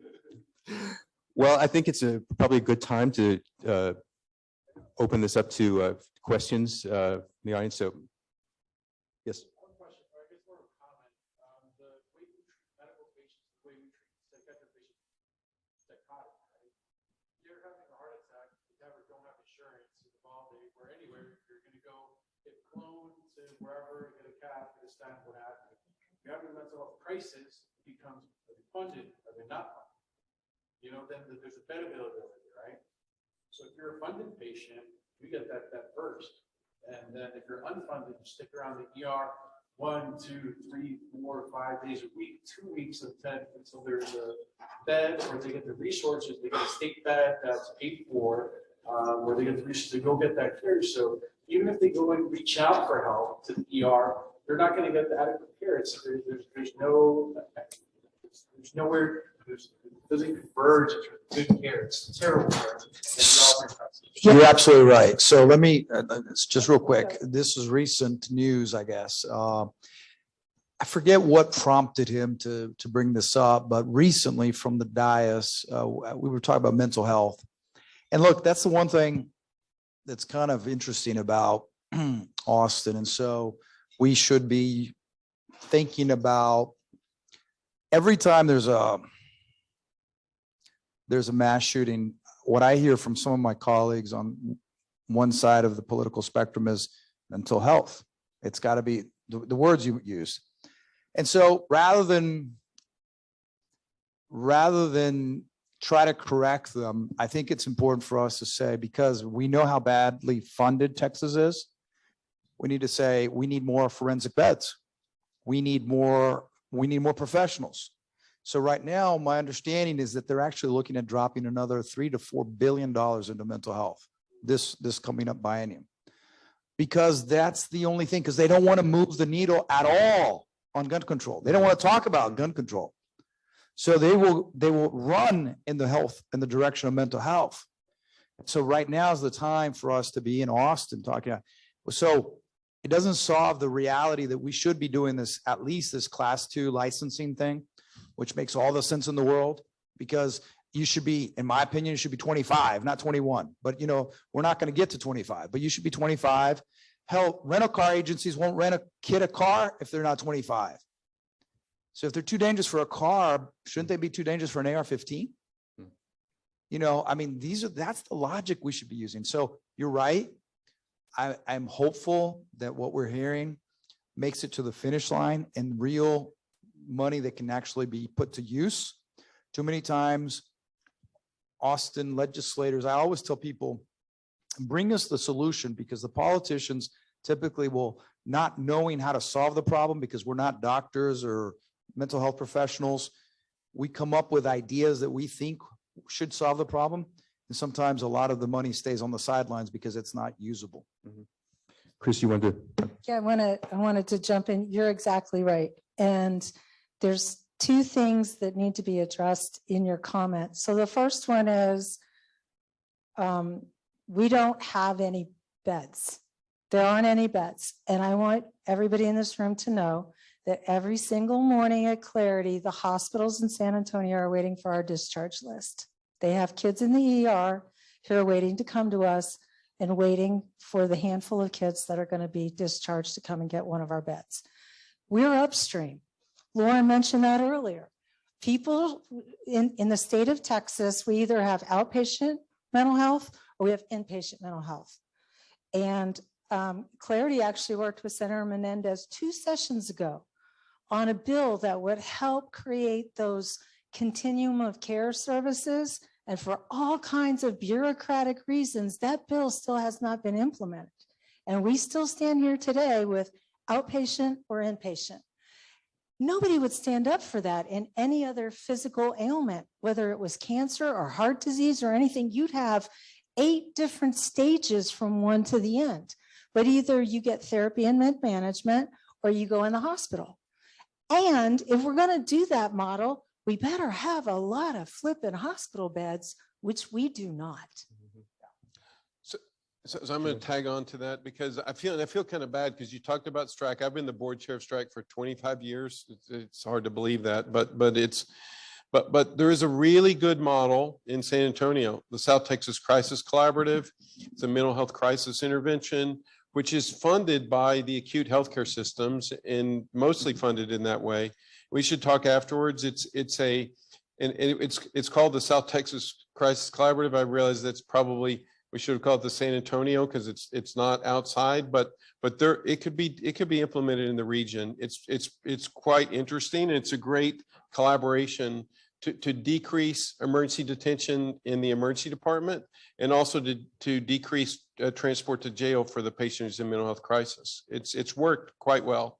I think it's probably a good time to open this up to questions in the audience. So, yes. One question, or I guess more of a comment. The way we treat medical patients, the way we treat psychiatric patients, psychotic, right? You're having a heart attack, you never don't have insurance involved anywhere, you're going to go get flown to wherever, get a cab, get a staff, what have you. You're having a mental health crisis, it becomes, are they funded, are they not funded? Then there's a bed availability, right? So if you're a funded patient, you get that first. And then if you're unfunded, you stick around the ER 1, 2, 3, 4, 5 days a week, 2 weeks of 10 until there's a bed, or they get the resources, they get a state bed that's paid for, where they get the resources to go get that care. So even if they go and reach out for help to the ER, they're not going to get the adequate care. There's nowhere. It doesn't converge into good care. It's terrible care. You're absolutely right. So let me, it's just real quick. This is recent news, I guess. I forget what prompted him to bring this up, but recently from the dais, we were talking about mental health. And look, that's the one thing that's kind of interesting about Austin. And so we should be thinking about every time there's a mass shooting, what I hear from some of my colleagues on one side of the political spectrum is mental health. It's got to be the words you use. And so rather than try to correct them, I think it's important for us to say, because we know how badly funded Texas is, we need to say we need more forensic beds. We need more professionals. So right now, my understanding is that they're actually looking at dropping another $3 to $4 billion into mental health this coming up biennium, because that's the only thing, because they don't want to move the needle at all on gun control. They don't want to talk about gun control. So they will run in the direction of mental health. So right now is the time for us to be in Austin talking about. So it doesn't solve the reality that we should be doing this, at least this class 2 licensing thing, which makes all the sense in the world, because you should be, in my opinion, you should be 25, not 21. But we're not going to get to 25, but you should be 25. Hell, rental car agencies won't rent a kid a car if they're not 25. So if they're too dangerous for a car, shouldn't they be too dangerous for an AR-15? I mean, that's the logic we should be using. So you're right. I'm hopeful that what we're hearing makes it to the finish line and real money that can actually be put to use. Too many times, Austin legislators, I always tell people, bring us the solution, because the politicians typically will, not knowing how to solve the problem, because we're not doctors or mental health professionals, we come up with ideas that we think should solve the problem. And sometimes a lot of the money stays on the sidelines because it's not usable. Mm-hmm. Chris, you want to? Yeah, I wanted to jump in. You're exactly right. And there's 2 things that need to be addressed in your comment. So the first one is we don't have any beds. There aren't any beds. And I want everybody in this room to know that every single morning at Clarity, the hospitals in San Antonio are waiting for our discharge list. They have kids in the ER who are waiting to come to us and waiting for the handful of kids that are going to be discharged to come and get one of our beds. We're upstream. Lauren mentioned that earlier. People in the state of Texas, we either have outpatient mental health or we have inpatient mental health. And Clarity actually worked with Senator Menendez 2 sessions ago on a bill that would help create those continuum of care services. And for all kinds of bureaucratic reasons, that bill still has not been implemented. And we still stand here today with outpatient or inpatient. Nobody would stand up for that in any other physical ailment, whether it was cancer or heart disease or anything. You'd have 8 different stages from one to the end. But either you get therapy and med management or you go in the hospital. And if we're going to do that model, we better have a lot of flipping hospital beds, which we do not. So I'm going to tag on to that because I feel kind of bad because you talked about strike. I've been the board chair of strike for 25 years. It's hard to believe that, but there is a really good model in San Antonio, the South Texas Crisis Collaborative. It's a mental health crisis intervention, which is funded by the acute healthcare systems and mostly funded in that way. We should talk afterwards. It's called the South Texas Crisis Collaborative. I realize that's probably, we should have called it the San Antonio because it's not outside, but there it could be implemented in the region. It's quite interesting. It's a great collaboration to decrease emergency detention in the emergency department and also to decrease transport to jail for the patients in mental health crisis. It's worked quite well.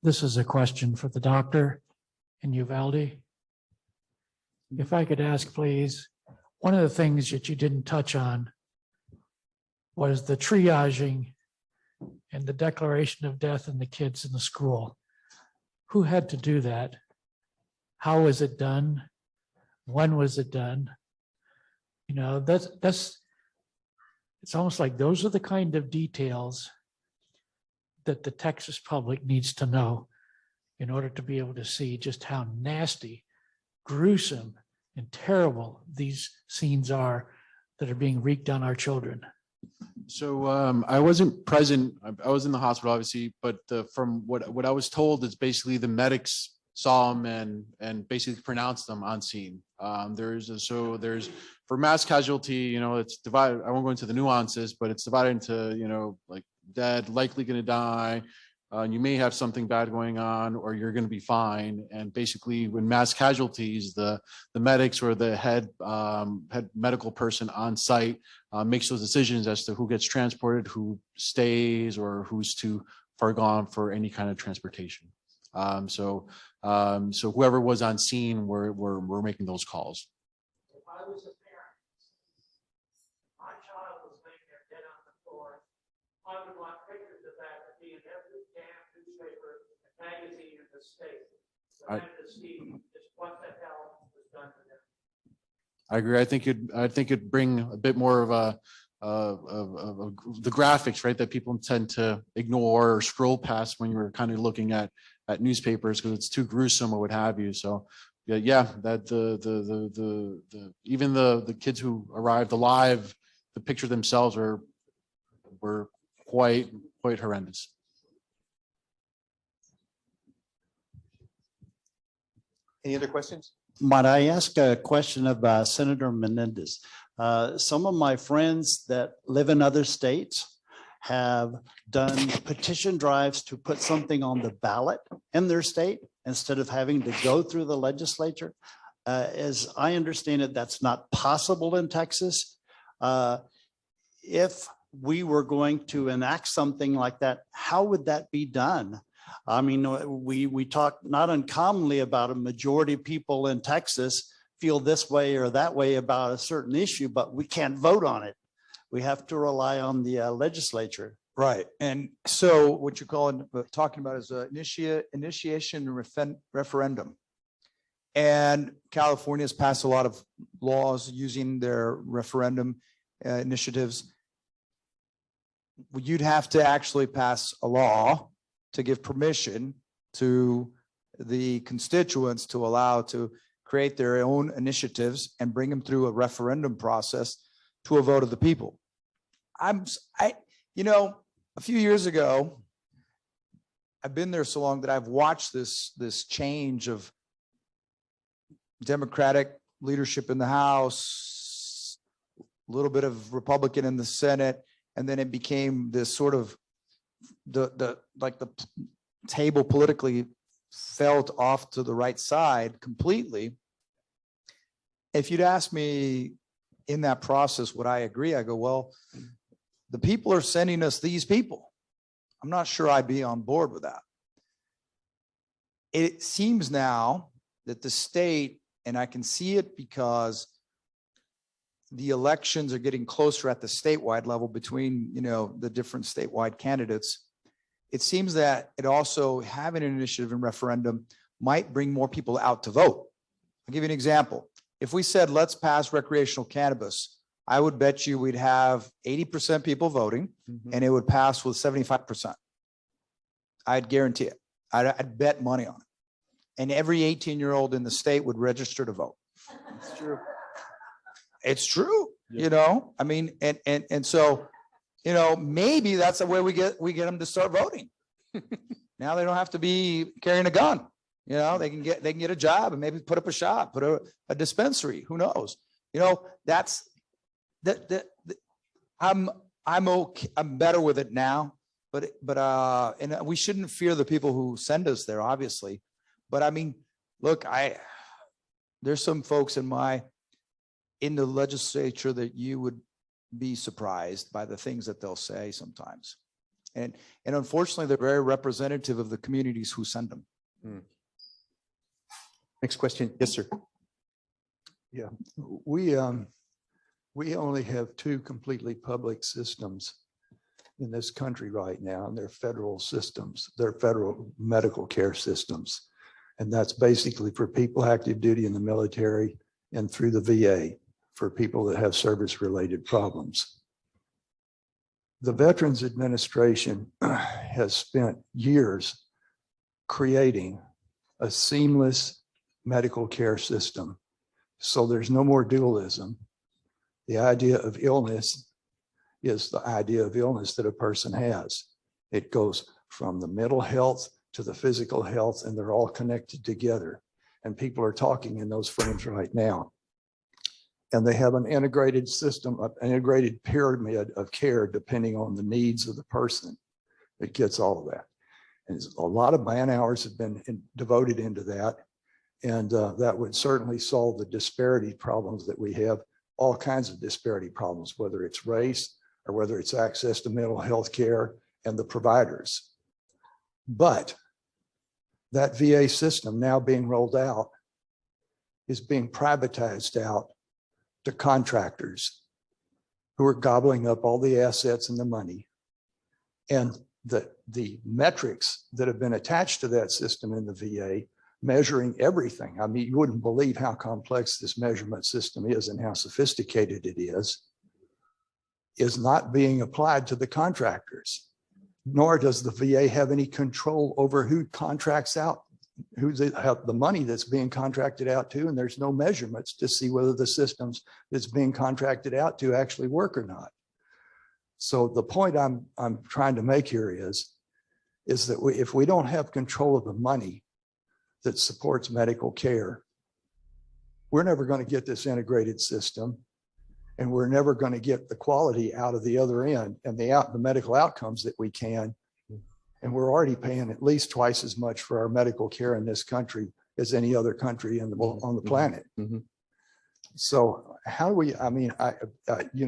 This is a question for the doctor in Uvalde. If I could ask, please, one of the things that you didn't touch on was the triaging and the declaration of death in the kids in the school. Who had to do that? How was it done? When was it done? You know, it's almost like those are the kind of details that the Texas public needs to know in order to be able to see just how nasty, gruesome, and terrible these scenes are that are being wreaked on our children. So I wasn't present. I was in the hospital, obviously, but from what I was told is basically the medics saw them and basically pronounced them on scene. There's for mass casualty, you know, it's divided. I won't go into the nuances, but it's divided into, you know, like dead, likely going to die. You may have something bad going on, or you're going to be fine. And basically, when mass casualties, the medics or the head medical person on site makes those decisions as to who gets transported, who stays, or who's too far gone for any kind of transportation. So whoever was on scene, we're making those calls. If I was a parent, my child was laying there dead on the floor, I would want pictures of that to be in every damn newspaper and magazine in the state. So then to see just what the hell was done to them. I agree. I think it'd bring a bit more of the graphics, right, that people tend to ignore or scroll past when you're kind of looking at newspapers because it's too gruesome or what have you. So yeah, that even the kids who arrived alive, the picture themselves were quite horrendous. Any other questions? Might I ask a question of Senator Menendez? Some of my friends that live in other states have done petition drives to put something on the ballot in their state instead of having to go through the legislature. As I understand it, that's not possible in Texas. If we were going to enact something like that, how would that be done? I mean, we talk not uncommonly about a majority of people in Texas feel this way or that way about a certain issue, but we can't vote on it. We have to rely on the legislature. Right. And so what you're talking about is initiation referendum. And California has passed a lot of laws using their referendum initiatives. You'd have to actually pass a law to give permission to the constituents to allow to create their own initiatives and bring them through a referendum process to a vote of the people. A few years ago, I've been there so long that I've watched this change of Democratic leadership in the House, a little bit of Republican in the Senate, and then it became this sort of the table politically felt off to the right side completely. If you'd ask me in that process, would I agree? I go, well, the people are sending us these people. I'm not sure I'd be on board with that. It seems now that the state, and I can see it because the elections are getting closer at the statewide level between, the different statewide candidates. It seems that it also having an initiative and referendum might bring more people out to vote. I'll give you an example. If we said, let's pass recreational cannabis, I would bet you we'd have 80% people voting and it would pass with 75%. I'd guarantee it. I'd bet money on it. And every 18-year-old in the state would register to vote. It's true. It's true, I mean, and so, maybe that's the way we get them to start voting. Now they don't have to be carrying a gun. They can get a job and maybe put up a shop, put a dispensary. Who knows? That's I'm okay. I'm better with it now, but and we shouldn't fear the people who send us there, obviously. But I mean, look, there's some folks in the legislature that you would be surprised by the things that they'll say sometimes. And unfortunately, they're very representative of the communities who send them. Next question. Yes, sir. Yeah, we only have two completely public systems in this country right now, and they're federal systems. They're federal medical care systems. And that's basically for people active duty in the military and through the VA for people that have service-related problems. The Veterans Administration has spent years creating a seamless medical care system. So there's no more dualism. The idea of illness is the idea of illness that a person has. It goes from the mental health to the physical health, and they're all connected together. And people are talking in those frames right now. And they have an integrated system, an integrated pyramid of care depending on the needs of the person. It gets all of that. And a lot of man hours have been devoted into that. And that would certainly solve the disparity problems that we have, all kinds of disparity problems, whether it's race or whether it's access to mental health care and the providers. But that VA system now being rolled out is being privatized out to contractors who are gobbling up all the assets and the money. And the metrics that have been attached to that system in the VA, measuring everything. I mean, you wouldn't believe how complex this measurement system is and how sophisticated it is not being applied to the contractors, nor does the VA have any control over who contracts out, who's the money that's being contracted out to, and there's no measurements to see whether the systems that's being contracted out to actually work or not. So the point I'm trying to make here is that if we don't have control of the money that supports medical care, we're never going to get this integrated system, and we're never going to get the quality out of the other end and the medical outcomes that we can. And we're already paying at least twice as much for our medical care in this country as any other country on the planet. So how do we,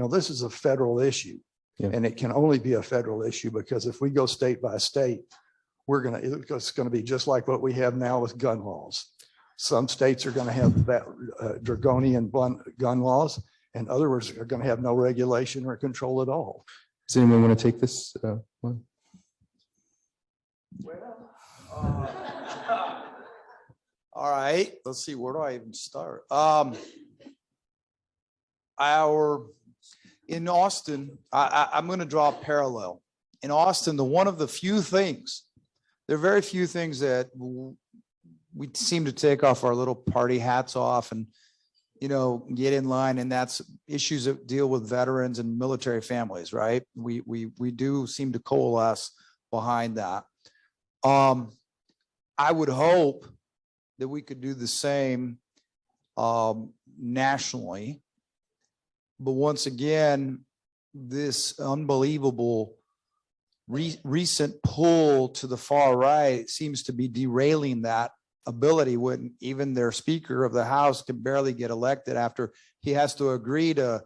this is a federal issue, and it can only be a federal issue because if we go state by state, it's going to be just like what we have now with gun laws. Some states are going to have that draconian gun laws, and others are going to have no regulation or control at all. Does anyone want to take this one? All right, let's see, where do I even start? In Austin, I'm going to draw a parallel. In Austin, one of the few things there are very few things that we seem to take off our little party hats off and, get in line. And that's issues that deal with veterans and military families, right? We do seem to coalesce behind that. I would hope that we could do the same nationally. But once again, this unbelievable recent pull to the far right seems to be derailing that ability, when even their Speaker of the House can barely get elected after he has to agree to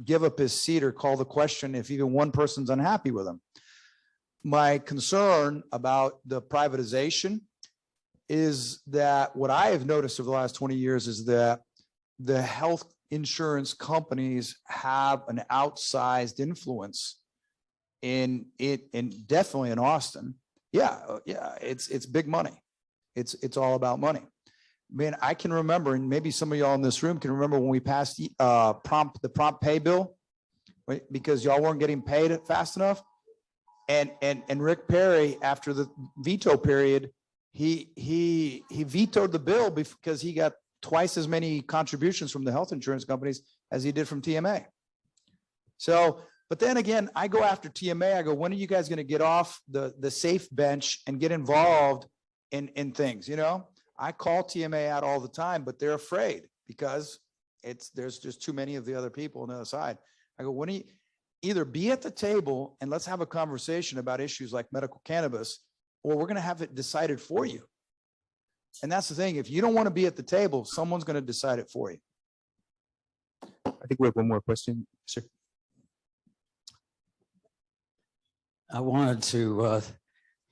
give up his seat or call the question if even one person's unhappy with him. My concern about the privatization is that what I have noticed over the last 20 years is that the health insurance companies have an outsized influence in it, and definitely in Austin. Yeah, it's big money. It's all about money. Man, I can remember, and maybe some of y'all in this room can remember when we passed the prompt pay bill, right? Because y'all weren't getting paid fast enough. And Rick Perry, after the veto period, he vetoed the bill because he got twice as many contributions from the health insurance companies as he did from TMA. So, but then again, I go after TMA. I go, when are you guys going to get off the safe bench and get involved in things? I call TMA out all the time, but they're afraid because there's just too many of the other people on the other side. I go, when are you either be at the table and let's have a conversation about issues like medical cannabis, or we're going to have it decided for you. And that's the thing. If you don't want to be at the table, someone's going to decide it for you. I think we have one more question, sir. I wanted to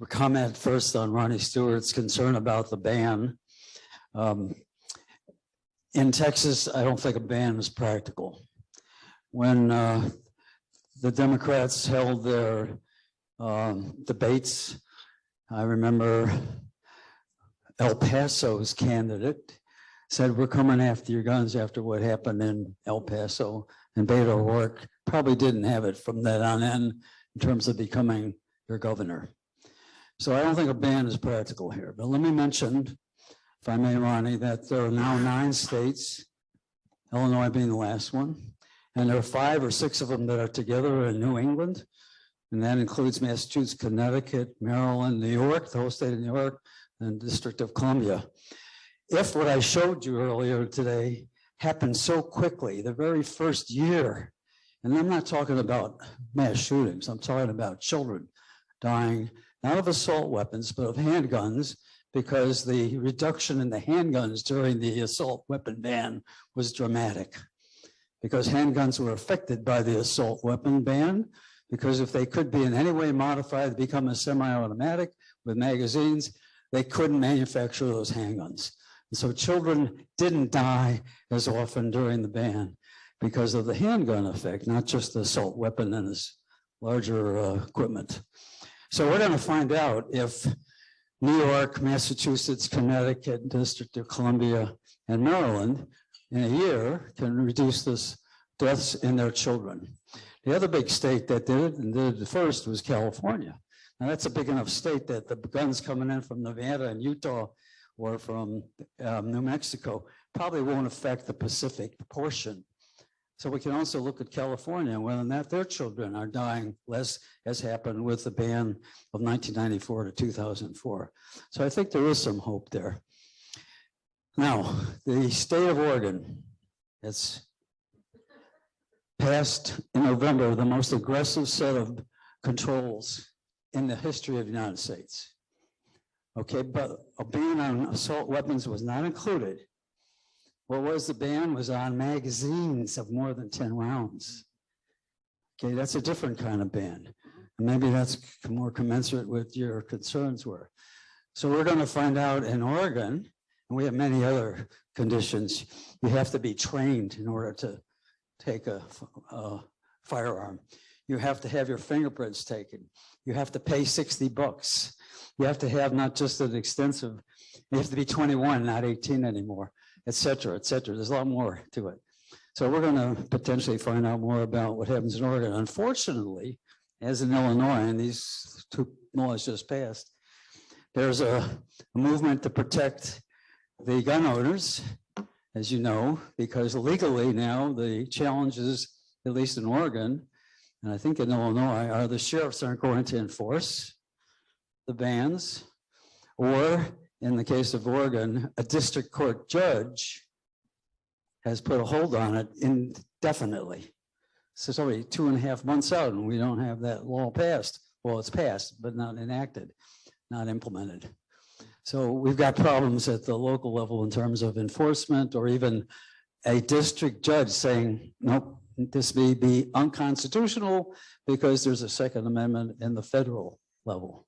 comment first on Ronnie Stewart's concern about the ban. In Texas, I don't think a ban is practical. When the Democrats held their debates, I remember El Paso's candidate said, we're coming after your guns after what happened in El Paso, and Beto O'Rourke probably didn't have it from that on end in terms of becoming your governor. So I don't think a ban is practical here. But let me mention, if I may, Ronnie, that there are now 9 states, Illinois being the last one, and there are 5 or 6 of them that are together in New England, and that includes Massachusetts, Connecticut, Maryland, New York, the whole state of New York, and District of Columbia. If what I showed you earlier today happened so quickly, the very first year, and I'm not talking about mass shootings, I'm talking about children dying, not of assault weapons, but of handguns, because the reduction in the handguns during the assault weapon ban was dramatic. Because handguns were affected by the assault weapon ban, because if they could be in any way modified to become a semi-automatic with magazines, they couldn't manufacture those handguns. And so children didn't die as often during the ban because of the handgun effect, not just the assault weapon and its larger equipment. So we're going to find out if New York, Massachusetts, Connecticut, District of Columbia, and Maryland in a year can reduce this deaths in their children. The other big state that did it and did it first was California. Now that's a big enough state that the guns coming in from Nevada and Utah or from New Mexico probably won't affect the Pacific portion. So we can also look at California, whether or not their children are dying less, as happened with the ban of 1994 to 2004. So I think there is some hope there. Now, the state of Oregon, it's passed in November the most aggressive set of controls in the history of the United States. Okay, but a ban on assault weapons was not included. What was the ban was on magazines of more than 10 rounds. Okay, that's a different kind of ban. And maybe that's more commensurate with your concerns were. So we're going to find out in Oregon, and we have many other conditions, you have to be trained in order to take a firearm. You have to have your fingerprints taken. You have to pay $60. You have to have not just an extensive, you have to be 21, not 18 anymore, et cetera, et cetera. There's a lot more to it. So we're going to potentially find out more about what happens in Oregon. Unfortunately, as in Illinois, and these 2 laws just passed. There's a movement to protect the gun owners, as you know, because legally now the challenges, at least in Oregon, and I think in Illinois, are the sheriffs aren't going to enforce the bans, or in the case of Oregon, a district court judge has put a hold on it indefinitely. So it's already 2.5 months out and we don't have that law passed. Well, it's passed, but not enacted, not implemented. So we've got problems at the local level in terms of enforcement, or even a district judge saying, nope, this may be unconstitutional because there's a Second Amendment in the federal level.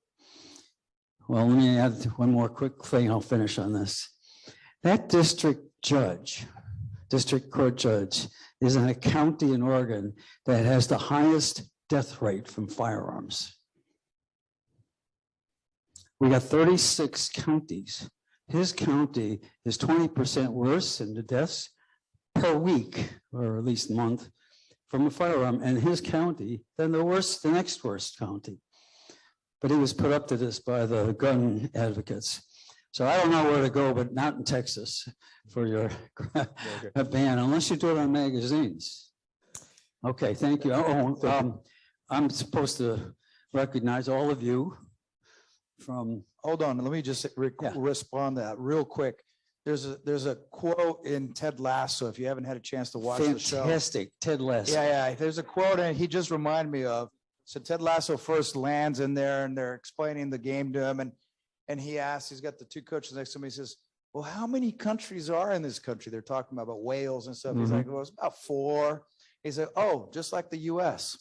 Well, let me add one more quick thing. I'll finish on this. That district court judge is in a county in Oregon that has the highest death rate from firearms. We got 36 counties. His county is 20% worse in the deaths per week, or at least month, from a firearm in his county than the next worst county. But he was put up to this by the gun advocates. So I don't know where to go, but not in Texas for your ban, unless you do it on magazines. Okay, thank you. I'm supposed to recognize all of you from. Hold on, let me just respond to that real quick. There's a quote in Ted Lasso, if you haven't had a chance to watch the show. Fantastic, Ted Lasso. Yeah, there's a quote and he just reminded me of. So Ted Lasso first lands in there and they're explaining the game to him, and he asks, he's got the two coaches next to him, he says, well, how many countries are in this country? They're talking about Wales and stuff. He's like, well, it's about 4. He said, oh, just like the US.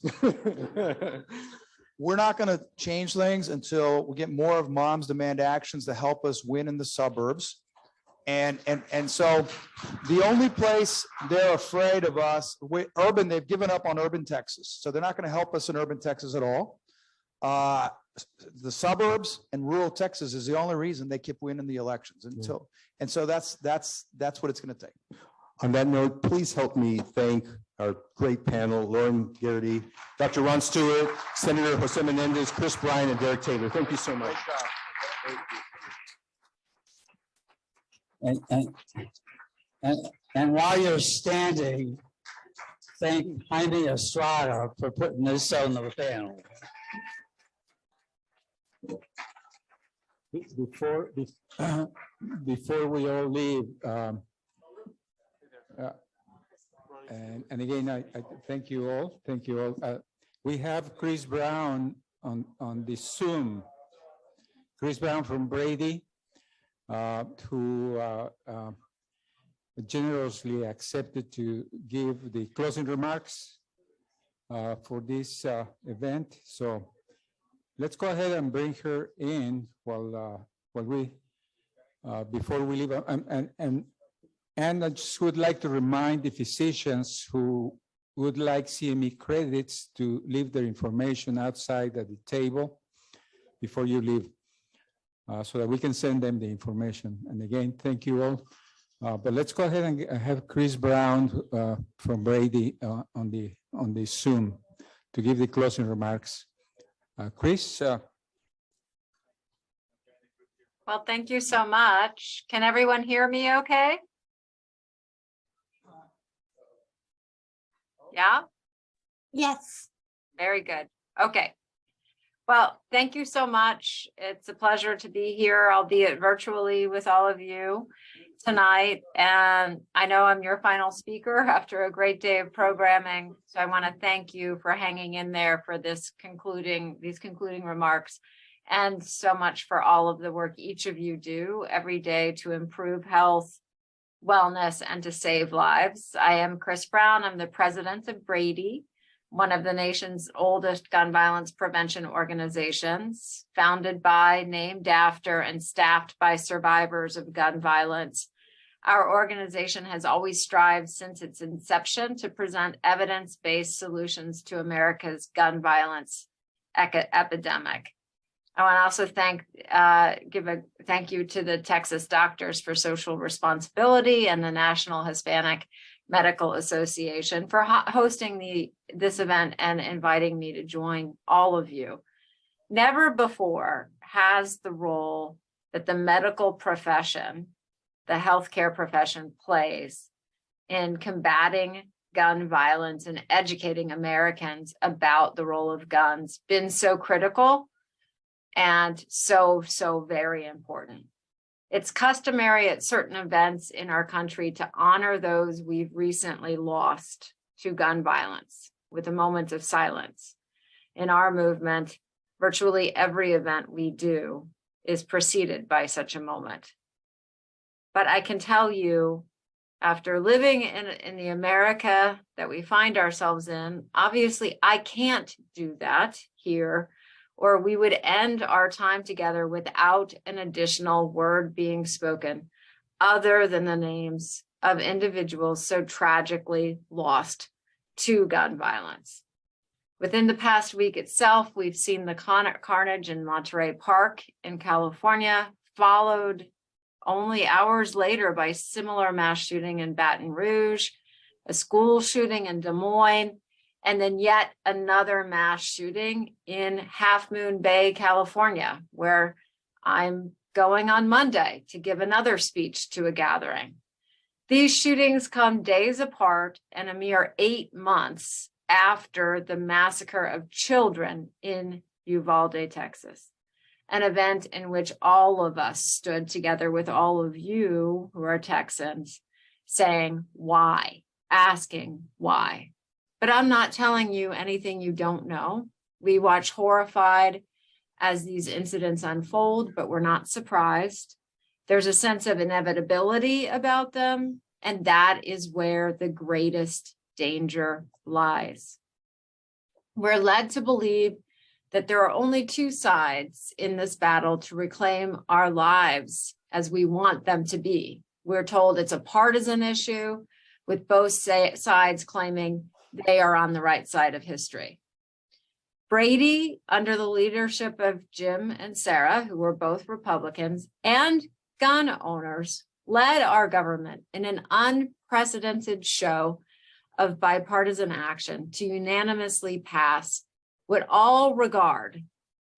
We're not going to change things until we get more of Moms Demand Actions to help us win in the suburbs. And so the only place they're afraid of us, they've given up on urban Texas. So they're not going to help us in urban Texas at all. The suburbs and rural Texas is the only reason they keep winning the elections. And so that's what it's going to take. On that note, please help me thank our great panel, Lauren Garrity, Dr. Ron Stewart, Senator Jose Menendez, Chris Bryan, and Derek Taylor. Thank you so much. And while you're standing, thank Jaime Estrada for putting this on the panel. Before we all leave, and again, I thank you all. Thank you all. We have Chris Brown on the Zoom. Chris Brown from Brady, who generously accepted to give the closing remarks for this event. So let's go ahead and bring her in while we before we leave. And I just would like to remind the physicians who would like CME credits to leave their information outside at the table before you leave, so that we can send them the information. And again, thank you all. But let's go ahead and have Chris Brown from Brady on the Zoom to give the closing remarks. Chris. Well, thank you so much. Can everyone hear me okay? Yeah? Yes. Very good. Okay. Well, thank you so much. It's a pleasure to be here, albeit virtually, with all of you tonight. And I know I'm your final speaker after a great day of programming. So I want to thank you for hanging in there for these concluding remarks, and so much for all of the work each of you do every day to improve health, wellness, and to save lives. I am Chris Brown. I'm the president of Brady, one of the nation's oldest gun violence prevention organizations, founded by, named after, and staffed by survivors of gun violence. Our organization has always strived since its inception to present evidence-based solutions to America's gun violence epidemic. I want to also give a thank you to the Texas Doctors for Social Responsibility and the National Hispanic Medical Association for hosting this event and inviting me to join all of you. Never before has the role that the medical profession, the healthcare profession plays in combating gun violence and educating Americans about the role of guns been so critical and so very important. It's customary at certain events in our country to honor those we've recently lost to gun violence with a moment of silence. In our movement, virtually every event we do is preceded by such a moment. But I can tell you, after living in the America that we find ourselves in, obviously I can't do that here, or we would end our time together without an additional word being spoken other than the names of individuals so tragically lost to gun violence. Within the past week itself, we've seen the carnage in Monterey Park in California, followed only hours later by similar mass shooting in Baton Rouge, a school shooting in Des Moines, and then yet another mass shooting in Half Moon Bay, California, where I'm going on Monday to give another speech to a gathering. These shootings come days apart and a mere 8 months after the massacre of children in Uvalde, Texas, an event in which all of us stood together with all of you who are Texans saying why, asking why. But I'm not telling you anything you don't know. We watch horrified as these incidents unfold, but we're not surprised. There's a sense of inevitability about them, and that is where the greatest danger lies. We're led to believe that there are only two sides in this battle to reclaim our lives as we want them to be. We're told it's a partisan issue, with both sides claiming they are on the right side of history. Brady, under the leadership of Jim and Sarah, who were both Republicans, and gun owners, led our government in an unprecedented show of bipartisan action to unanimously pass what all regard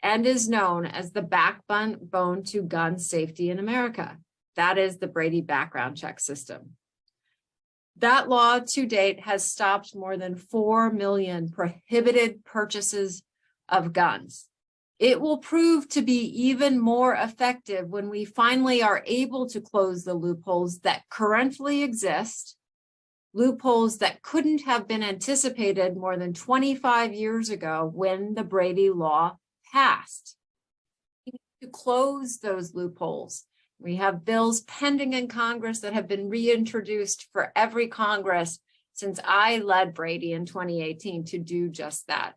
and is known as the backbone to gun safety in America. That is the Brady background check system. That law to date has stopped more than 4 million prohibited purchases of guns. It will prove to be even more effective when we finally are able to close the loopholes that currently exist, loopholes that couldn't have been anticipated more than 25 years ago when the Brady law passed. We need to close those loopholes. We have bills pending in Congress that have been reintroduced for every Congress since I led Brady in 2018 to do just that.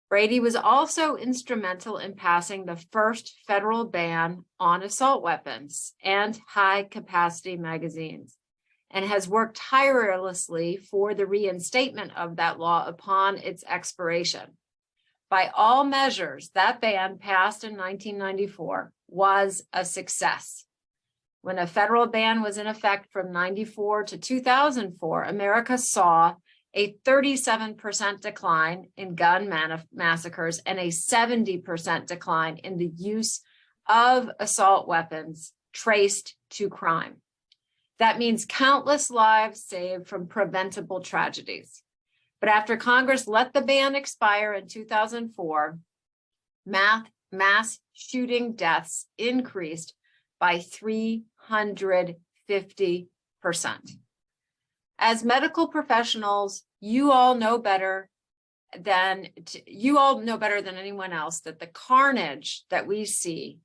Brady was also instrumental in passing the first federal ban on assault weapons and high-capacity magazines, and has worked tirelessly for the reinstatement of that law upon its expiration. By all measures, that ban passed in 1994 was a success. When a federal ban was in effect from 94 to 2004, America saw a 37% decline in gun massacres and a 70% decline in the use of assault weapons traced to crime. That means countless lives saved from preventable tragedies. But after Congress let the ban expire in 2004, mass shooting deaths increased by 350%. As medical professionals, you all know better than anyone else that the carnage that we see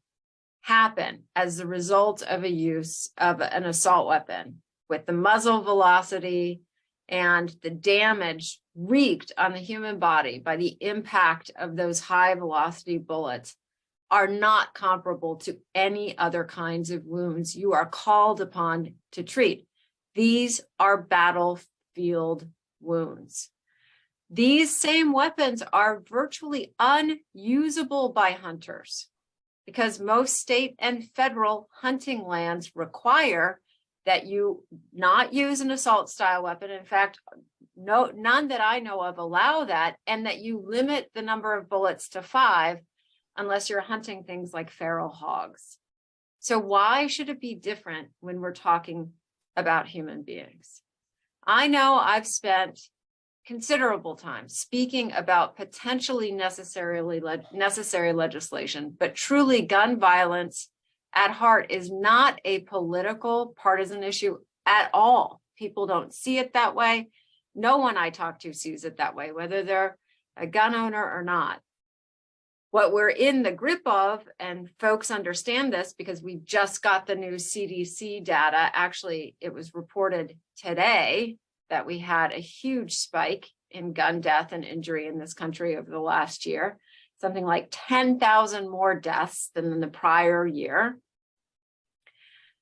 happen as the result of a use of an assault weapon, with the muzzle velocity and the damage wreaked on the human body by the impact of those high velocity bullets, are not comparable to any other kinds of wounds you are called upon to treat. These are battlefield wounds. These same weapons are virtually unusable by hunters because most state and federal hunting lands require that you not use an assault style weapon. In fact, none that I know of allow that, and that you limit the number of bullets to 5 unless you're hunting things like feral hogs. So why should it be different when we're talking about human beings? I know I've spent considerable time speaking about potentially necessary legislation, but truly gun violence at heart is not a political partisan issue at all. People don't see it that way. No one I talk to sees it that way, whether they're a gun owner or not. What we're in the grip of, and folks understand this because we just got the new CDC data. Actually, it was reported today that we had a huge spike in gun death and injury in this country over the last year, something like 10,000 more deaths than in the prior year.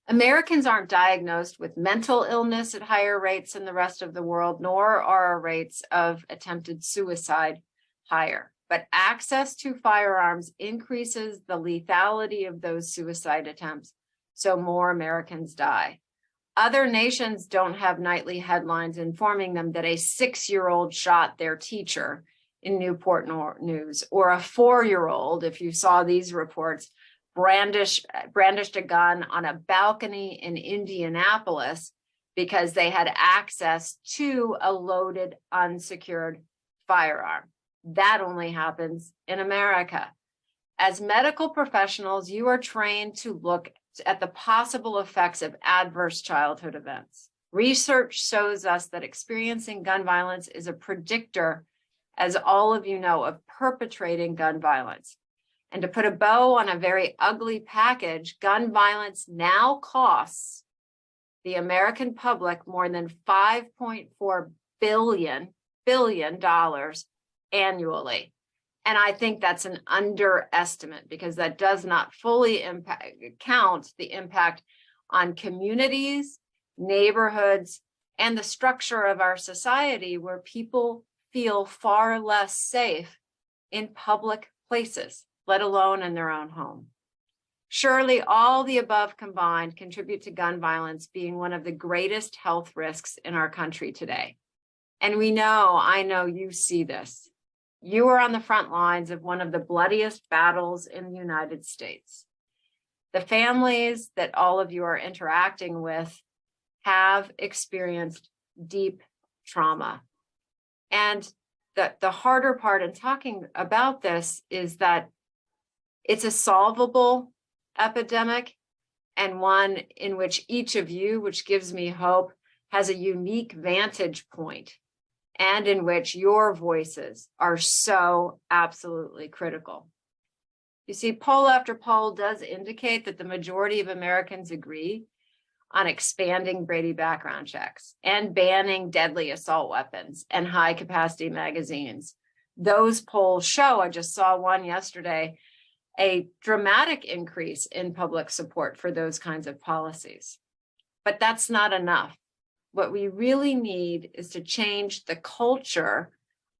Americans aren't diagnosed with mental illness at higher rates than the rest of the world, nor are our rates of attempted suicide higher. But access to firearms increases the lethality of those suicide attempts, so more Americans die. Other nations don't have nightly headlines informing them that a 6-year-old shot their teacher in Newport News, or a 4-year-old, if you saw these reports, brandished a gun on a balcony in Indianapolis because they had access to a loaded, unsecured firearm. That only happens in America. As medical professionals, you are trained to look at the possible effects of adverse childhood events. Research shows us that experiencing gun violence is a predictor, as all of you know, of perpetrating gun violence. And to put a bow on a very ugly package, gun violence now costs the American public more than $5.4 billion annually. And I think that's an underestimate because that does not fully count the impact on communities, neighborhoods, and the structure of our society where people feel far less safe in public places, let alone in their own home. Surely all the above combined contribute to gun violence being one of the greatest health risks in our country today. And I know you see this. You are on the front lines of one of the bloodiest battles in the United States. The families that all of you are interacting with have experienced deep trauma. And the harder part in talking about this is that it's a solvable epidemic, and one in which each of you, which gives me hope, has a unique vantage point, and in which your voices are so absolutely critical. You see, poll after poll does indicate that the majority of Americans agree on expanding Brady background checks and banning deadly assault weapons and high-capacity magazines. Those polls show, I just saw one yesterday, a dramatic increase in public support for those kinds of policies. But that's not enough. What we really need is to change the culture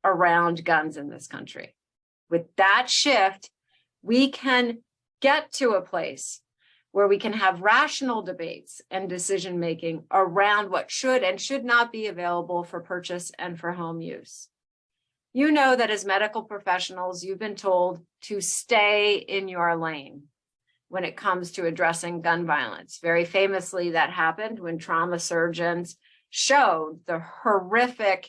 around guns in this country. With that shift, we can get to a place where we can have rational debates and decision-making around what should and should not be available for purchase and for home use. You know that as medical professionals, you've been told to stay in your lane when it comes to addressing gun violence. Very famously, that happened when trauma surgeons showed the horrific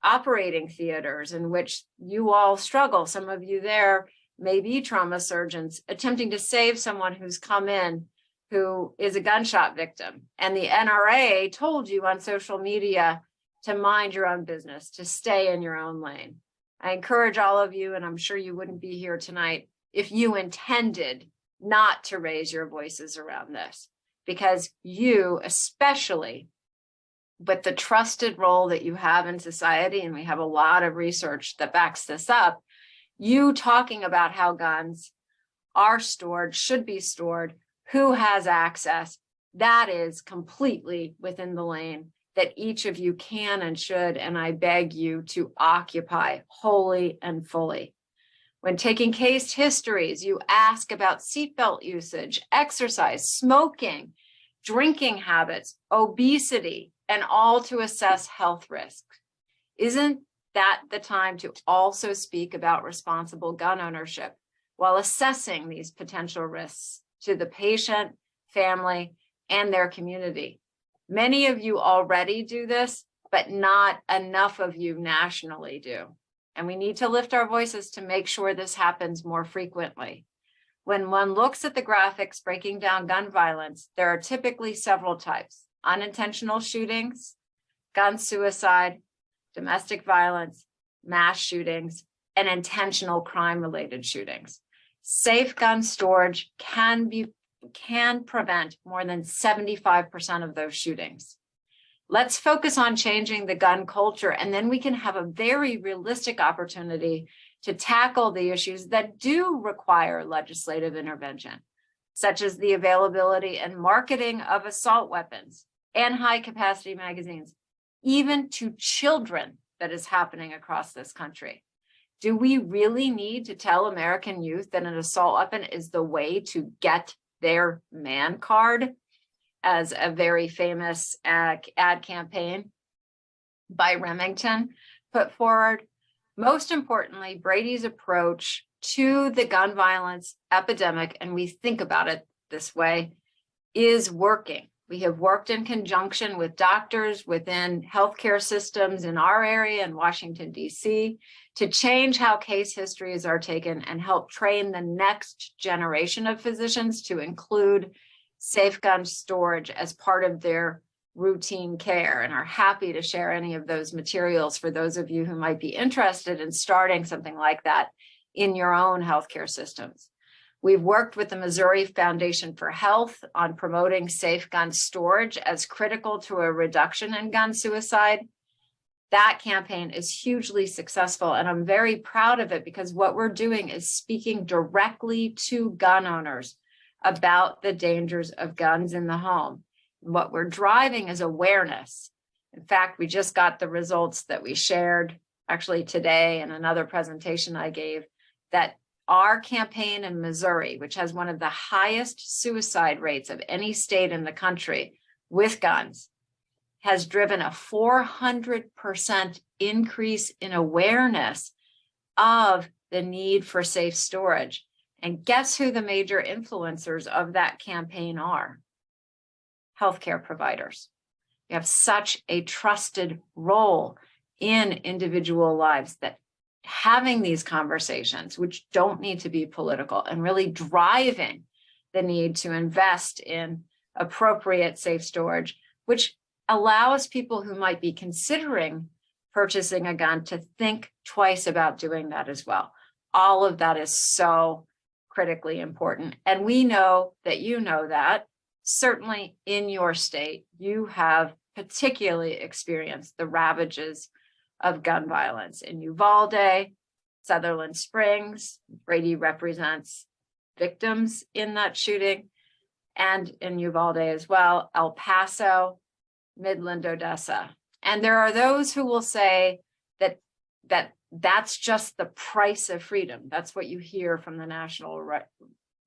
operating theaters in which you all struggle. Some of you there may be trauma surgeons attempting to save someone who's come in who is a gunshot victim. And the NRA told you on social media to mind your own business, to stay in your own lane. I encourage all of you, and I'm sure you wouldn't be here tonight if you intended not to raise your voices around this, because you, especially with the trusted role that you have in society, and we have a lot of research that backs this up, you talking about how guns are stored, should be stored, who has access, that is completely within the lane that each of you can and should, and I beg you to occupy wholly and fully. When taking case histories, you ask about seatbelt usage, exercise, smoking, drinking habits, obesity, and all to assess health risks. Isn't that the time to also speak about responsible gun ownership while assessing these potential risks to the patient, family, and their community? Many of you already do this, but not enough of you nationally do. And we need to lift our voices to make sure this happens more frequently. When one looks at the graphics breaking down gun violence, there are typically several types: unintentional shootings, gun suicide, domestic violence, mass shootings, and intentional crime-related shootings. Safe gun storage can prevent more than 75% of those shootings. Let's focus on changing the gun culture, and then we can have a very realistic opportunity to tackle the issues that do require legislative intervention, such as the availability and marketing of assault weapons and high-capacity magazines, even to children, that is happening across this country. Do we really need to tell American youth that an assault weapon is the way to get their man card, as a very famous ad campaign by Remington put forward? Most importantly, Brady's approach to the gun violence epidemic, and we think about it this way, is working. We have worked in conjunction with doctors within healthcare systems in our area in Washington, D.C., to change how case histories are taken and help train the next generation of physicians to include safe gun storage as part of their routine care, and are happy to share any of those materials for those of you who might be interested in starting something like that in your own healthcare systems. We've worked with the Missouri Foundation for Health on promoting safe gun storage as critical to a reduction in gun suicide. That campaign is hugely successful, and I'm very proud of it, because what we're doing is speaking directly to gun owners about the dangers of guns in the home. What we're driving is awareness. In fact, we just got the results that we shared actually today in another presentation I gave, that our campaign in Missouri, which has one of the highest suicide rates of any state in the country with guns, has driven a 400% increase in awareness of the need for safe storage. And guess who the major influencers of that campaign are? Healthcare providers. You have such a trusted role in individual lives that having these conversations, which don't need to be political, and really driving the need to invest in appropriate safe storage, which allows people who might be considering purchasing a gun to think twice about doing that as well. All of that is so critically important. And we know that you know that. Certainly in your state, you have particularly experienced the ravages of gun violence. In Uvalde, Sutherland Springs, Brady represents victims in that shooting, and in Uvalde as well, El Paso, Midland, Odessa. And there are those who will say that that's just the price of freedom. That's what you hear from the National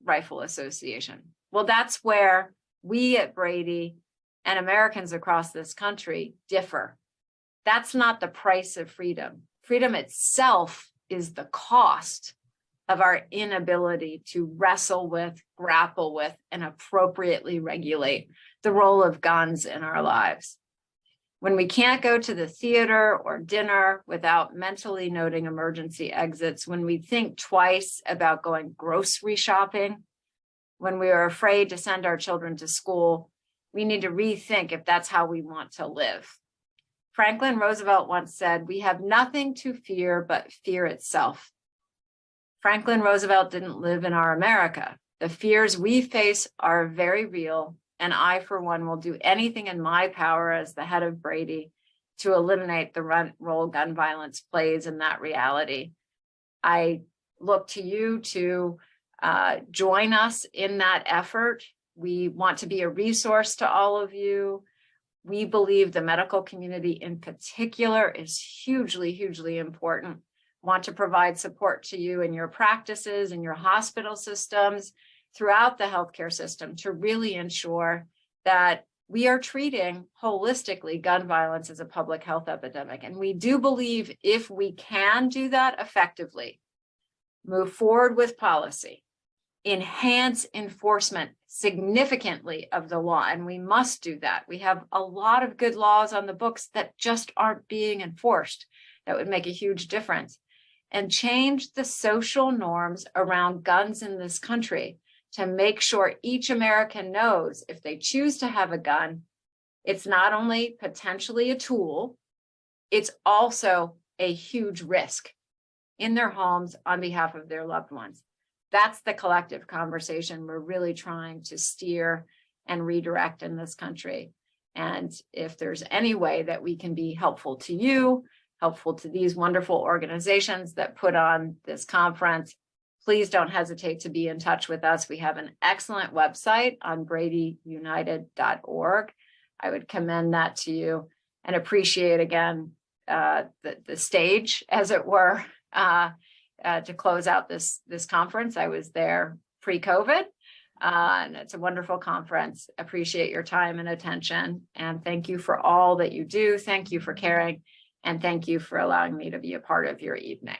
Rifle Association. Well, that's where we at Brady and Americans across this country differ. That's not the price of freedom. Freedom itself is the cost of our inability to wrestle with, grapple with, and appropriately regulate the role of guns in our lives. When we can't go to the theater or dinner without mentally noting emergency exits, when we think twice about going grocery shopping, when we are afraid to send our children to school, we need to rethink if that's how we want to live. Franklin Roosevelt once said, "We have nothing to fear but fear itself." Franklin Roosevelt didn't live in our America. The fears we face are very real, and I, for one, will do anything in my power as the head of Brady to eliminate the role gun violence plays in that reality. I look to you to join us in that effort. We want to be a resource to all of you. We believe the medical community in particular is hugely, hugely important. Want to provide support to you in your practices, in your hospital systems, throughout the healthcare system, to really ensure that we are treating holistically gun violence as a public health epidemic. And we do believe if we can do that effectively, move forward with policy, enhance enforcement significantly of the law, and we must do that. We have a lot of good laws on the books that just aren't being enforced. That would make a huge difference. And change the social norms around guns in this country to make sure each American knows if they choose to have a gun, it's not only potentially a tool, it's also a huge risk in their homes on behalf of their loved ones. That's the collective conversation we're really trying to steer and redirect in this country. And if there's any way that we can be helpful to you, helpful to these wonderful organizations that put on this conference, please don't hesitate to be in touch with us. We have an excellent website on bradyunited.org. I would commend that to you and appreciate again the stage, as it were, to close out this conference. I was there pre-COVID, and it's a wonderful conference. Appreciate your time and attention, and thank you for all that you do. Thank you for caring, and thank you for allowing me to be a part of your evening.